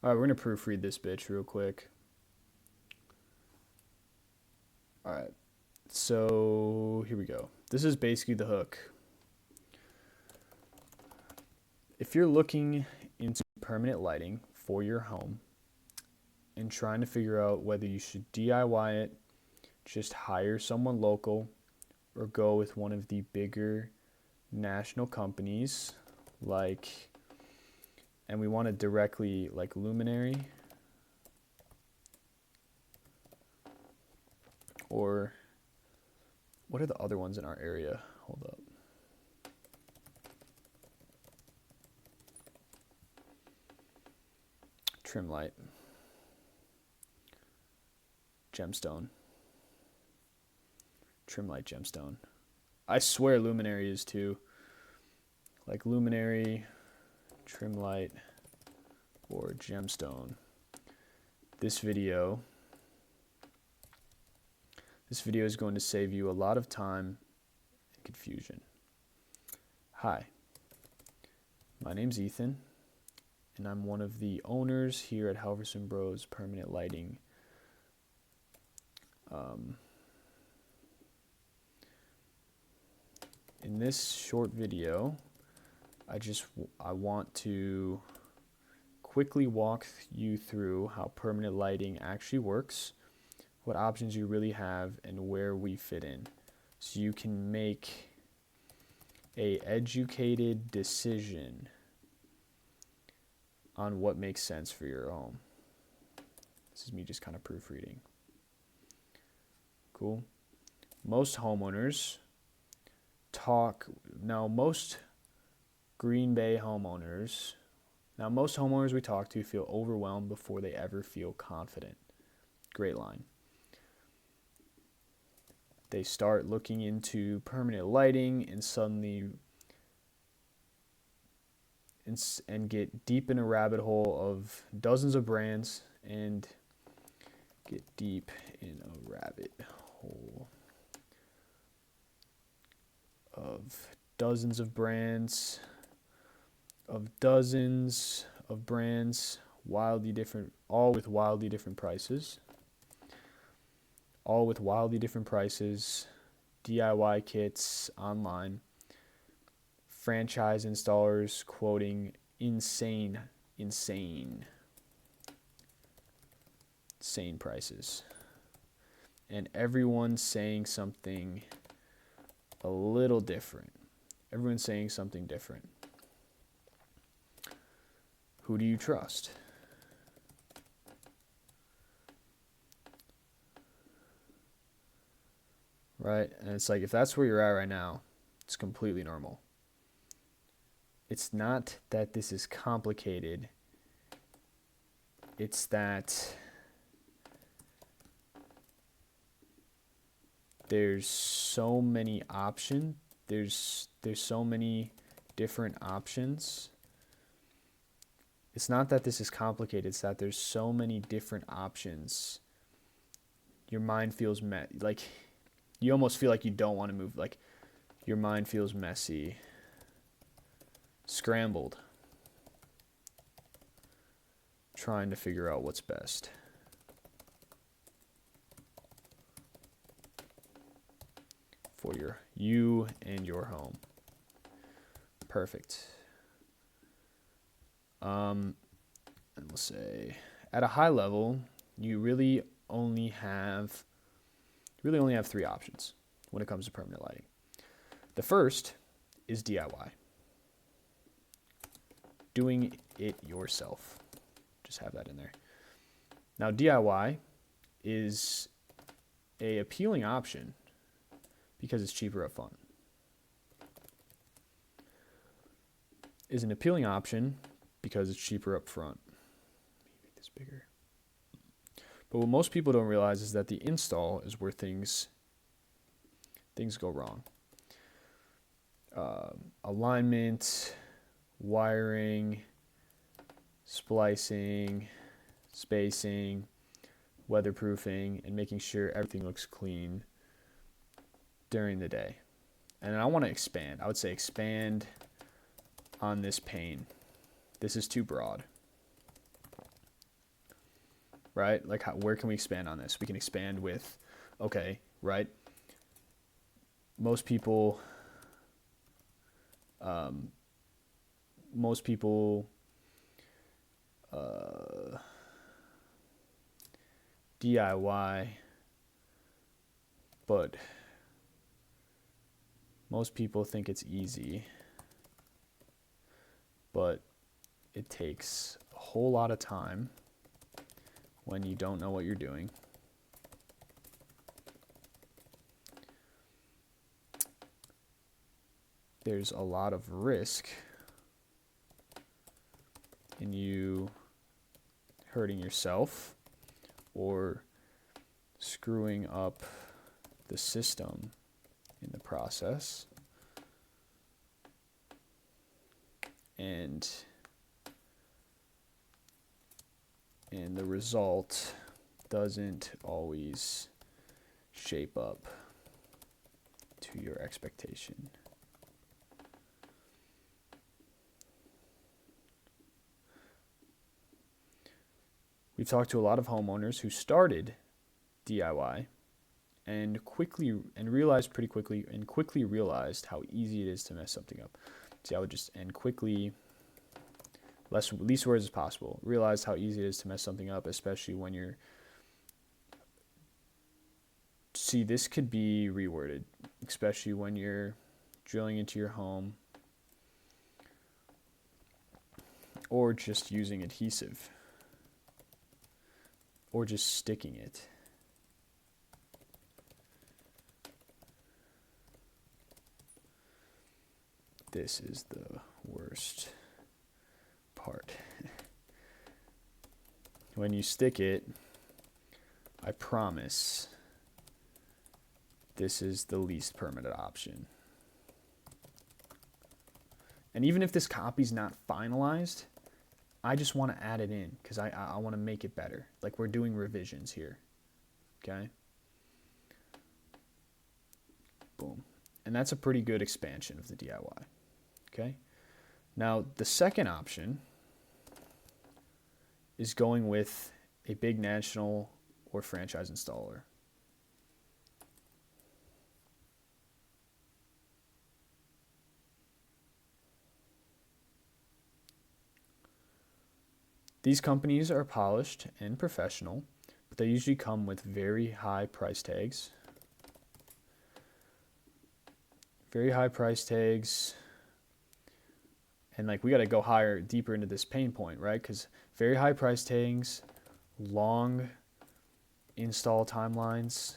All right, we're going to proofread this bitch real quick. All right, so here we go. This is basically the hook. If you're looking into permanent lighting for your home and trying to figure out whether you should DIY it, just hire someone local, or go with one of the bigger national companies like, and we want to directly like Luminary, or what are the other ones in our area? Hold up. Trimlight, Gemstone, Trimlight, Gemstone. I swear Luminary is too. Like Luminary, Trimlight, or Gemstone. This video is going to save you a lot of time and confusion. Hi, my name's Ethan, and I'm one of the owners here at Halverson Bros Permanent Lighting. In this short video, I want to quickly walk you through how permanent lighting actually works, what options you really have, and where we fit in, so you can make an educated decision on what makes sense for your home. This is me just kind of proofreading. Cool. Most homeowners most Green Bay homeowners, most homeowners we talk to feel overwhelmed before they ever feel confident. Great line. They start looking into permanent lighting and suddenly and get deep in a rabbit hole of dozens of brands and get deep in a rabbit hole of dozens of brands, wildly different, all with wildly different prices. DIY kits online, franchise installers quoting insane prices, and everyone saying something a little different. Everyone's saying something different. Who do you trust? Right? And it's like, if that's where you're at right now, it's completely normal. It's not that this is complicated. It's that there's so many options. There's so many different options. It's not that this is complicated. It's that there's so many different options. Your mind feels like you almost feel like you don't want to move. Like your mind feels messy, scrambled, trying to figure out what's best. For you and your home. Perfect. And we'll say at a high level, you really only have three options when it comes to permanent lighting. The first is DIY. Doing it yourself. Just have that in there. Now, DIY is an appealing option because it's cheaper up front. Is an appealing option because it's cheaper up front. Let me make this bigger. But what most people don't realize is that the install is where things go wrong. Alignment, wiring, splicing, spacing, weatherproofing, and making sure everything looks clean during the day. And I want to expand. I would say expand on this pane. This is too broad. right? Like where can we expand on this? We can expand with, okay, right? Most people DIY, but most people think it's easy, but it takes a whole lot of time when you don't know what you're doing. There's a lot of risk in you hurting yourself or screwing up the system in the process. And the result doesn't always shape up to your expectation. We've talked to a lot of homeowners who started DIY and quickly realized how easy it is to mess something up. See, I would just least words as possible. Realize how easy it is to mess something up, especially when this could be reworded, especially when you're drilling into your home or just using adhesive or just sticking it. This is the worst part. When you stick it, I promise this is the least permanent option. And even if this copy's not finalized, I just want to add it in because I want to make it better. Like we're doing revisions here. Okay? Boom. And that's a pretty good expansion of the DIY. Okay? Now, the second option is going with a big national or franchise installer. These companies are polished and professional, but they usually come with very high price tags. Very high price tags. And like we got to go deeper into this pain point, right? Because very high price tags, long install timelines,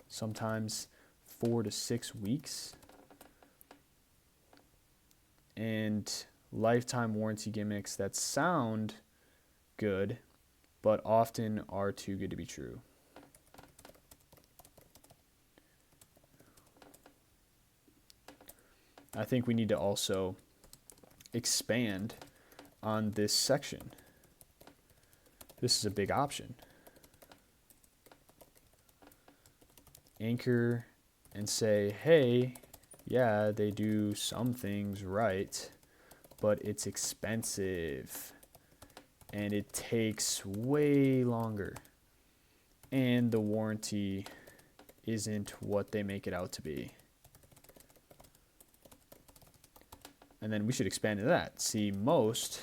sometimes 4 to 6 weeks, and lifetime warranty gimmicks that sound good, but often are too good to be true. I think we need to also expand on this section. This is a big option. Anchor and say, hey, yeah, they do some things right, but it's expensive and it takes way longer and the warranty isn't what they make it out to be. And then we should expand to that. See, most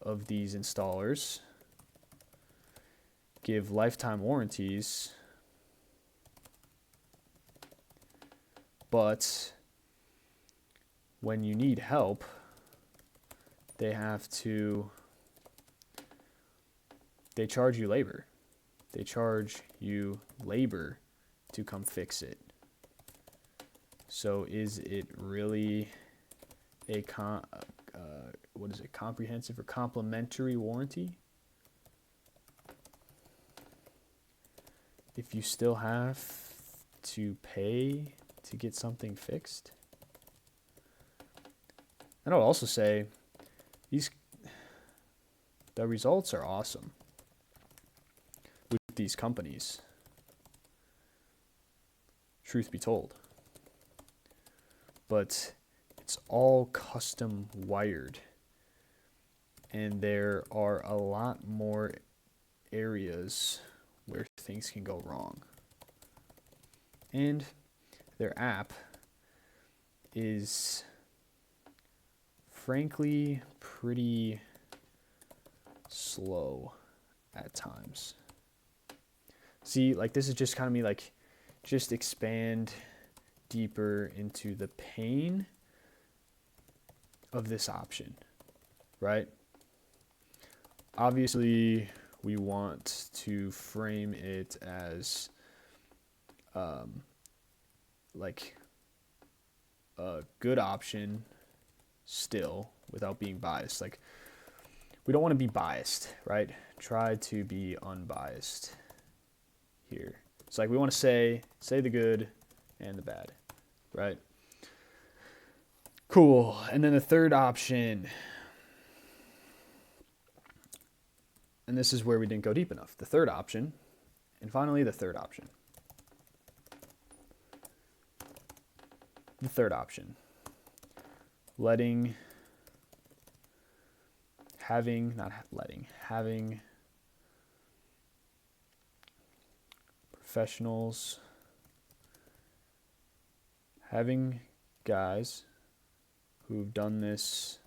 of these installers give lifetime warranties, but when you need help, they charge you labor. They charge you labor to come fix it. So is it really a comprehensive or complimentary warranty? If you still have to pay to get something fixed? And I would also say the results are awesome with these companies, truth be told. But it's all custom wired, and there are a lot more areas where things can go wrong. And their app is frankly pretty slow at times. See, like this is just kind of me like just expand deeper into the pain of this option, right? Obviously, we want to frame it as like a good option still without being biased. Like we don't want to be biased, right? Try to be unbiased here. It's like we want to say the good and the bad, right? Cool. And then the third option, and this is where we didn't go deep enough. The third option, and finally the third option. The third option, having professionals, having guys who've done this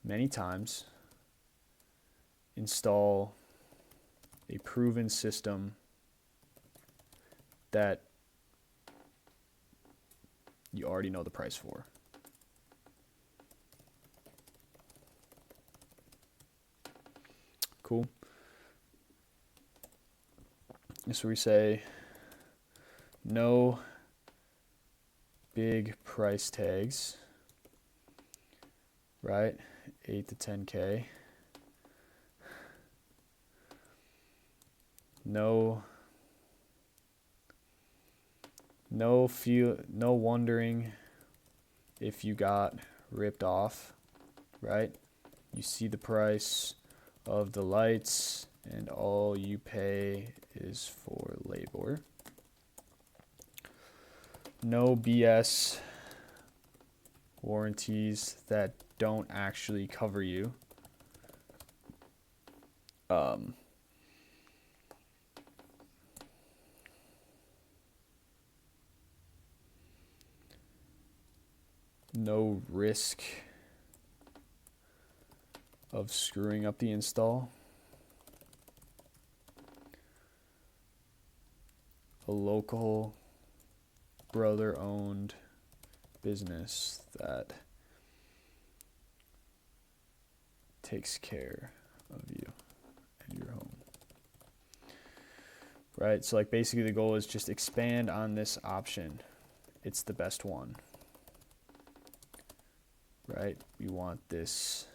many times install a proven system that you already know the price for. Cool. So we say no big price tags, right? 8 to 10K. No wondering if you got ripped off, right? You see the price of the lights and all you pay is for labor. No BS warranties that don't actually cover you. No risk of screwing up the install. A local brother-owned business that takes care of you and your home. Right? So like basically the goal is just expand on this option. It's the best one. Right? We want this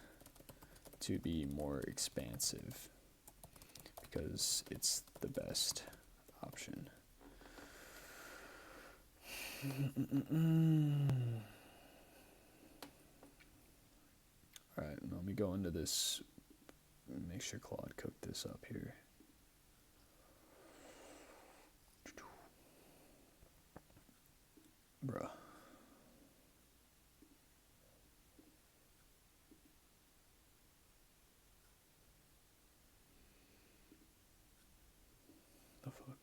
to be more expansive because it's the best option. All right, let me go into this, make sure Claude cooked this up here. Bruh. The fuck?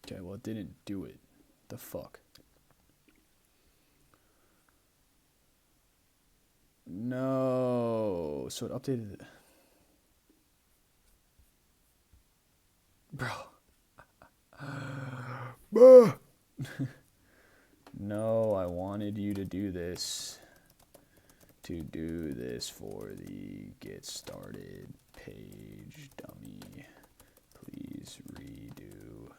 Okay, well, it didn't do it. The fuck? No. So it updated it. Bro. No, I wanted you to do this. To do this for the get started page, dummy. Please redo.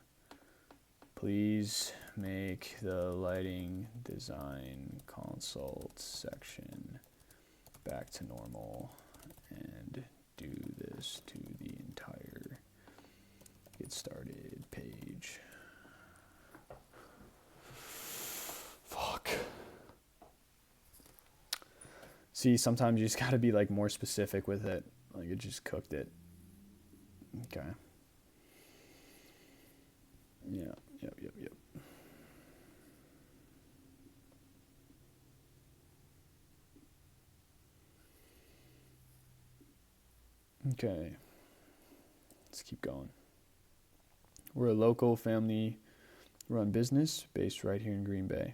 Please make the lighting design consult section back to normal and do this to the entire get started page. Fuck. See, sometimes you just gotta be like more specific with it. Like it just cooked it. Okay. Yeah, yep. Okay, let's keep going. We're a local family-run business based right here in Green Bay.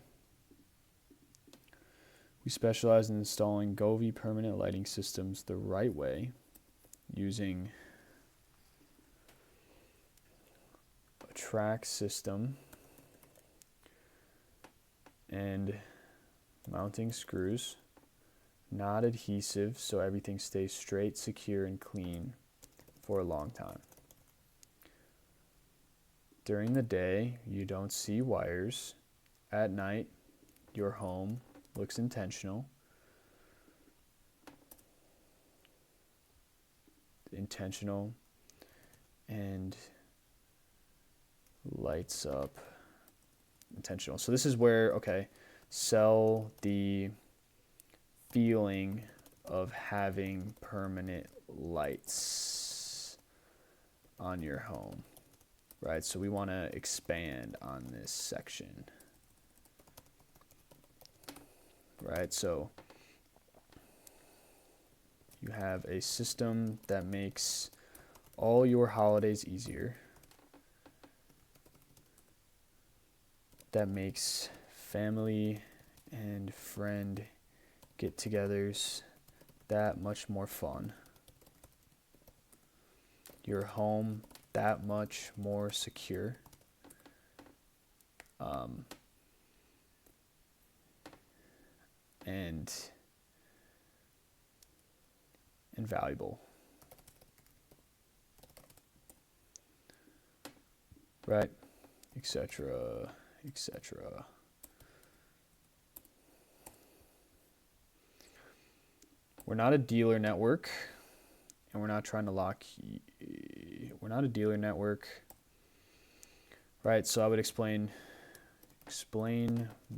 We specialize in installing Govee permanent lighting systems the right way using a track system and mounting screws, not adhesive, so everything stays straight, secure, and clean for a long time. During the day, you don't see wires. At night, your home looks intentional and lights up intentional. So this is where, okay, sell the feeling of having permanent lights on your home, right? So we want to expand on this section, right? So you have a system that makes all your holidays easier, that makes family and friend get-togethers that much more fun, your home that much more secure, and valuable, right? Etc. etc. We're not a dealer network, and we're not trying to we're not a dealer network, right? So I would explain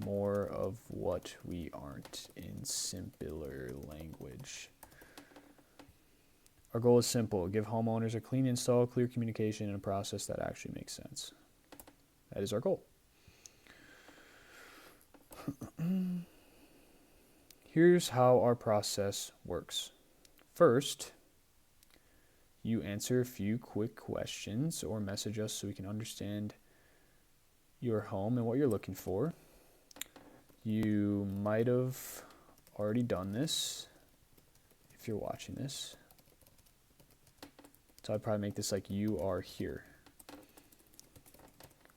more of what we aren't in simpler language. Our goal is simple: give homeowners a clean install, clear communication, and a process that actually makes sense. That is our goal. Here's how our process works. First, you answer a few quick questions or message us so we can understand your home and what you're looking for. You might have already done this if you're watching this. So I'd probably make this like you are here,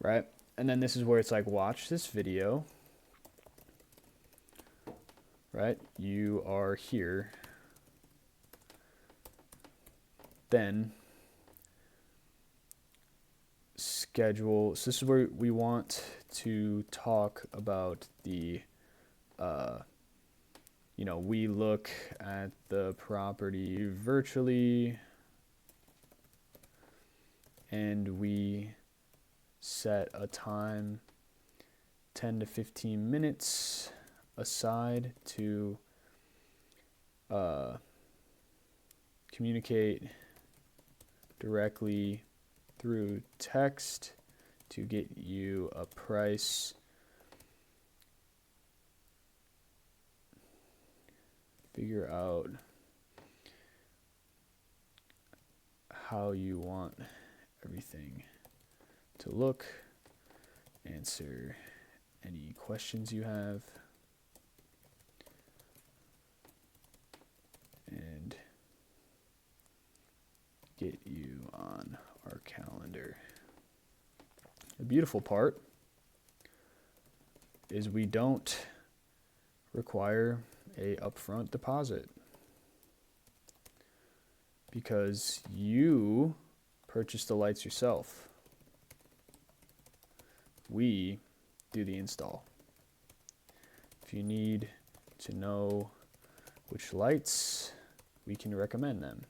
right? And then this is where it's like, watch this video, right? You are here. Then schedule. So this is where we want to talk about the, we look at the property virtually and we set a time, 10 to 15 minutes aside to communicate directly through text to get you a price, figure out how you want everything to look, answer any questions you have, and get you on our calendar. The beautiful part is we don't require a upfront deposit because you purchase the lights yourself. We do the install. If you need to know which lights, we can recommend them.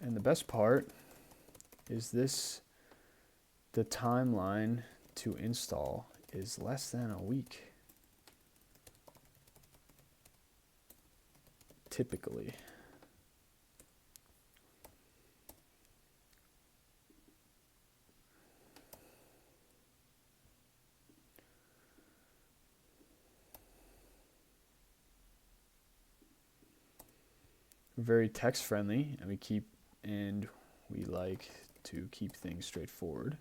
And the best part is the timeline to install is less than a week. Typically. very text friendly, and we like to keep things straightforward.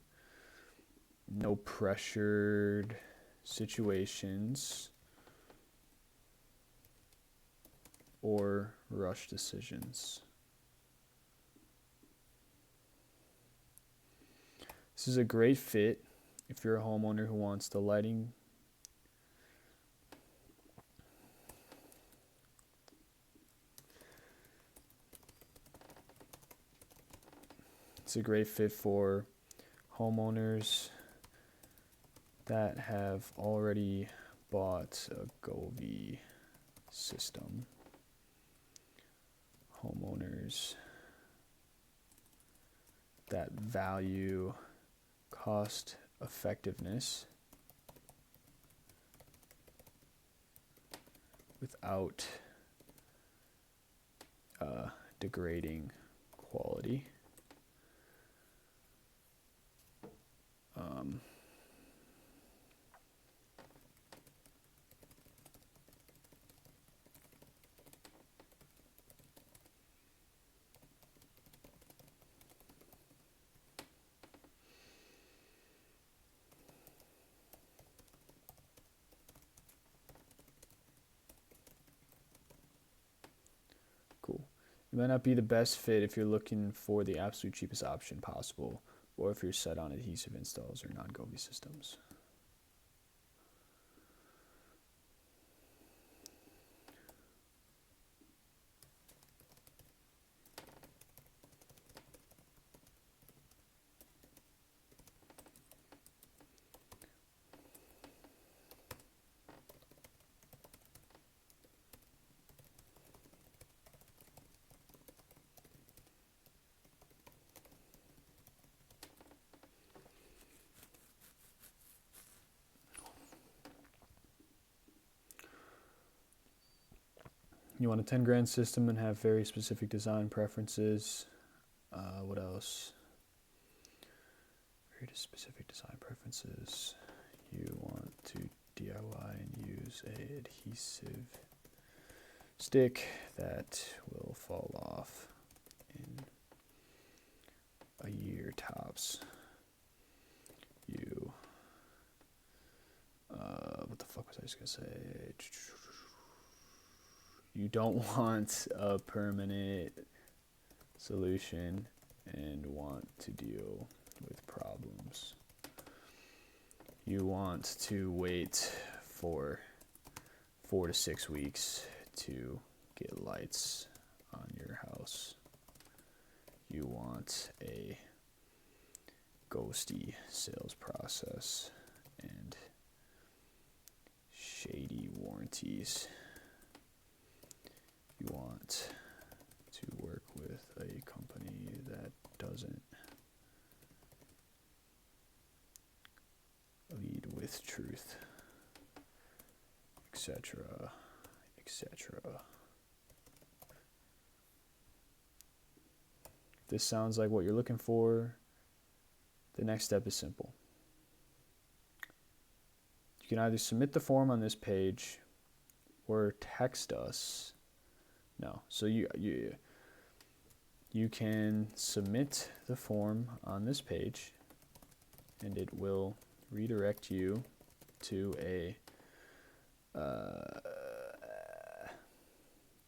No pressured situations or rush decisions. This is a great fit if you're a homeowner who wants the lighting It's a great fit for homeowners that have already bought a Govee system. Homeowners that value cost effectiveness without degrading quality. Cool. It might not be the best fit if you're looking for the absolute cheapest option possible, or if you're set on adhesive installs or non-Govee systems. You want a 10 grand system and have very specific design preferences. What else? Very specific design preferences. You want to DIY and use a adhesive stick that will fall off in a year tops. You, what the fuck was I just gonna say? You don't want a permanent solution and want to deal with problems. You want to wait for 4 to 6 weeks to get lights on your house. You want a ghosty sales process and shady warranties. You want to work with a company that doesn't lead with truth, etc., etc. If this sounds like what you're looking for, the next step is simple. You can either submit the form on this page or text us. No, so you can submit the form on this page, and it will redirect you to a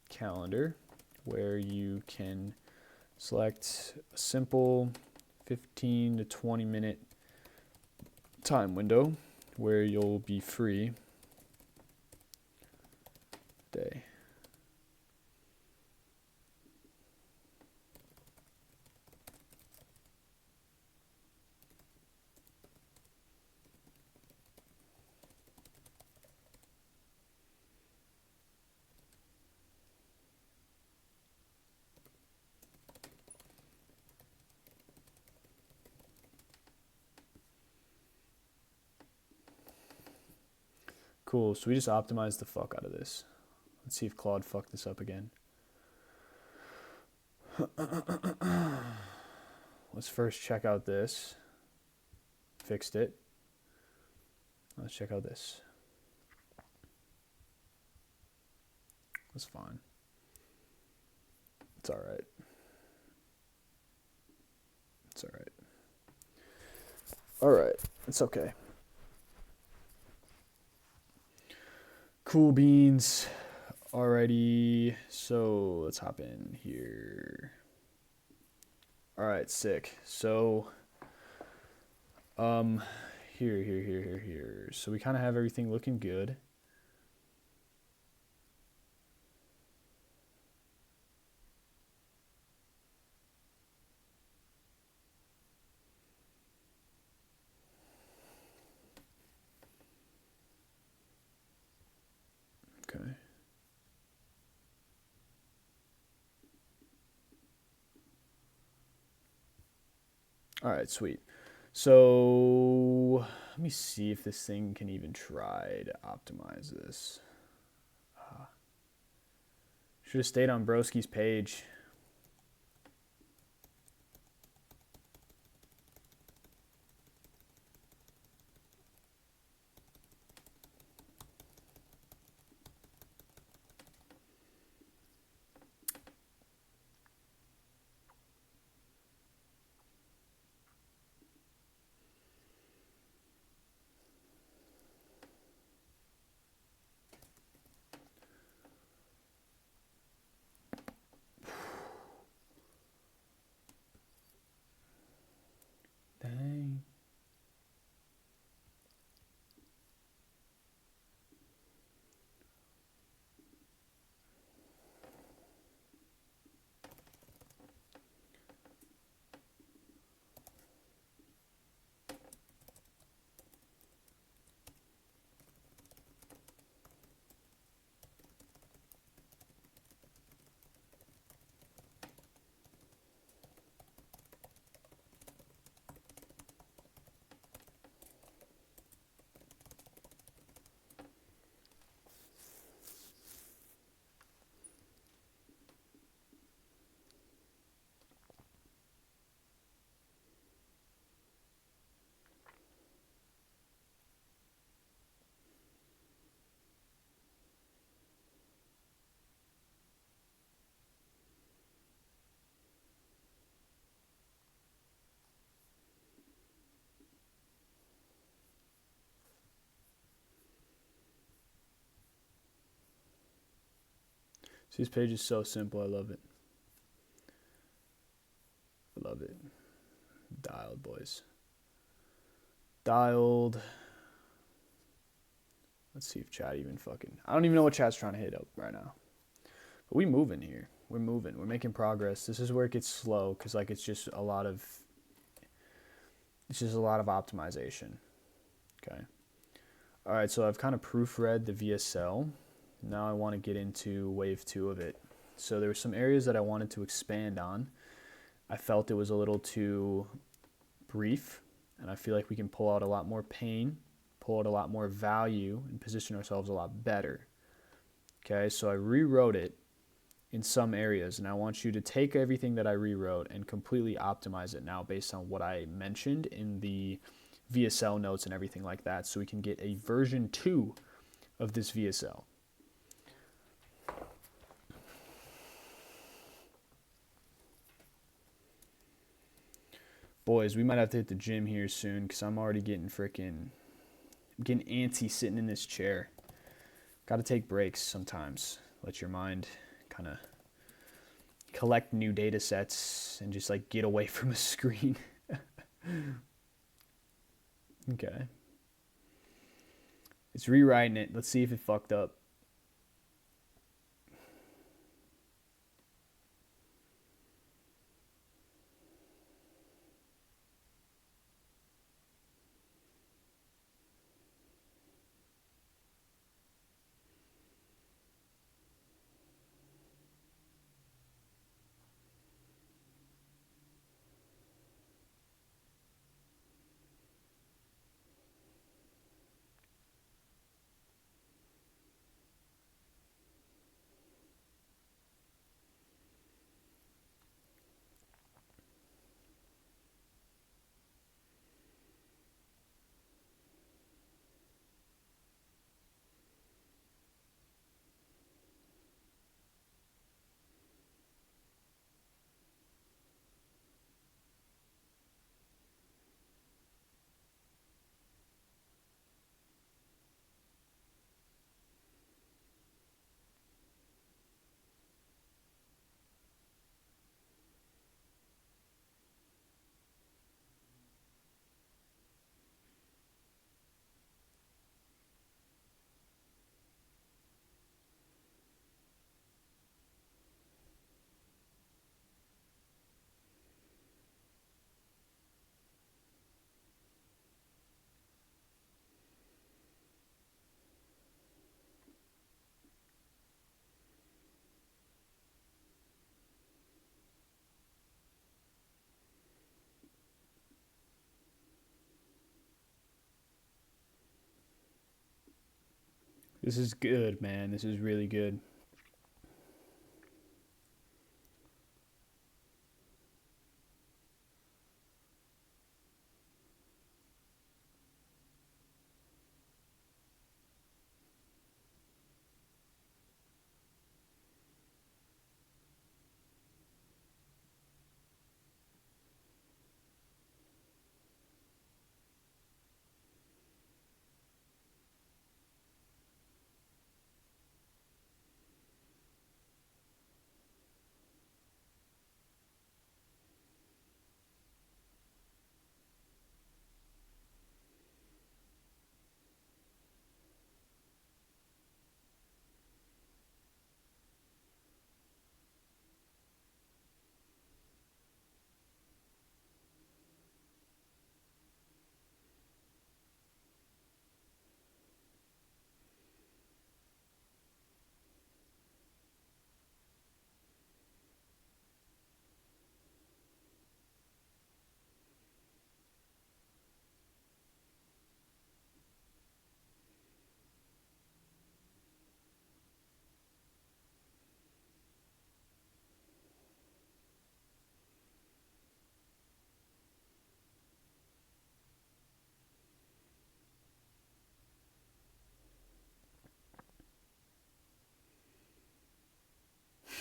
calendar where you can select a simple 15 to 20 minute time window where you'll be free day. Cool, so we just optimized the fuck out of this. Let's see if Claude fucked this up again. Let's first check out this. Fixed it. Let's check out this. That's fine. It's all right. It's all right. All right. It's okay. Cool beans. Alrighty. So let's hop in here. All right, sick. So, here. So we kind of have everything looking good. Okay. All right, sweet. So let me see if this thing can even try to optimize this. Should have stayed on Broski's page. Dang. See, this page is so simple. I love it. I love it. Dialed, boys. Dialed. Let's see if chat even fucking... I don't even know what chat's trying to hit up right now. But we moving here. We're moving. We're making progress. This is where it gets slow because like it's just a lot of optimization. Okay. All right, so I've kind of proofread the VSL. Now I want to get into wave 2 of it. So there were some areas that I wanted to expand on. I felt it was a little too brief, and I feel like we can pull out a lot more pain, pull out a lot more value, and position ourselves a lot better. Okay, so I rewrote it in some areas, and I want you to take everything that I rewrote and completely optimize it now based on what I mentioned in the VSL notes and everything like that, so we can get a version 2 of this VSL. Boys, we might have to hit the gym here soon because I'm already getting getting antsy sitting in this chair. Got to take breaks sometimes. Let your mind kind of collect new data sets and just like get away from a screen. Okay. It's rewriting it. Let's see if it fucked up. This is good, man. This is really good.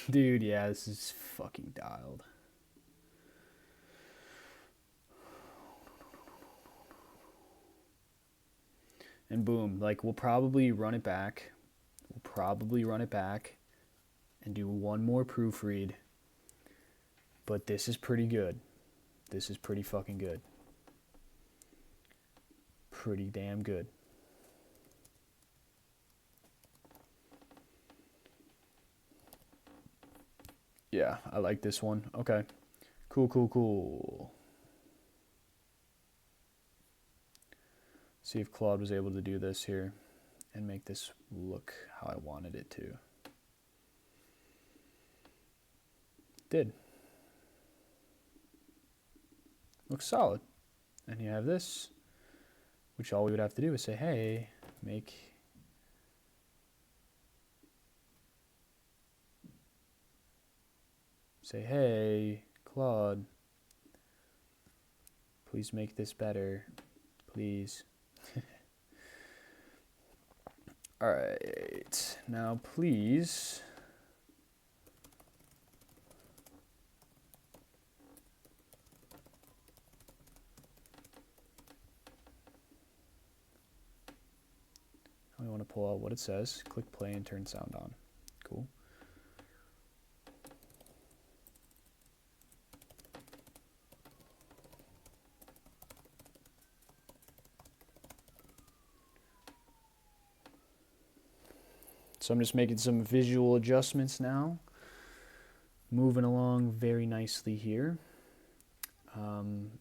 Dude, yeah, this is fucking dialed. And boom, like we'll probably run it back. We'll probably run it back and do one more proofread. But this is pretty good. This is pretty fucking good. Pretty damn good. Yeah, I like this one. Okay. Cool, cool, cool. See if Claude was able to do this here and make this look how I wanted it to. Did. Looks solid. And you have this, which all we would have to do is say, hey, make say, hey, Claude, please make this better, please. All right, now please we want to pull out what it says, click play and turn sound on. Cool. So I'm just making some visual adjustments now. Moving along very nicely here.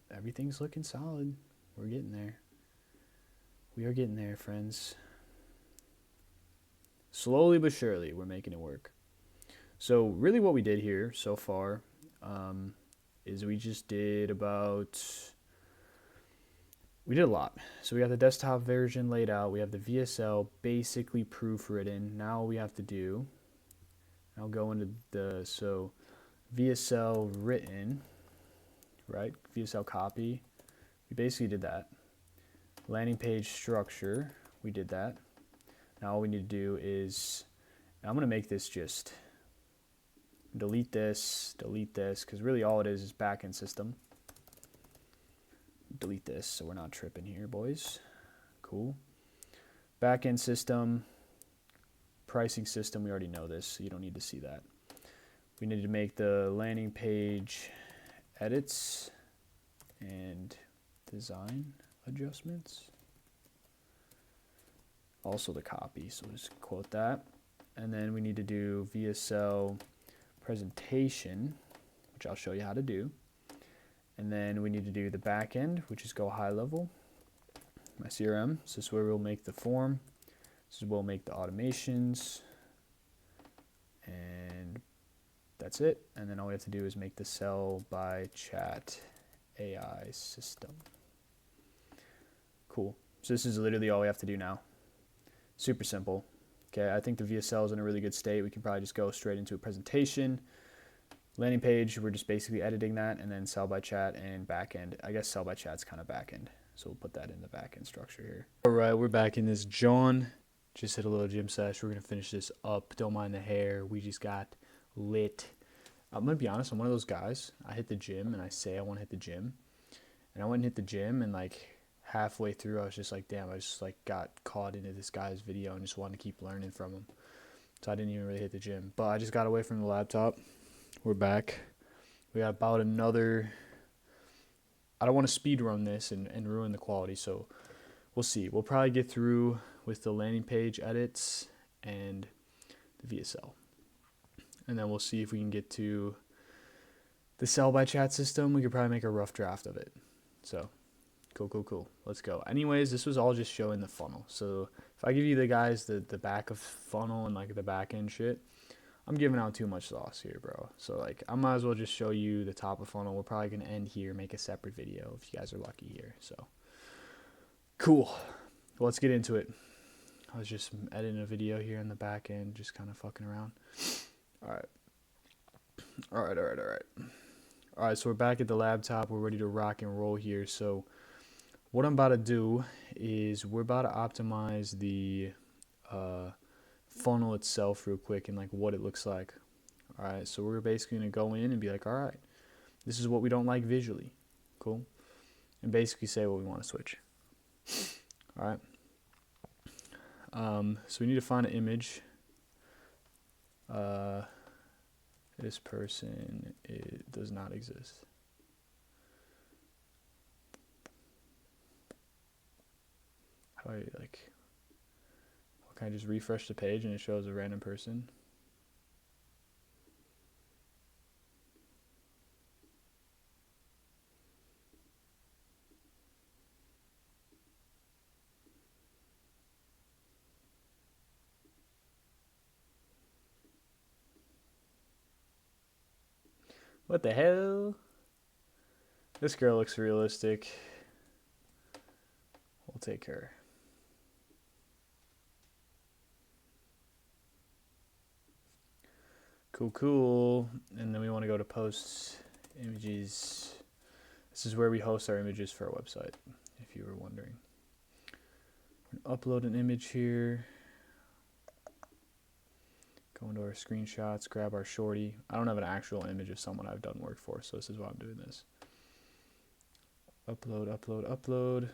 Everything's looking solid. We're getting there. We are getting there, friends. Slowly but surely, we're making it work. So really what we did here so far is we just did we did a lot. So we got the desktop version laid out. We have the VSL basically proofwritten. Now we have to do, I'll go into so VSL written, right? VSL copy. We basically did that. Landing page structure, we did that. Now all we need to do is, I'm going to make this just delete this, because really all it is backend system. Delete this so we're not tripping here, boys. Cool. Backend system, pricing system, we already know this, so you don't need to see that. We need to make the landing page edits and design adjustments. Also the copy, so we'll just quote that. And then we need to do VSL presentation, which I'll show you how to do. And then we need to do the back end, which is go high level. My CRM, so this is where we'll make the form. This is where we'll make the automations. And that's it. And then all we have to do is make the sell by chat AI system. Cool. So this is literally all we have to do now. Super simple. Okay, I think the VSL is in a really good state. We can probably just go straight into a presentation. Landing page, we're just basically editing that, and then sell by chat and backend. I guess sell by chat's kind of backend, so we'll put that in the backend structure here. All right, we're back in this. John just hit a little gym sesh. We're gonna finish this up. Don't mind the hair. We just got lit. I'm gonna be honest. I'm one of those guys. I hit the gym and I say I want to hit the gym, and I went and hit the gym, and like halfway through, I was just like, damn, I just like got caught into this guy's video and just wanted to keep learning from him. So I didn't even really hit the gym. But I just got away from the laptop. We're back. We got about another. I don't want to speed run this and ruin the quality, so we'll see. We'll probably get through with the landing page edits and the VSL. And then we'll see if we can get to the sell by chat system. We could probably make a rough draft of it. So cool. Let's go. Anyways, this was all just showing the funnel. So if I give you the guys the back of funnel and like the back end shit, I'm giving out too much sauce here, bro. So like I might as well just show you the top of funnel. We're probably gonna end here, make a separate video if you guys are lucky here. So cool. Well, let's get into it. I was just editing a video here in the back end, just kind of fucking around. All right, so we're back at the laptop. We're ready to rock and roll here. So what I'm about to do is we're about to optimize the funnel itself real quick and like what it looks like. All right, so we're basically going to go in and be like, all right, this is what we don't like visually. Cool. And basically say what we want to switch. All right. So we need to find an image. This person, it does not exist. How do I like? Can I just refresh the page and it shows a random person? What the hell? This girl looks realistic. We'll take her. Cool. And then we want to go to posts, images. This is where we host our images for our website, if you were wondering. We're gonna upload an image here. Go into our screenshots, grab our shorty. I don't have an actual image of someone I've done work for, so this is why I'm doing this. Upload.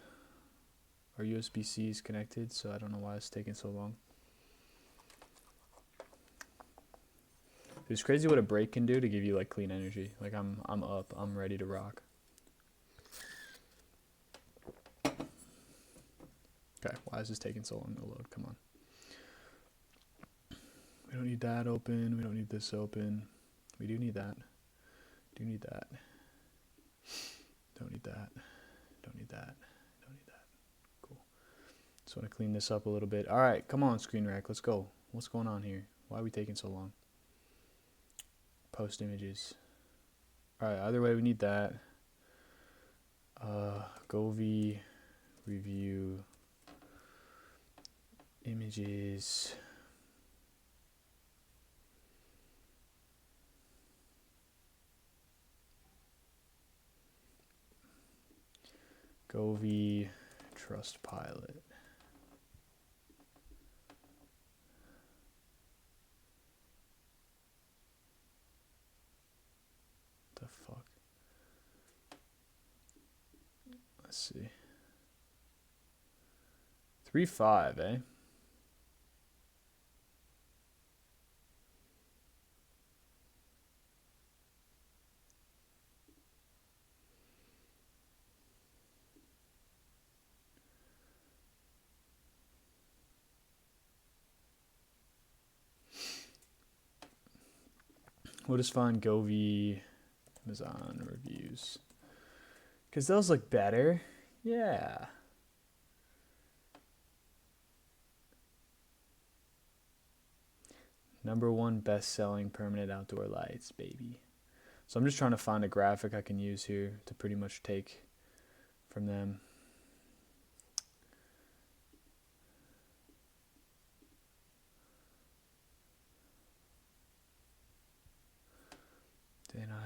Our USB-C is connected, so I don't know why it's taking so long. It's crazy what a break can do to give you like clean energy. Like I'm up, I'm ready to rock. Okay, why is this taking so long to load? Come on. We don't need that open. We don't need this open. We do need that. Do need that. Don't need that. Don't need that. Don't need that. Cool. Just want to clean this up a little bit. All right, come on, screen rack. Let's go. What's going on here? Why are we taking so long? Post images. All right, either way, we need that. Govee review images. Govee Trustpilot. The fuck? Let's see. 3.5, eh? We'll just find Govee Amazon reviews. Because those look better. Yeah. #1 best-selling permanent outdoor lights, baby. So I'm just trying to find a graphic I can use here to pretty much take from them.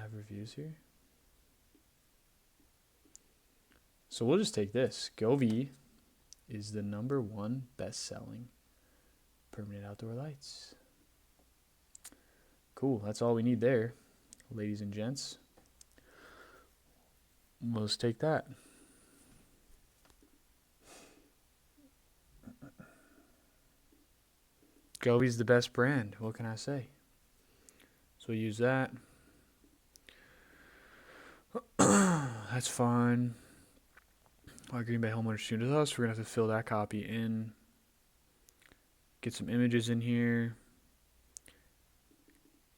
have reviews here? So we'll just take this. Govee is the #1 best-selling permanent outdoor lights. Cool. That's all we need there, ladies and gents. Let's take that. Govee's the best brand. What can I say? So use that. That's fine. Our Green Bay homeowner student us. We're going to have to fill that copy in. Get some images in here.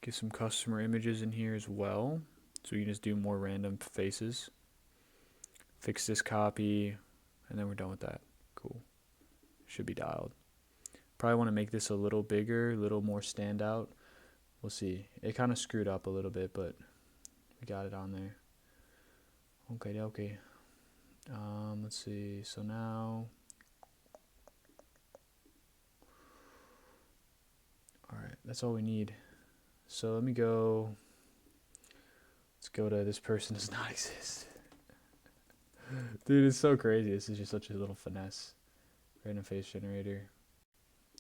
Get some customer images in here as well. So you can just do more random faces. Fix this copy. And then we're done with that. Cool. Should be dialed. Probably want to make this a little bigger, a little more standout. We'll see. It kind of screwed up a little bit, but we got it on there. Okay. Let's see. So now, all right, that's all we need. So let me go. Let's go to this person does not exist. Dude, it's so crazy. This is just such a little finesse. Random face generator.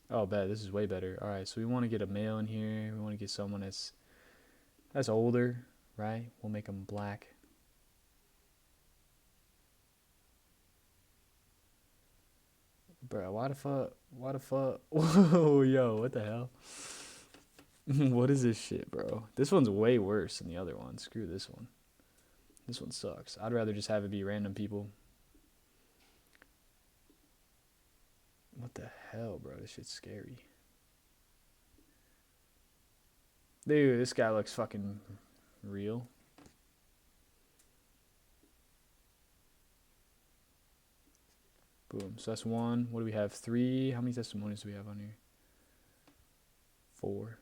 Oh, bad. This is way better. All right, so we want to get a male in here. We want to get someone that's older, right? We'll make them black. Bro, why the fuck? Whoa, yo, what the hell? What is this shit, bro? This one's way worse than the other one. Screw this one. This one sucks. I'd rather just have it be random people. What the hell, bro? This shit's scary. Dude, this guy looks fucking real. Boom. So that's 1. What do we have? 3. How many testimonials do we have on here? 4.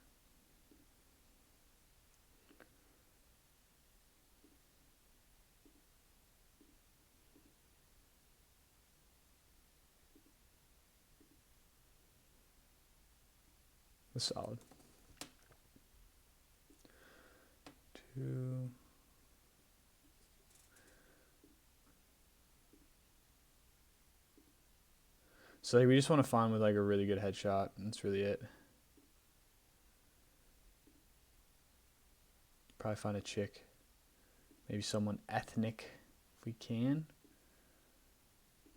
That's solid. 2. So like, we just want to find with like a really good headshot. That's really it. Probably find a chick. Maybe someone ethnic if we can.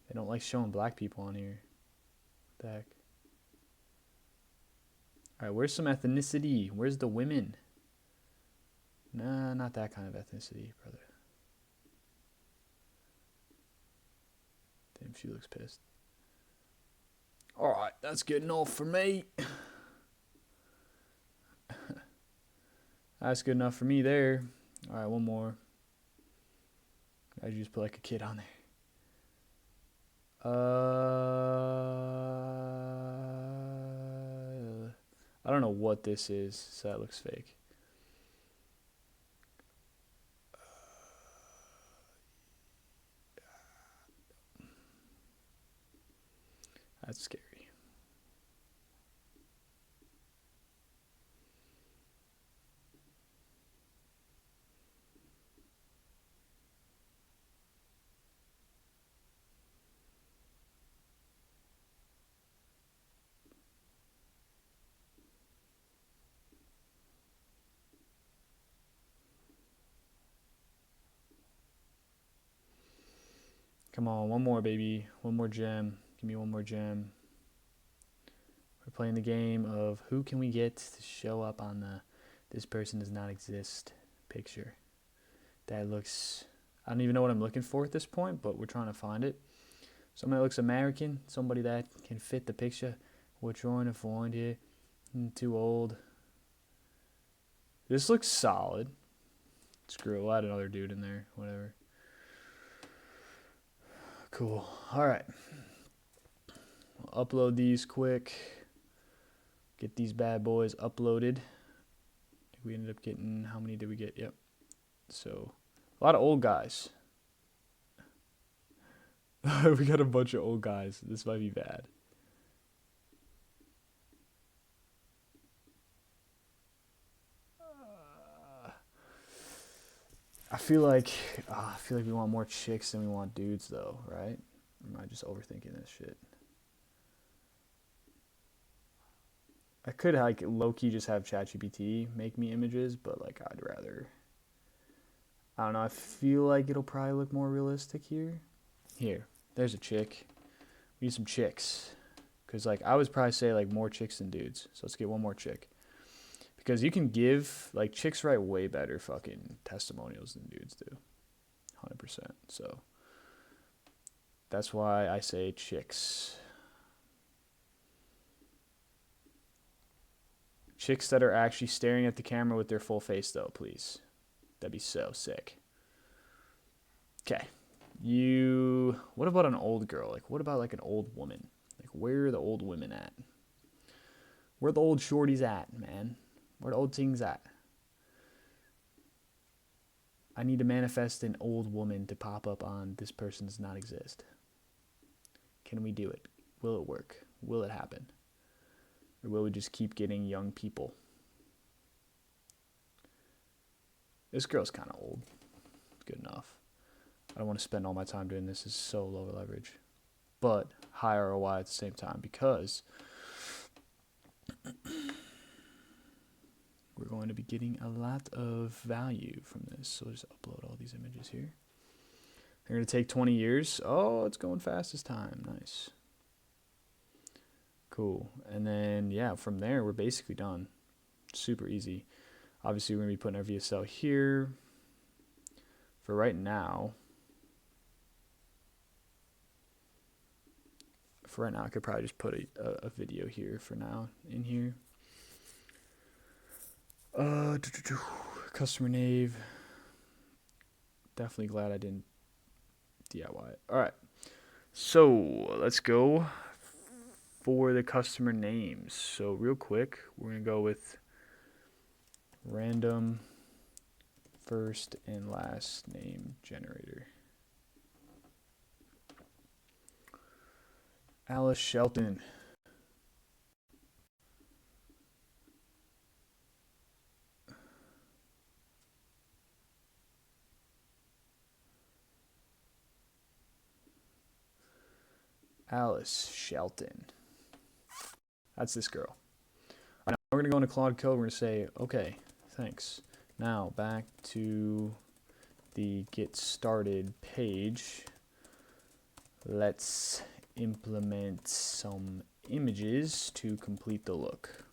They don't like showing black people on here. What the heck? Alright, where's some ethnicity? Where's the women? Nah, not that kind of ethnicity, brother. Damn, she looks pissed. Alright, that's good enough for me. That's good enough for me there. Alright, one more. I just put like a kid on there. I don't know what this is, so that looks fake. That's scary. Come on, one more, baby. One more gem. Give me one more gem. We're playing the game of who can we get to show up on the this person does not exist picture. That looks, I don't even know what I'm looking for at this point, but we're trying to find it. Somebody that looks American, somebody that can fit the picture. We're trying to find here. Too old. This looks solid. Screw it, we'll add another dude in there, whatever. Cool. All right. I'll upload these quick. Get these bad boys uploaded. We ended up getting, how many did we get? Yep. So, a lot of old guys. We got a bunch of old guys. This might be bad. I feel like we want more chicks than we want dudes, though, right? Or am I just overthinking this shit? I could like low-key just have ChatGPT make me images, but like I'd rather. I don't know. I feel like it'll probably look more realistic here. Here, there's a chick. We need some chicks, cause like I would probably say like more chicks than dudes. So let's get one more chick. Because you can give like chicks write way better fucking testimonials than dudes do. 100%. So that's why I say chicks. Chicks that are actually staring at the camera with their full face, though, please. That'd be so sick. Okay. What about an old girl? Like, what about like an old woman? Like, where are the old women at? Where the old shorties at, man? Where the old things at? I need to manifest an old woman to pop up on this person does not exist. Can we do it? Will it work? Will it happen? Or will we just keep getting young people? This girl's kind of old. Good enough. I don't want to spend all my time doing this. It's so low leverage. But high ROI at the same time because we're going to be getting a lot of value from this. So I'll just upload all these images here. They're going to take 20 years. Oh, it's going fast this time. Nice. Cool. And then, yeah, from there, we're basically done. Super easy. Obviously, we're going to be putting our VSL here. For right now, I could probably just put a video here for now in here. Customer name. Definitely glad I didn't DIY it. All right. So let's go for the customer names. So real quick, we're going to go with random first and last name generator. Alice Shelton. Alice Shelton. That's this girl. All right, now we're going to go into Claude Code. We're going to say, okay, thanks. Now back to the get started page. Let's implement some images to complete the look.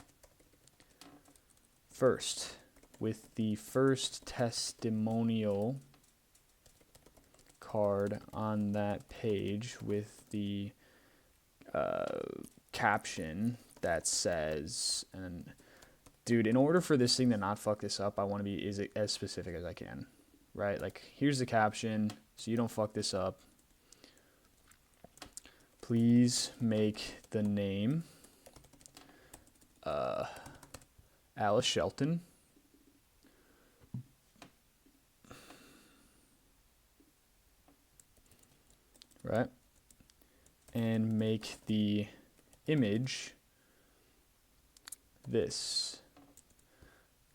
First, with the first testimonial card on that page with the caption that says, and dude, in order for this thing to not fuck this up, I want to be as specific as I can, right? Like, here's the caption, so you don't fuck this up. Please make the name Alice Shelton. Right? And make the image this.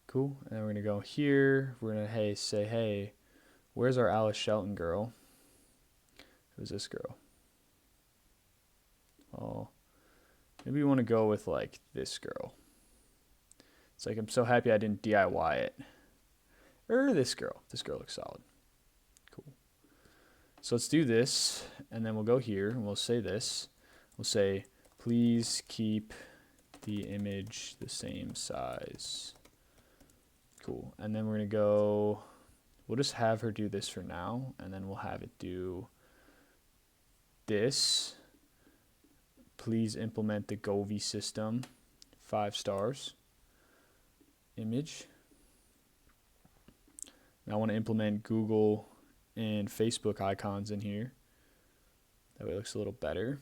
Cool. And then we're going to go here. We're going to say, hey, where's our Alice Shelton girl? Who's this girl? Oh, maybe we want to go with like this girl. It's like, I'm so happy I didn't DIY it. Or this girl. This girl looks solid. Cool. So let's do this, and then we'll go here, and we'll say this. We'll say, please keep the image the same size. Cool. And then we're going to go, we'll just have her do this for now, and then we'll have it do this. Please implement the Govee system, 5 stars. Image. Now I want to implement Google and Facebook icons in here. That way it looks a little better.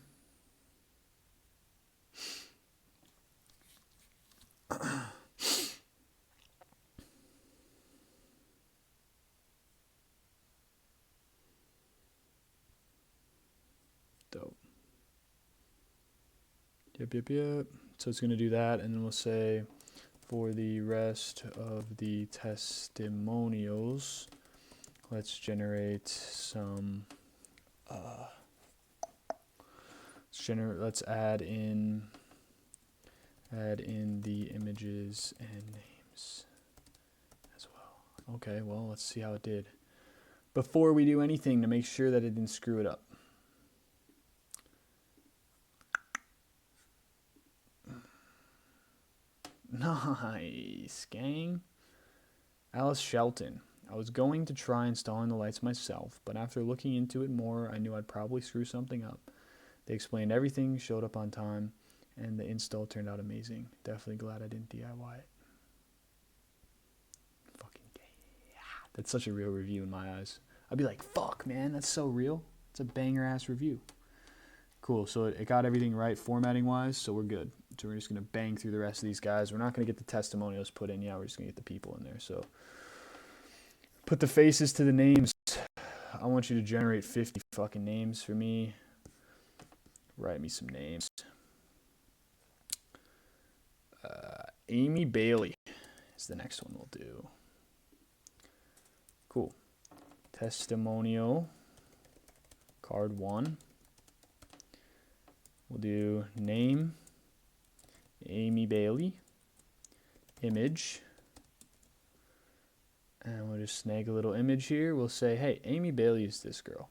Dope. Yep. So it's going to do that, and then we'll say for the rest of the testimonials, let's generate some, let's add in the images and names as well. Okay, well, let's see how it did. Before we do anything, to make sure that it didn't screw it up. Nice, gang. Alice Shelton. I was going to try installing the lights myself, but after looking into it more, I knew I'd probably screw something up. They explained everything, showed up on time, and the install turned out amazing. Definitely glad I didn't DIY it. Fucking yeah. That's such a real review in my eyes. I'd be like, fuck, man, that's so real. It's a banger-ass review. Cool, so it got everything right formatting-wise, so we're good. So we're just going to bang through the rest of these guys. We're not going to get the testimonials put in yet. We're just going to get the people in there. So put the faces to the names. I want you to generate 50 fucking names for me. Write me some names. Amy Bailey is the next one we'll do. Cool. Testimonial. Card 1. We'll do name. Amy Bailey. Image. And we'll just snag a little image here. We'll say, hey, Amy Bailey is this girl.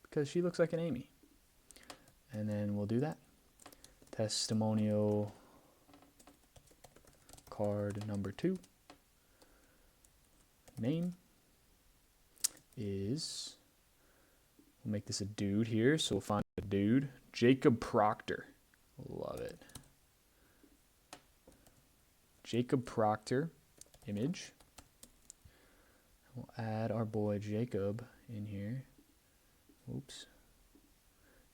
Because she looks like an Amy. And then we'll do that. Testimonial card number 2. Name is, we'll make this a dude here. So we'll find a dude. Jacob Proctor. Love it. Jacob Proctor. Image. We'll add our boy Jacob in here. Oops.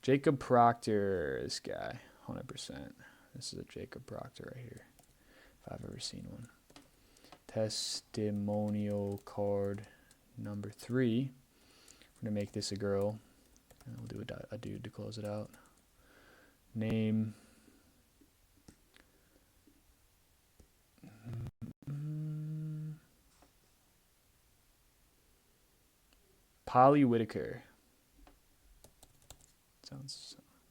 Jacob Proctor, this guy, 100%. This is a Jacob Proctor right here, if I've ever seen one. Testimonial card number 3. We're going to make this a girl, and we'll do a dude to close it out. Name. Polly Whitaker.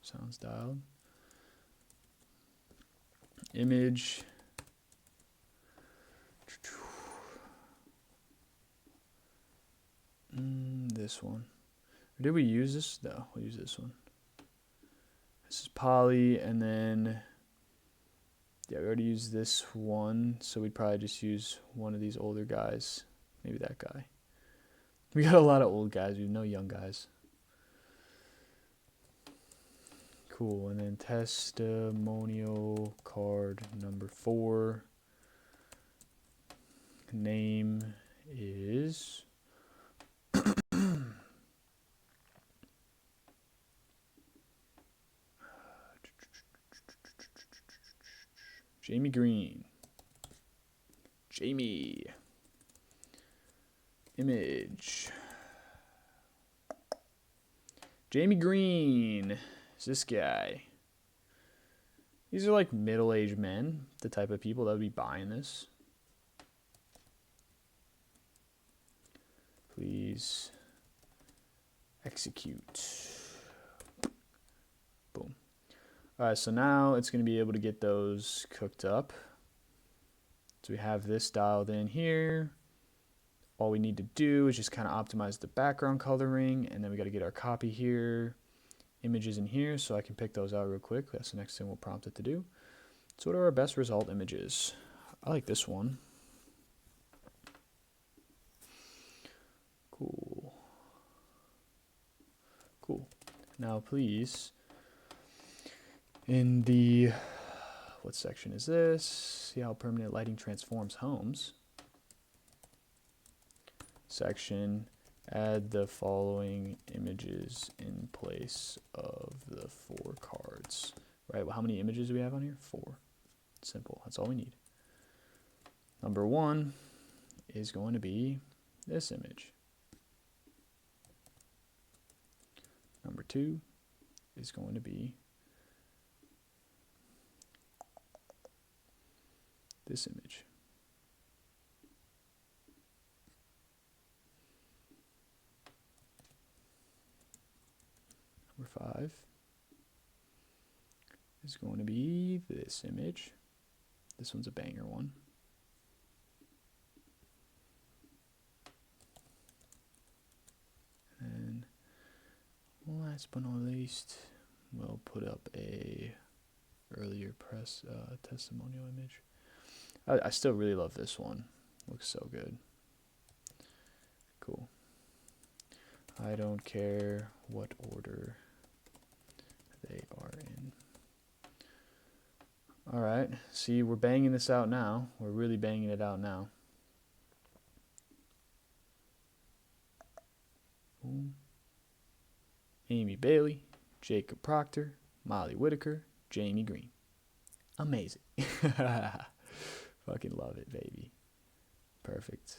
Sounds dialed. Image. This one. Or did we use this? No, we'll use this one. This is Polly, and then yeah, we already used this one, so we'd probably just use one of these older guys. Maybe that guy. We got a lot of old guys. We have no young guys. Cool. And then testimonial card number 4. Name is Jamie Green. Jamie. Image. Jamie Green is this guy. These are like middle-aged men, the type of people that would be buying this. Please execute. Boom. All right, so now it's going to be able to get those cooked up. So we have this dialed in here. All we need to do is just kind of optimize the background coloring, and then we got to get our copy here, images in here, so I can pick those out real quick. That's the next thing we'll prompt it to do. So what are our best result images? I like this one. Cool. Cool. Now please, in the, what section is this? See how permanent lighting transforms homes. Section, add the following images in place of the 4 cards. Right, well, how many images do we have on here? 4. Simple, that's all we need. Number 1 is going to be this image. Number 2 is going to be this image. 5 is going to be this image. This one's a banger one. And last but not least, we'll put up a earlier press testimonial image. I still really love this one. Looks so good. Cool. I don't care what order they are in. All right. See, we're banging this out now. We're really banging it out now. Boom. Amy Bailey, Jacob Proctor, Molly Whitaker, Jamie Green. Amazing. Fucking love it, baby. Perfect.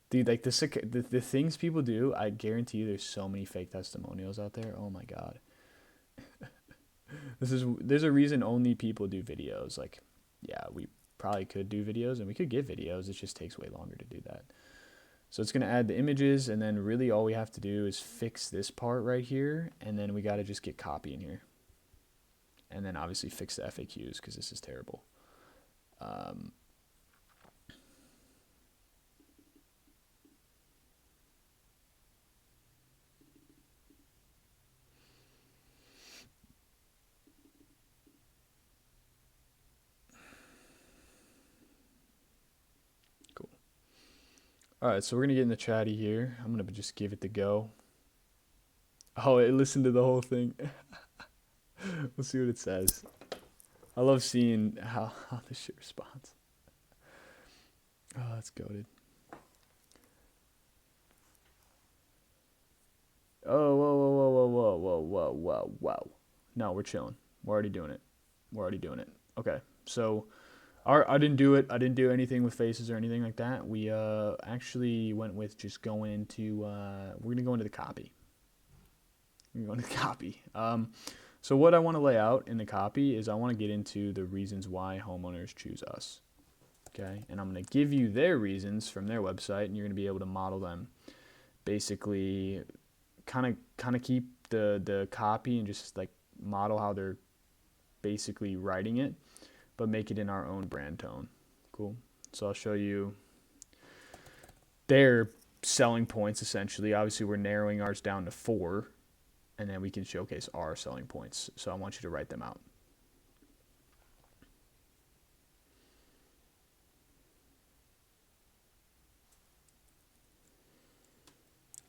Dude, like the things people do, I guarantee you there's so many fake testimonials out there. Oh my God. There's a reason only people do videos. Like, yeah, we probably could do videos and we could get videos. It just takes way longer to do that. So it's going to add the images, and then really all we have to do is fix this part right here, and then we got to just get copy in here. And then obviously fix the FAQs because this is terrible. Cool. All right, so we're going to get in the chatty here. I'm going to just give it the go. Oh, it listened to the whole thing. We'll see what it says. I love seeing how this shit responds. Oh, that's goated. Oh, whoa. No, we're chilling. We're already doing it. Okay, so I didn't do it. I didn't do anything with faces or anything like that. We actually went with just going into, we're going to go into the copy. So what I want to lay out in the copy is I want to get into the reasons why homeowners choose us. Okay, and I'm going to give you their reasons from their website, and you're going to be able to model them. Basically, kind of keep the copy and just like model how they're basically writing it, but make it in our own brand tone. Cool. So I'll show you their selling points essentially. Obviously, we're narrowing ours down to 4. And then we can showcase our selling points. So I want you to write them out.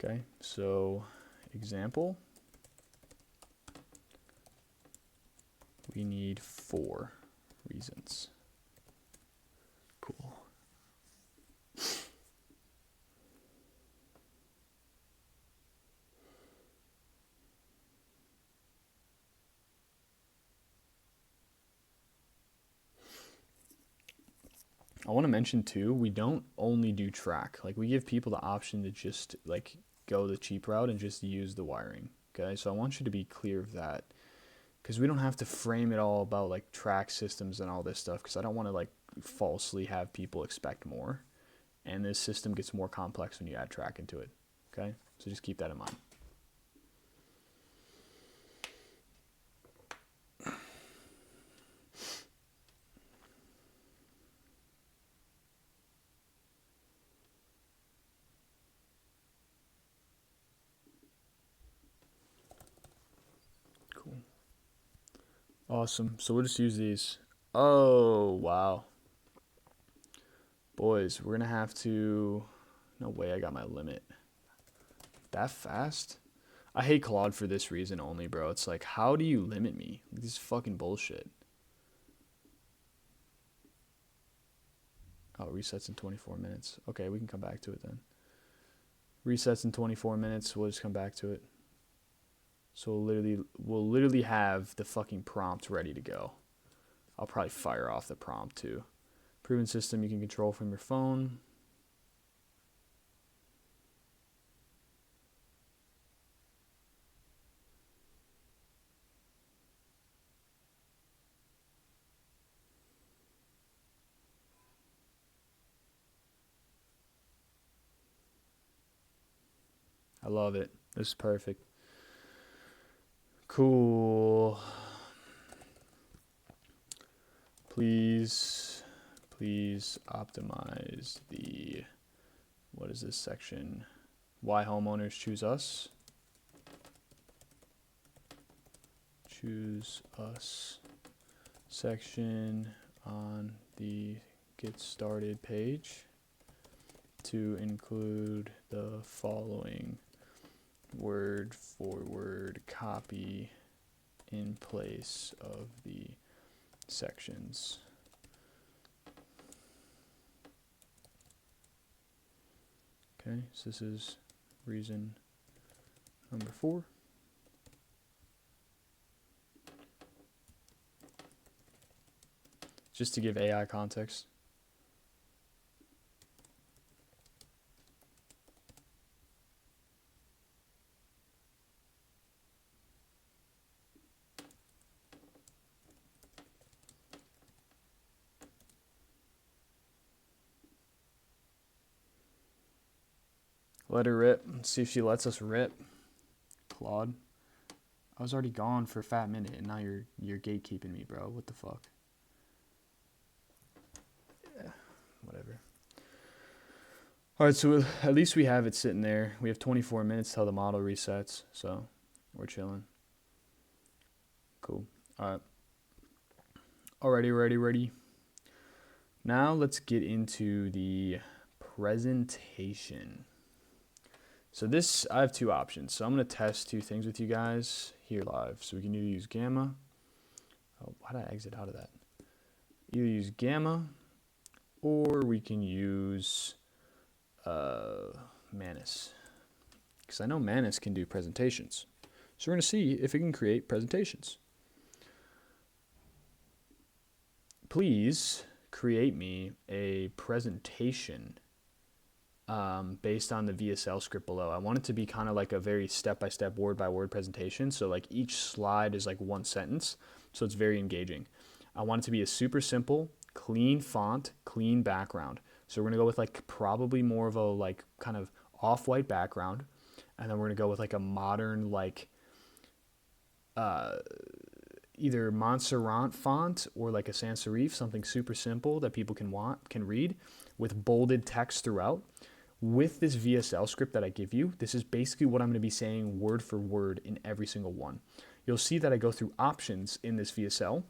Okay, so example. We need 4 reasons. Cool. I want to mention too, we don't only do track. Like we give people the option to just like go the cheap route and just use the wiring. Okay, so I want you to be clear of that because we don't have to frame it all about like track systems and all this stuff because I don't want to like falsely have people expect more. And this system gets more complex when you add track into it. Okay, so just keep that in mind. Awesome. So we'll just use these. Oh, wow. Boys, we're going to have to... No way I got my limit. That fast? I hate Claude for this reason only, bro. It's like, how do you limit me? This is fucking bullshit. Oh, resets in 24 minutes. Okay, we can come back to it then. Resets in 24 minutes. We'll just come back to it. So we'll literally have the fucking prompt ready to go. I'll probably fire off the prompt too. Proven system you can control from your phone. I love it. This is perfect. Cool. Please optimize the, what is this section? Why homeowners choose us. Choose us section on the get started page to include the following word for word copy in place of the sections. Okay, so this is reason number 4. Just to give AI context. Let her rip. Let's see if she lets us rip. Claude. I was already gone for a fat minute and now you're gatekeeping me, bro. What the fuck? Yeah, whatever. Alright, so at least we have it sitting there. We have 24 minutes till the model resets, so we're chilling. Cool. Alright. Alrighty, ready. Now let's get into the presentation. So this, I have 2 options. So I'm going to test 2 things with you guys here live. So we can either use Gamma. Oh, why did I exit out of that? Either use Gamma or we can use Manus. Because I know Manus can do presentations. So we're going to see if it can create presentations. Please create me a presentation based on the VSL script below. I want it to be kind of like a very step-by-step, word-by-word presentation. So like each slide is like 1 sentence. So it's very engaging. I want it to be a super simple, clean font, clean background. So we're going to go with like probably more of a like kind of off-white background. And then we're going to go with like a modern like either Montserrat font or like a sans serif, something super simple that people can read with bolded text throughout. With this VSL script that I give you, this is basically what I'm going to be saying word for word in every single one. You'll see that I go through options in this VSL.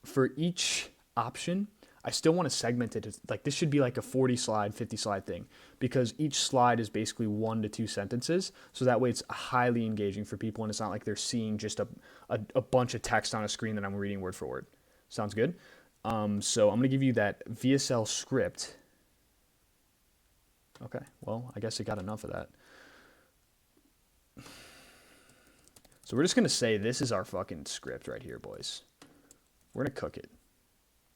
For each option, I still want to segment it. Like this should be like a 40 slide, 50 slide thing because each slide is basically 1 to 2 sentences. So that way it's highly engaging for people and it's not like they're seeing just a bunch of text on a screen that I'm reading word for word. Sounds good? So I'm going to give you that VSL script. Okay, well, I guess it got enough of that. So we're just going to say this is our fucking script right here, boys. We're going to cook it.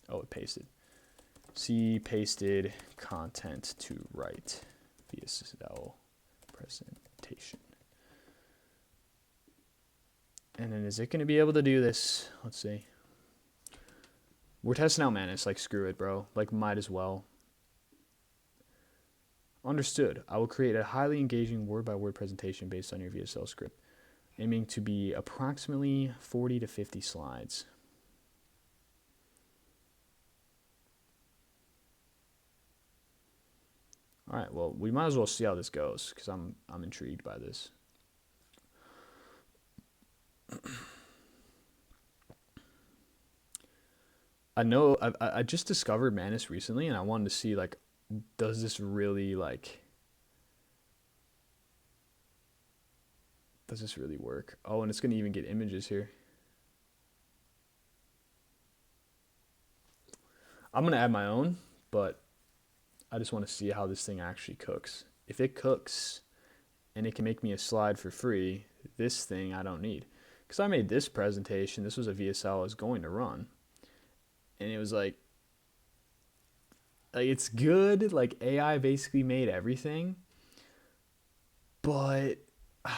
Oh, it pasted. C pasted content to write VSL presentation. And then is it going to be able to do this? Let's see. We're testing out Manus. Like, screw it, bro. Like, might as well. Understood. I will create a highly engaging word-by-word presentation based on your VSL script, aiming to be approximately 40 to 50 slides. All right, well, we might as well see how this goes because I'm intrigued by this. I know I just discovered Manus recently, and I wanted to see like, does this really work? Oh, and it's gonna even get images here. I'm gonna add my own, but I just want to see how this thing actually cooks. If it cooks and it can make me a slide for free, this thing I don't need. Because I made this presentation, this was a VSL I was going to run. And it was like it's good, like AI basically made everything, but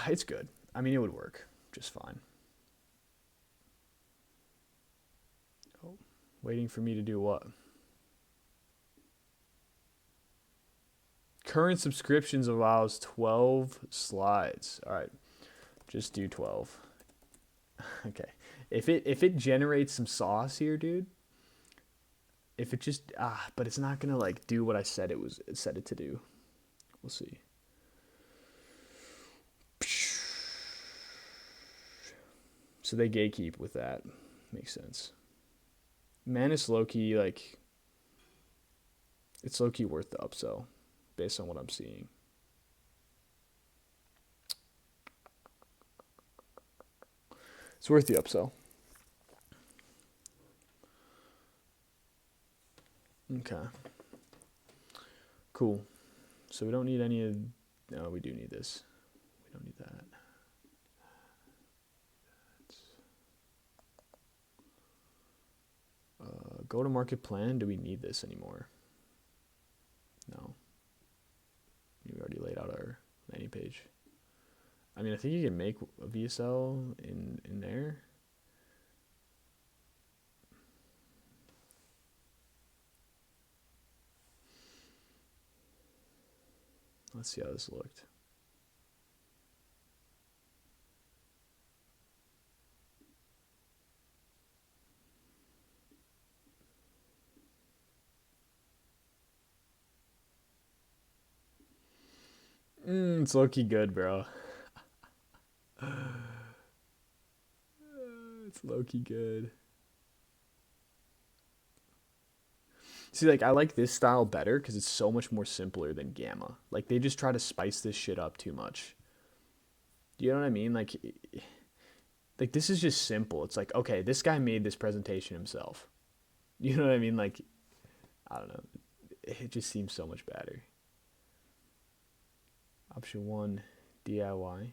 it's good. I mean, it would work just fine. Oh, waiting for me to do what? Current subscriptions allows 12 slides. All right, just do 12. Okay. If it generates some sauce here, dude. If it just but it's not gonna like do what I said it said it to do. We'll see. So they gatekeep with that. Makes sense. Man, it's low key like it's low key worth the upsell based on what I'm seeing. It's worth the upsell. Okay. Cool. So we don't need any of... No, we do need this. We don't need that. Go-to-market plan. Do we need this anymore? No. We already laid out our landing page. I mean, I think you can make a VSL in there. Let's see how this looked. It's low-key good, bro. It's low-key good. See, like, I like this style better because it's so much more simpler than Gamma. Like, they just try to spice this shit up too much. Do you know what I mean? Like, this is just simple. It's like, okay, this guy made this presentation himself. You know what I mean? Like, I don't know. It just seems so much better. Option 1, DIY.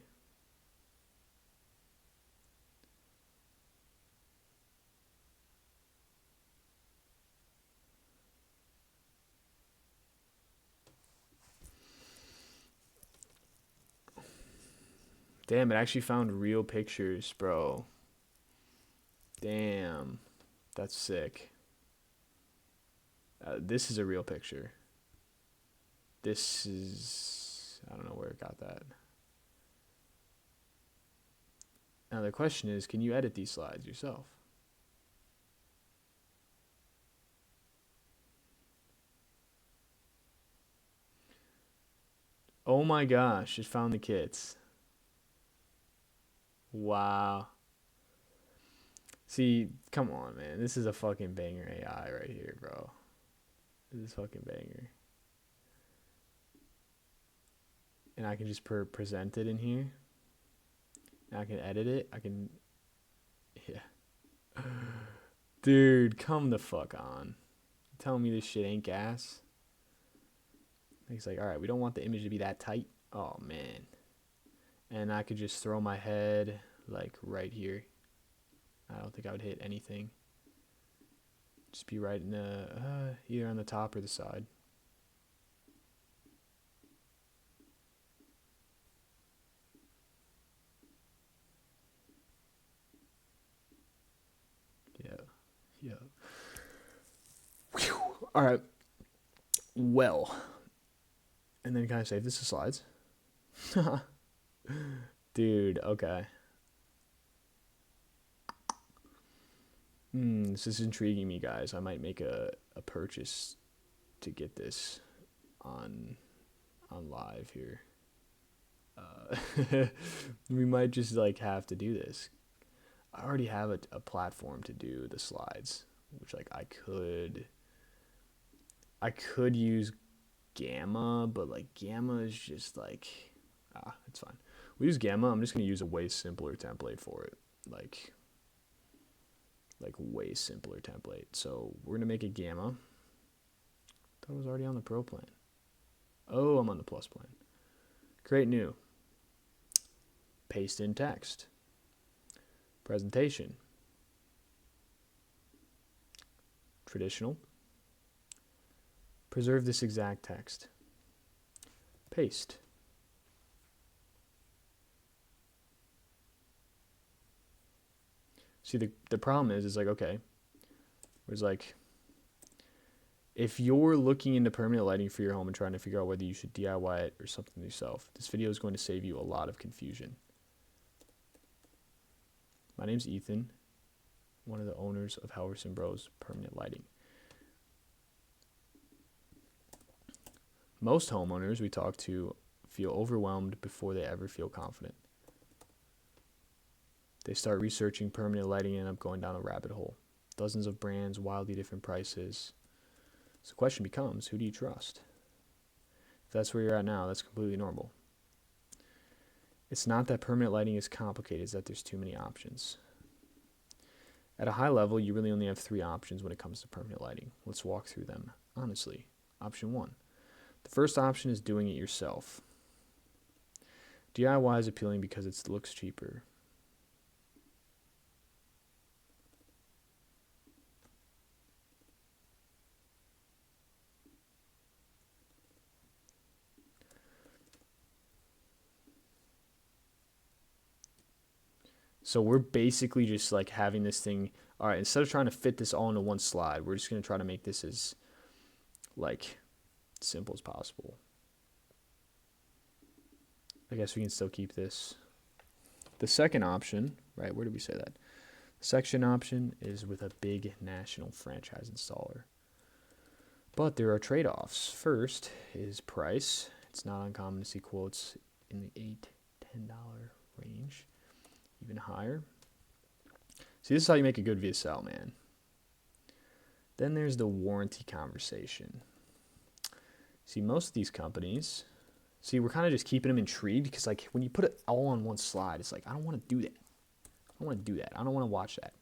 Damn, it actually found real pictures, bro. Damn. That's sick. This is a real picture. This is... I don't know where it got that. Now the question is, can you edit these slides yourself? Oh my gosh, it found the kits. Wow. See, come on, man. This is a fucking banger AI right here, bro. This is fucking banger. And I can just present it in here. And I can edit it. I can... Yeah. Dude, come the fuck on. Telling me this shit ain't gas? He's like, alright, we don't want the image to be that tight. Oh, man. And I could just throw my head, like, right here. I don't think I would hit anything. Just be right in the... either on the top or the side. Yeah. Whew. All right. Well. And then can I save this to slides? Dude, okay. This is intriguing me, guys. I might make a purchase to get this on live here. We might just like have to do this. I already have a platform to do the slides, which like I could use Gamma, but like Gamma is just like it's fine. We use Gamma. I'm just gonna use a way simpler template for it, like way simpler template. So we're gonna make a Gamma. I thought it was already on the Pro plan. Oh, I'm on the Plus plan. Create new. Paste in text. Presentation. Traditional. Preserve this exact text. Paste. See, the problem is like, okay, there's like, If you're looking into permanent lighting for your home and trying to figure out whether you should DIY it or something yourself, this video is going to save you a lot of confusion. My name's Ethan, one of the owners of Helverson Bros Permanent Lighting. Most homeowners we talk to feel overwhelmed before they ever feel confident. They start researching permanent lighting and end up going down a rabbit hole. Dozens of brands, wildly different prices. So the question becomes, who do you trust? If that's where you're at now, that's completely normal. It's not that permanent lighting is complicated, it's that there's too many options. At a high level, you really only have 3 options when it comes to permanent lighting. Let's walk through them honestly. Option 1. The first option is doing it yourself. DIY is appealing because it looks cheaper. So we're basically just like having this thing, all right, instead of trying to fit this all into one slide, we're just going to try to make this as like simple as possible. I guess we can still keep this. The second option, right, where did we say that? The second option is with a big national franchise installer. But there are trade-offs. First is price. It's not uncommon to see quotes in the $8-10 range. Even higher. See, this is how you make a good VSL, man. Then there's the warranty conversation. See, most of these companies, we're kind of just keeping them intrigued because, like, when you put it all on one slide, it's like, I don't want to do that. I don't want to do that. I don't want to watch that.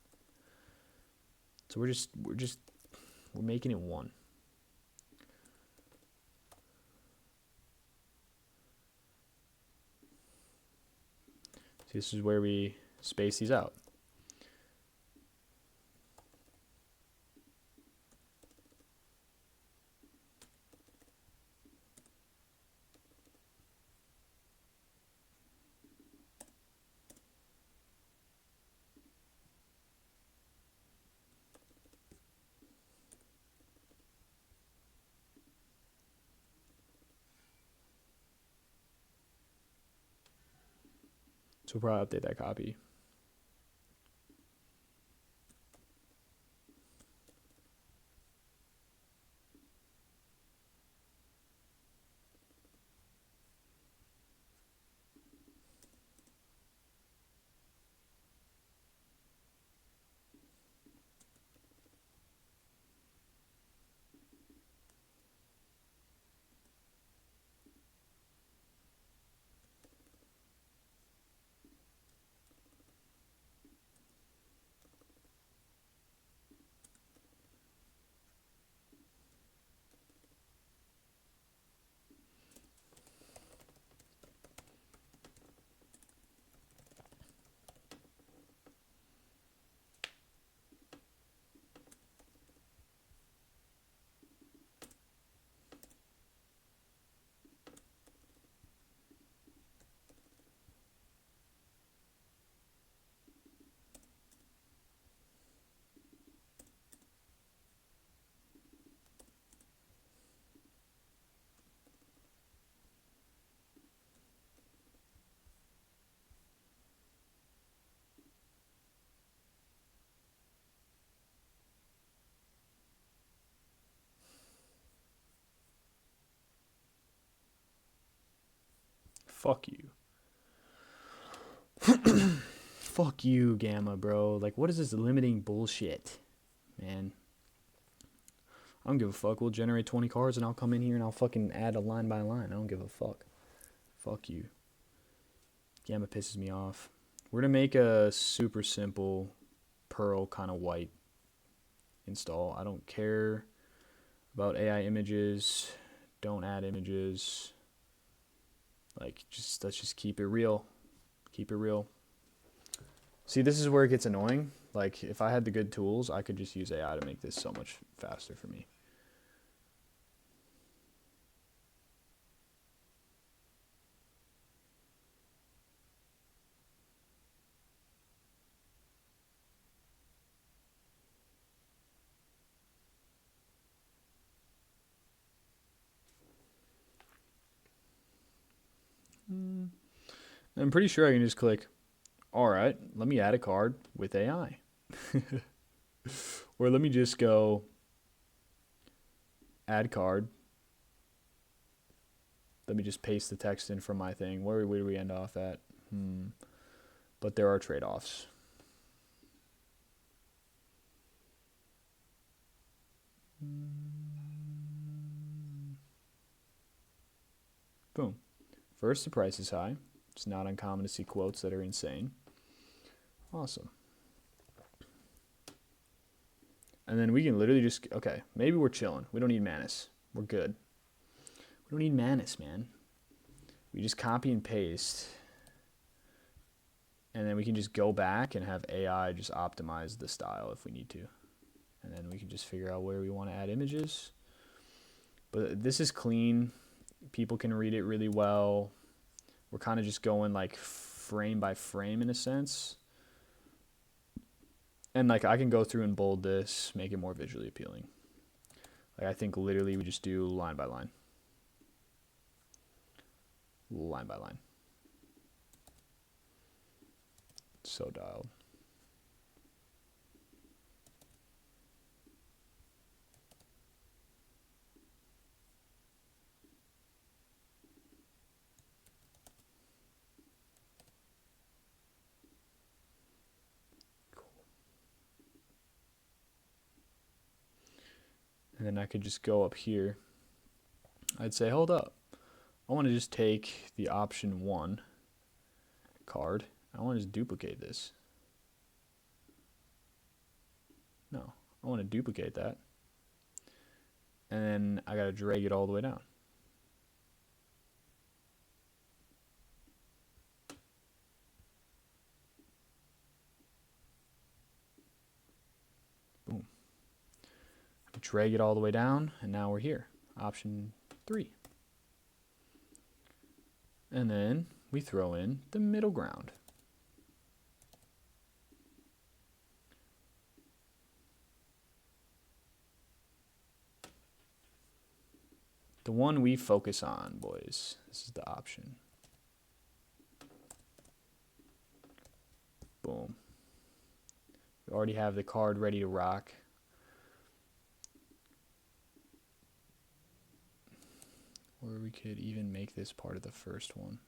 So we're making it one. See, this is where we space these out. So we'll probably update that copy. Fuck you. Fuck you, Gamma, bro. Like, what is this limiting bullshit, man? I don't give a fuck. We'll generate 20 cards and I'll come in here and I'll fucking add a line by line. I don't give a fuck. Fuck you. Gamma pisses me off. We're going to make a super simple pearl kind of white install. I don't care about AI images. Don't add images. Like, let's just keep it real. Keep it real. See, this is where it gets annoying. Like, if I had the good tools, I could just use AI to make this so much faster for me. I'm pretty sure I can just click, all right, let me add a card with AI. Or let me just go add card. Let me just paste the text in from my thing. Where do we end off at? But there are trade-offs. Boom. First, the price is high. It's not uncommon to see quotes that are insane. Awesome. And then we can literally just, okay, maybe we're chilling. We don't need Manus. We're good. We don't need Manus, man. We just copy and paste. And then we can just go back and have AI just optimize the style if we need to. And then we can just figure out where we want to add images. But this is clean. People can read it really well. We're kind of just going like frame by frame in a sense. And like I can go through and bold this, make it more visually appealing. Like I think literally we just do line by line. Line by line. So dialed. And then I could just go up here. I'd say, hold up. I want to just take the option 1 card. I want to just duplicate this. No, I want to duplicate that. And then I got to drag it all the way down. Boom. Drag it all the way down, and now we're here. Option 3. And then we throw in the middle ground. The one we focus on, boys. This is the option. Boom. We already have the card ready to rock. Or we could even make this part of the first one.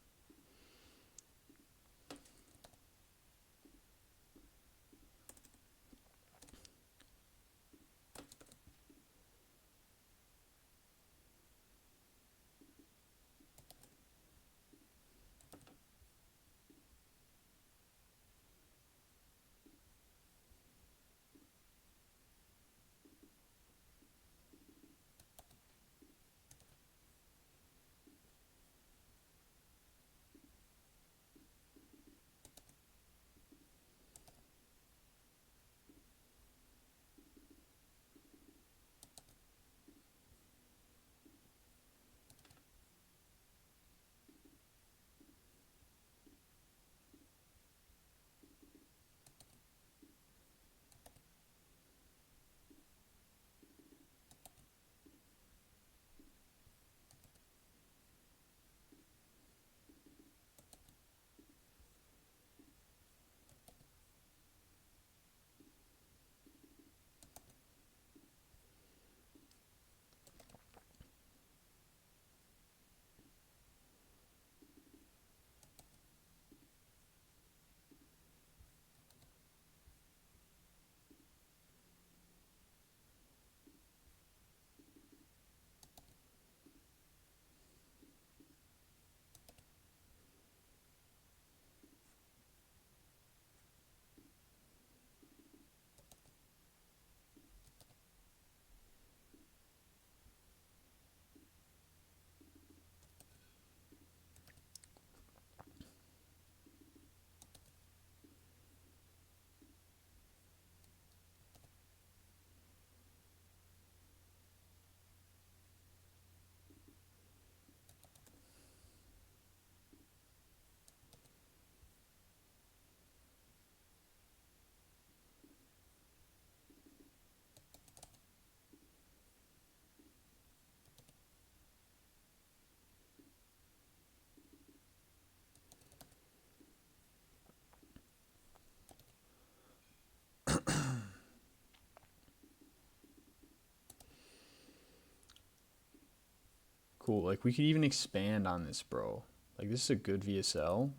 Cool. Like we could even expand on this, bro. Like this is a good VSL,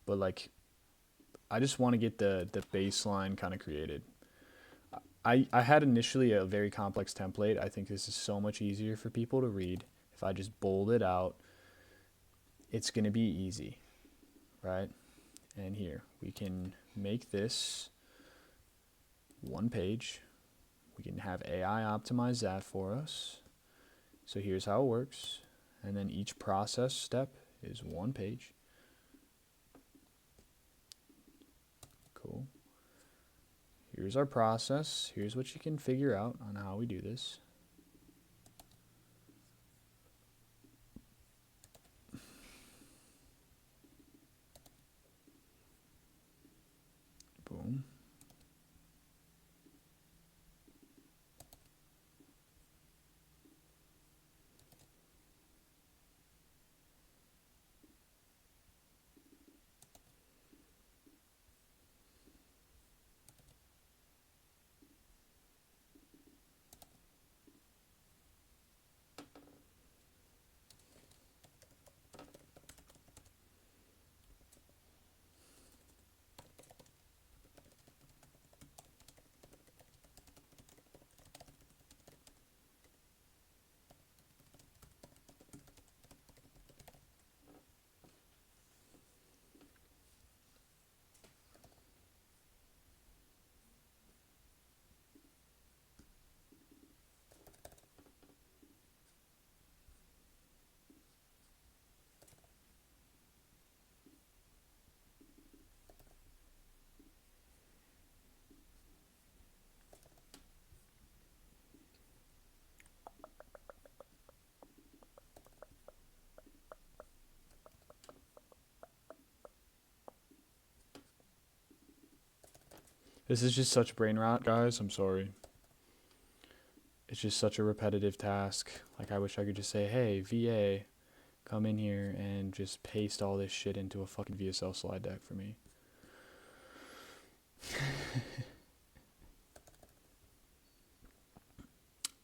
but like I just want to get the baseline kind of created. I had initially a very complex template. I think this is so much easier for people to read. If I just bold it out, it's going to be easy, right? And here, we can make this one page. We can have AI optimize that for us. So here's how it works. And then each process step is one page. Cool. Here's our process. Here's what you can figure out on how we do this. Boom. This is just such brain rot, guys. I'm sorry. It's just such a repetitive task. Like, I wish I could just say, hey, VA, come in here and just paste all this shit into a fucking VSL slide deck for me.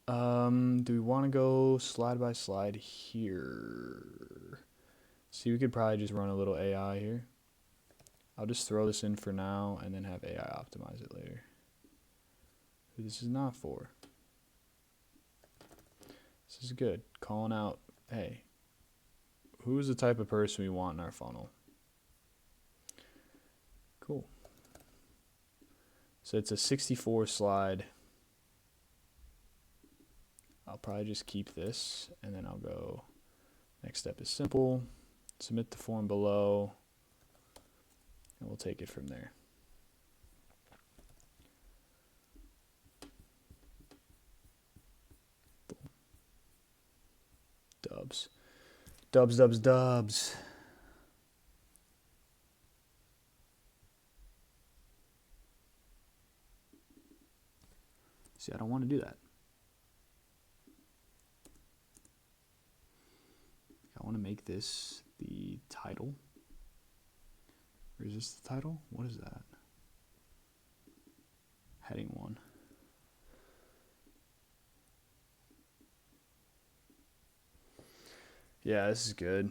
Do we want to go slide by slide here? See, we could probably just run a little AI here. I'll just throw this in for now and then have AI optimize it later. Who this is not for. This is good. Calling out, hey, who's the type of person we want in our funnel? Cool. So it's a 64 slide. I'll probably just keep this and then I'll go, next step is simple. Submit the form below and we'll take it from there. Boom. Dubs. Dubs, dubs, dubs. See, I don't want to do that. I want to make this the title. Or is this the title? What is that? Heading 1. Yeah, this is good.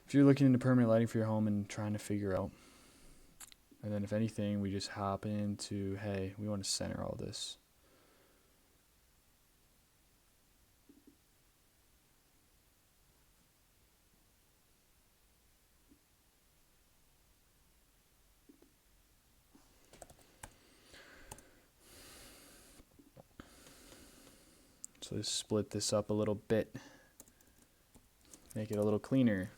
If you're looking into permanent lighting for your home and trying to figure out, and then if anything, we just hop into, hey, we want to center all this. So let's split this up a little bit, make it a little cleaner.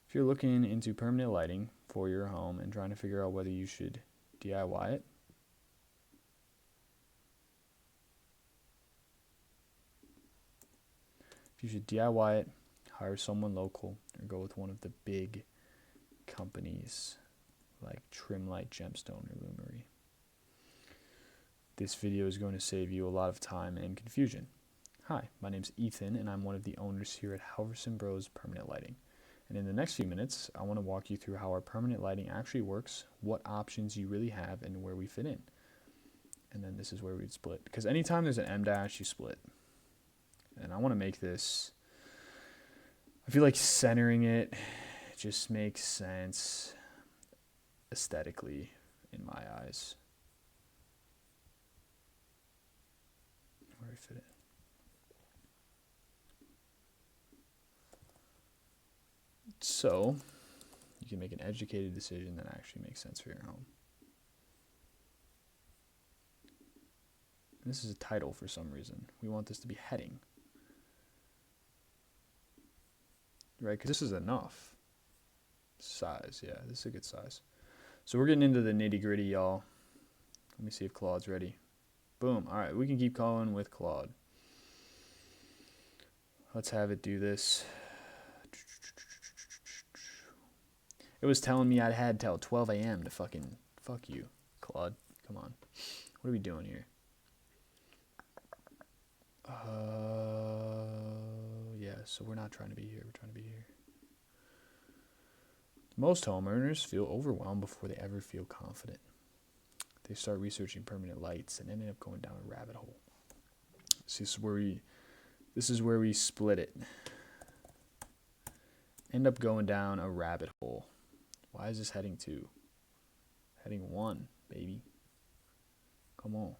If you're looking into permanent lighting for your home and trying to figure out whether you should DIY it, if you should DIY it, hire someone local, or go with one of the big companies like Trimlight, Gemstone, or Lumery. This video is going to save you a lot of time and confusion. Hi, my name's Ethan, and I'm one of the owners here at Halverson Bros Permanent Lighting. And in the next few minutes, I want to walk you through how our permanent lighting actually works, what options you really have, and where we fit in. And then this is where we'd split. Because anytime there's an M dash, you split. And I want to make this, I feel like centering it just makes sense aesthetically in my eyes. Where do I fit it? So you can make an educated decision that actually makes sense for your home. This is a title for some reason. We want this to be heading. Right, because this is enough. Size, yeah, this is a good size. So we're getting into the nitty gritty, y'all. Let me see if Claude's ready. Boom. All right, we can keep going with Claude. Let's have it do this. It was telling me I had till 12 a.m. to fucking fuck you, Claude. Come on. What are we doing here? Yeah, so we're not trying to be here. We're trying to be here. Most homeowners feel overwhelmed before they ever feel confident. They start researching permanent lights and ended up going down a rabbit hole. See, this is where we split it. End up going down a rabbit hole. Why is this heading 2? Heading 1, baby. Come on.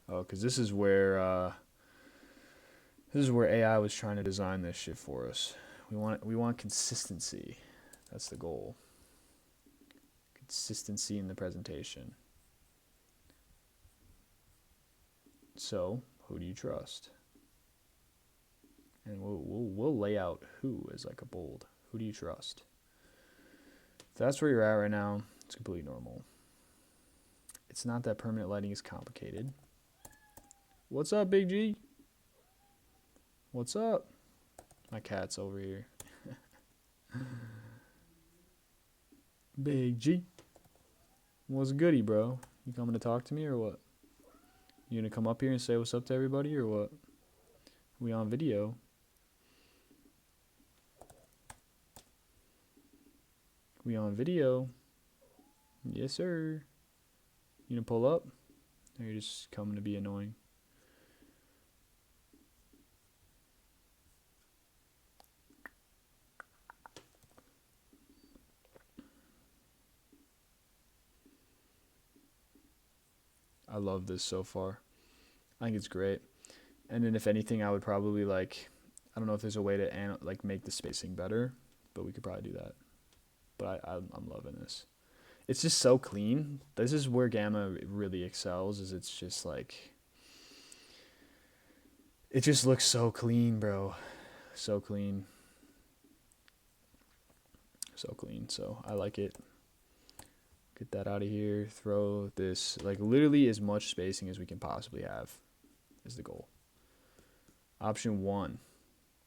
Oh, because this is where AI was trying to design this shit for us. We want consistency. That's the goal. Consistency in the presentation. So, who do you trust? And we'll lay out who as like a bold. Who do you trust? If that's where you're at right now, it's completely normal. It's not that permanent lighting is complicated. What's up, Big G? What's up? My cat's over here. Big G. What's goody, bro? You coming to talk to me or what? You gonna come up here and say what's up to everybody or what? We on video. We on video. Yes, sir. You gonna pull up? Or you just coming to be annoying? I love this so far. I think it's great. And then if anything, I would probably I don't know if there's a way to make the spacing better, but we could probably do that. But I'm loving this. It's just so clean. This is where Gamma really excels, is it's just it just looks so clean, bro. So clean. So clean. So I like it. Get that out of here. Throw this, literally as much spacing as we can possibly have is the goal. Option 1,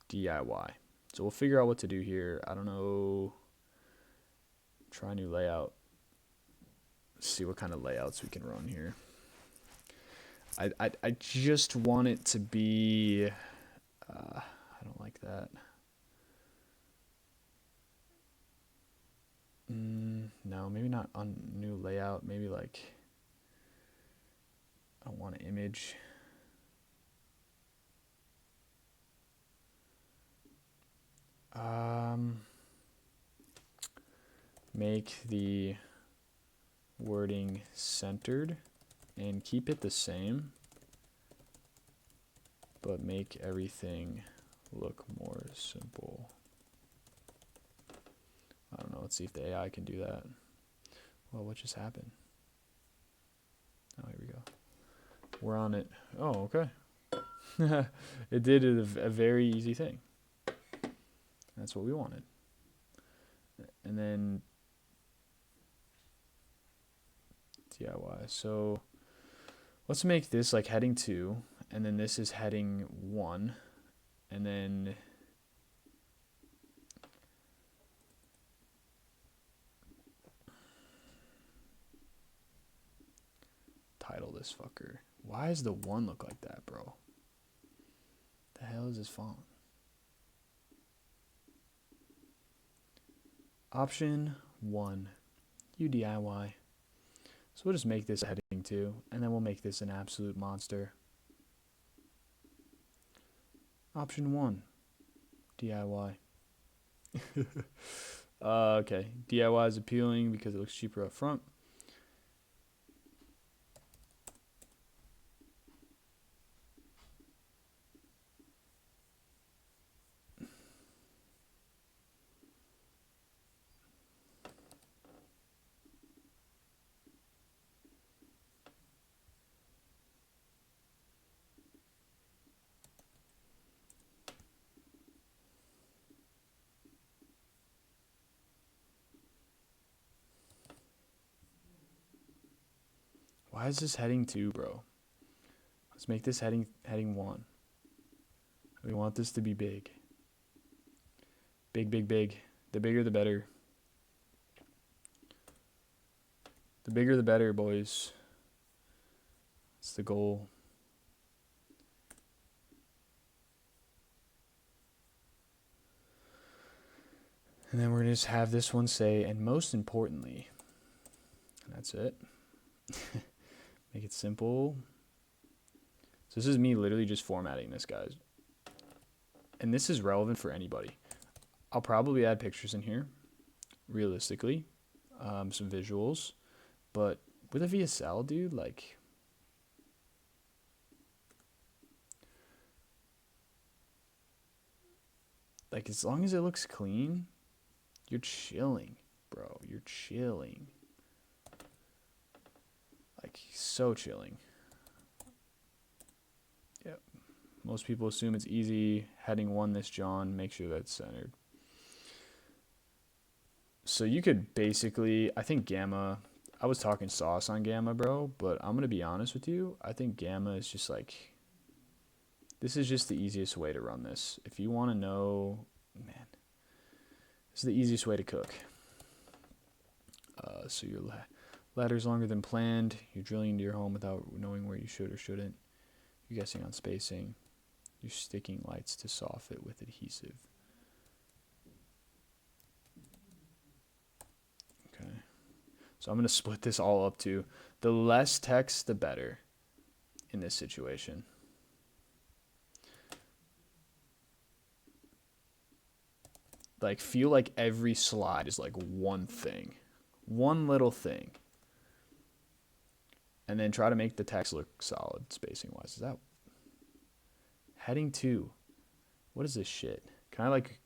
DIY. So we'll figure out what to do here. I don't know. Try a new layout. See what kind of layouts we can run here. I just want it to be, I don't like that. No, maybe not on new layout. Maybe I want an image. Make the wording centered and keep it the same, but make everything look more simple. I don't know. Let's see if the AI can do that. Well, what just happened? Oh, here we go. We're on it. Oh, okay. It did a very easy thing. That's what we wanted. And then DIY. So let's make this heading 2, and then this is heading 1, and then title this fucker. Why does the 1 look like that, bro? The hell is this font? Option 1, you DIY. So we'll just make this heading heading 2, and then we'll make this an absolute monster. Option 1, DIY. Okay, DIY is appealing because it looks cheaper up front. Why is this heading 2, bro? Let's make this heading 1. We want this to be big. Big, big, big. The bigger the better. The bigger the better, boys. That's the goal. And then we're going to just have this one say, and most importantly, and that's it. Make it simple. So this is me literally just formatting this, guys. And this is relevant for anybody. I'll probably add pictures in here, realistically, some visuals. But with a VSL, dude, like as long as it looks clean, you're chilling, bro. You're chilling. Like, so chilling. Yep. Most people assume it's easy. Heading 1, this John, make sure that's centered. So you could basically, I think gamma, I was talking sauce on gamma, bro, but I'm going to be honest with you. I think gamma is just like, this is just the easiest way to run this. If you want to know, man, this is the easiest way to cook. So your ladder's longer than planned. You're drilling into your home without knowing where you should or shouldn't. You're guessing on spacing. You're sticking lights to soften it with adhesive. Okay. So I'm going to split this all up to the less text, the better in this situation. Like, feel like every slide is like one thing. One little thing. And then try to make the text look solid spacing wise. Is that heading 2? What is this shit? Can I like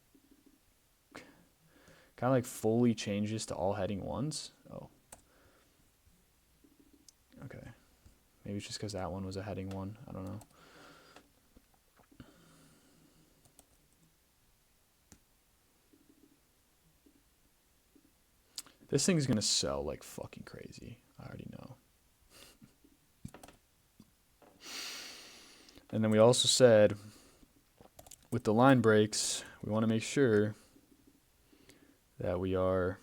fully change this to all heading 1s? Oh. Okay. Maybe it's just because that one was a heading 1. I don't know. This thing's going to sell like fucking crazy. I already know. And then we also said, with the line breaks, we want to make sure that we are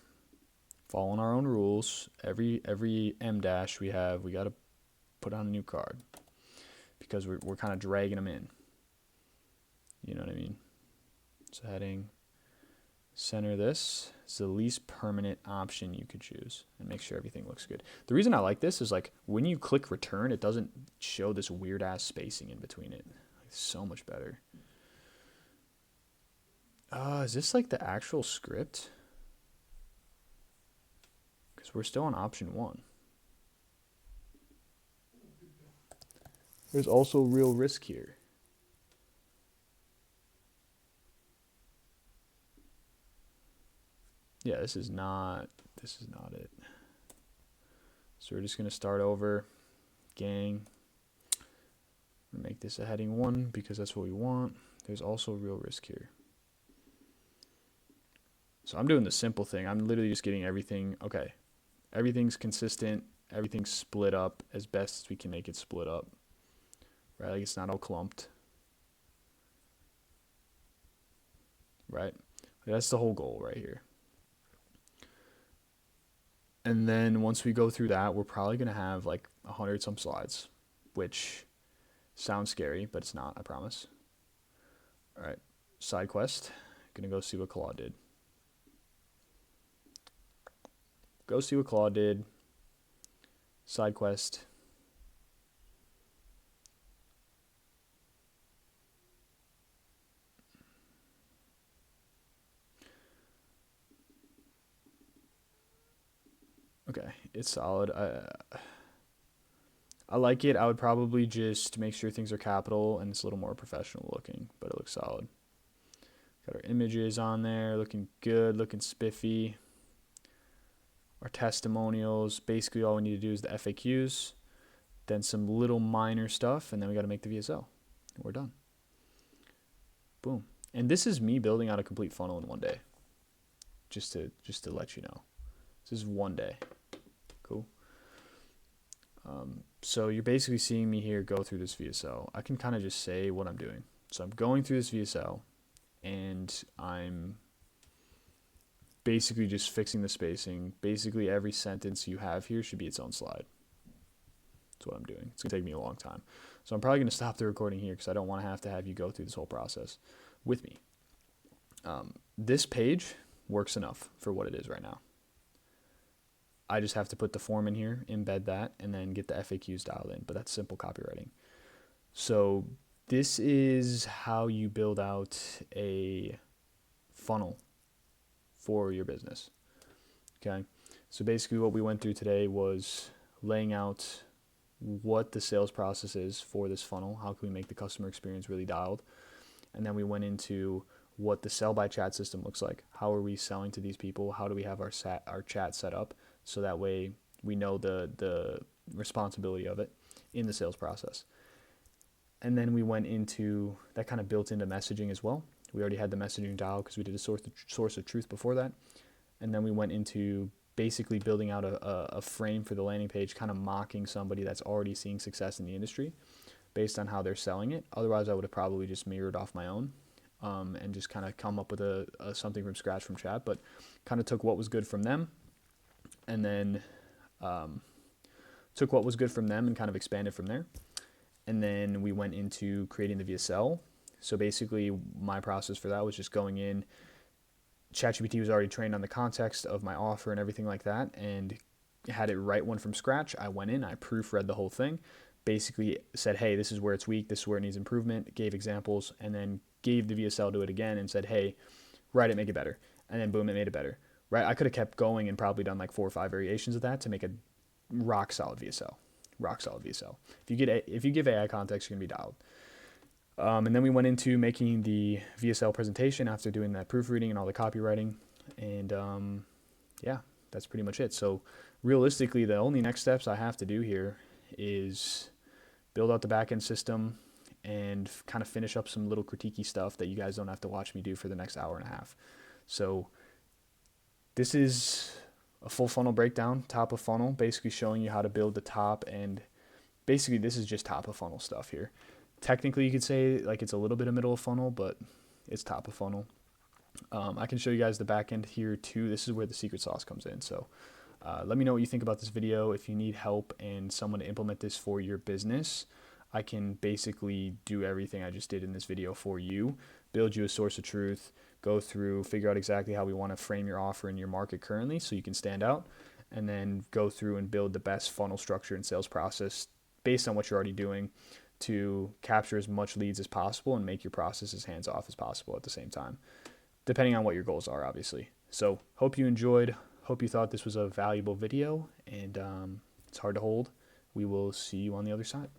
following our own rules. Every M dash we have, we got to put on a new card because we're kind of dragging them in. You know what I mean? So heading, center this. It's the least permanent option you could choose and make sure everything looks good. The reason I like this is like when you click return, it doesn't show this weird ass spacing in between it. It's so much better. Is this like the actual script? Because we're still on option 1. There's also real risk here. Yeah, this is not it. So we're just going to start over. Gang. I'm going to make this a heading 1 because that's what we want. There's also real risk here. So I'm doing the simple thing. I'm literally just getting everything. Okay. Everything's consistent. Everything's split up as best as we can make it split up. Right? Like it's not all clumped. Right? That's the whole goal right here. And then once we go through that, we're probably going to have like 100 some slides, which sounds scary, but it's not, I promise. All right, side quest. Going to go see what Claude did. Go see what Claude did. Side quest. Okay, it's solid. I like it. I would probably just make sure things are capital and it's a little more professional looking, but it looks solid. Got our images on there, looking good, looking spiffy. Our testimonials, basically all we need to do is the FAQs, then some little minor stuff, and then we got to make the VSL. We're done. Boom. And this is me building out a complete funnel in one day. Just to let you know. This is one day. Cool. So you're basically seeing me here go through this VSL. I can kind of just say what I'm doing. So I'm going through this VSL, and I'm basically just fixing the spacing. Basically every sentence you have here should be its own slide. That's what I'm doing. It's going to take me a long time. So I'm probably going to stop the recording here because I don't want to have you go through this whole process with me. This page works enough for what it is right now. I just have to put the form in here, embed that, and then get the FAQs dialed in. But that's simple copywriting. So this is how you build out a funnel for your business. Okay. So basically what we went through today was laying out what the sales process is for this funnel. How can we make the customer experience really dialed? And then we went into what the sell by chat system looks like. How are we selling to these people? How do we have our chat set up so that way we know the responsibility of it in the sales process. And then we went into that, kind of built into messaging as well. We already had the messaging dial because we did a source of truth before that. And then we went into basically building out a frame for the landing page, kind of mocking somebody that's already seeing success in the industry based on how they're selling it. Otherwise, I would have probably just mirrored off my own and just kind of come up with a something from scratch from chat, but kind of took what was good from them and then took what was good from them and kind of expanded from there. And then we went into creating the VSL. So basically my process for that was just going in. ChatGPT was already trained on the context of my offer and everything like that, and had it write one from scratch. I went in, I proofread the whole thing, basically said, hey, this is where it's weak, this is where it needs improvement, gave examples, and then gave the VSL to it again and said, hey, write it, make it better. And then boom, it made it better. Right? I could have kept going and probably done like 4 or 5 variations of that to make a rock solid VSL. Rock solid VSL. If you give AI context, you're gonna be dialed. And then we went into making the VSL presentation after doing that proofreading and all the copywriting. And yeah, that's pretty much it. So realistically, the only next steps I have to do here is build out the backend system and kind of finish up some little critiquey stuff that you guys don't have to watch me do for the next hour and a half. So this is a full funnel breakdown, top of funnel, basically showing you how to build the top, and basically this is just top of funnel stuff here. Technically, you could say like it's a little bit of middle of funnel, but it's top of funnel. I can show you guys the back end here too. This is where the secret sauce comes in. So let me know what you think about this video. If you need help and someone to implement this for your business, I can basically do everything I just did in this video for you, build you a source of truth, go through, figure out exactly how we want to frame your offer in your market currently so you can stand out, and then go through and build the best funnel structure and sales process based on what you're already doing to capture as much leads as possible and make your process as hands-off as possible at the same time, depending on what your goals are, obviously. So hope you enjoyed. Hope you thought this was a valuable video, and it's hard to hold. We will see you on the other side.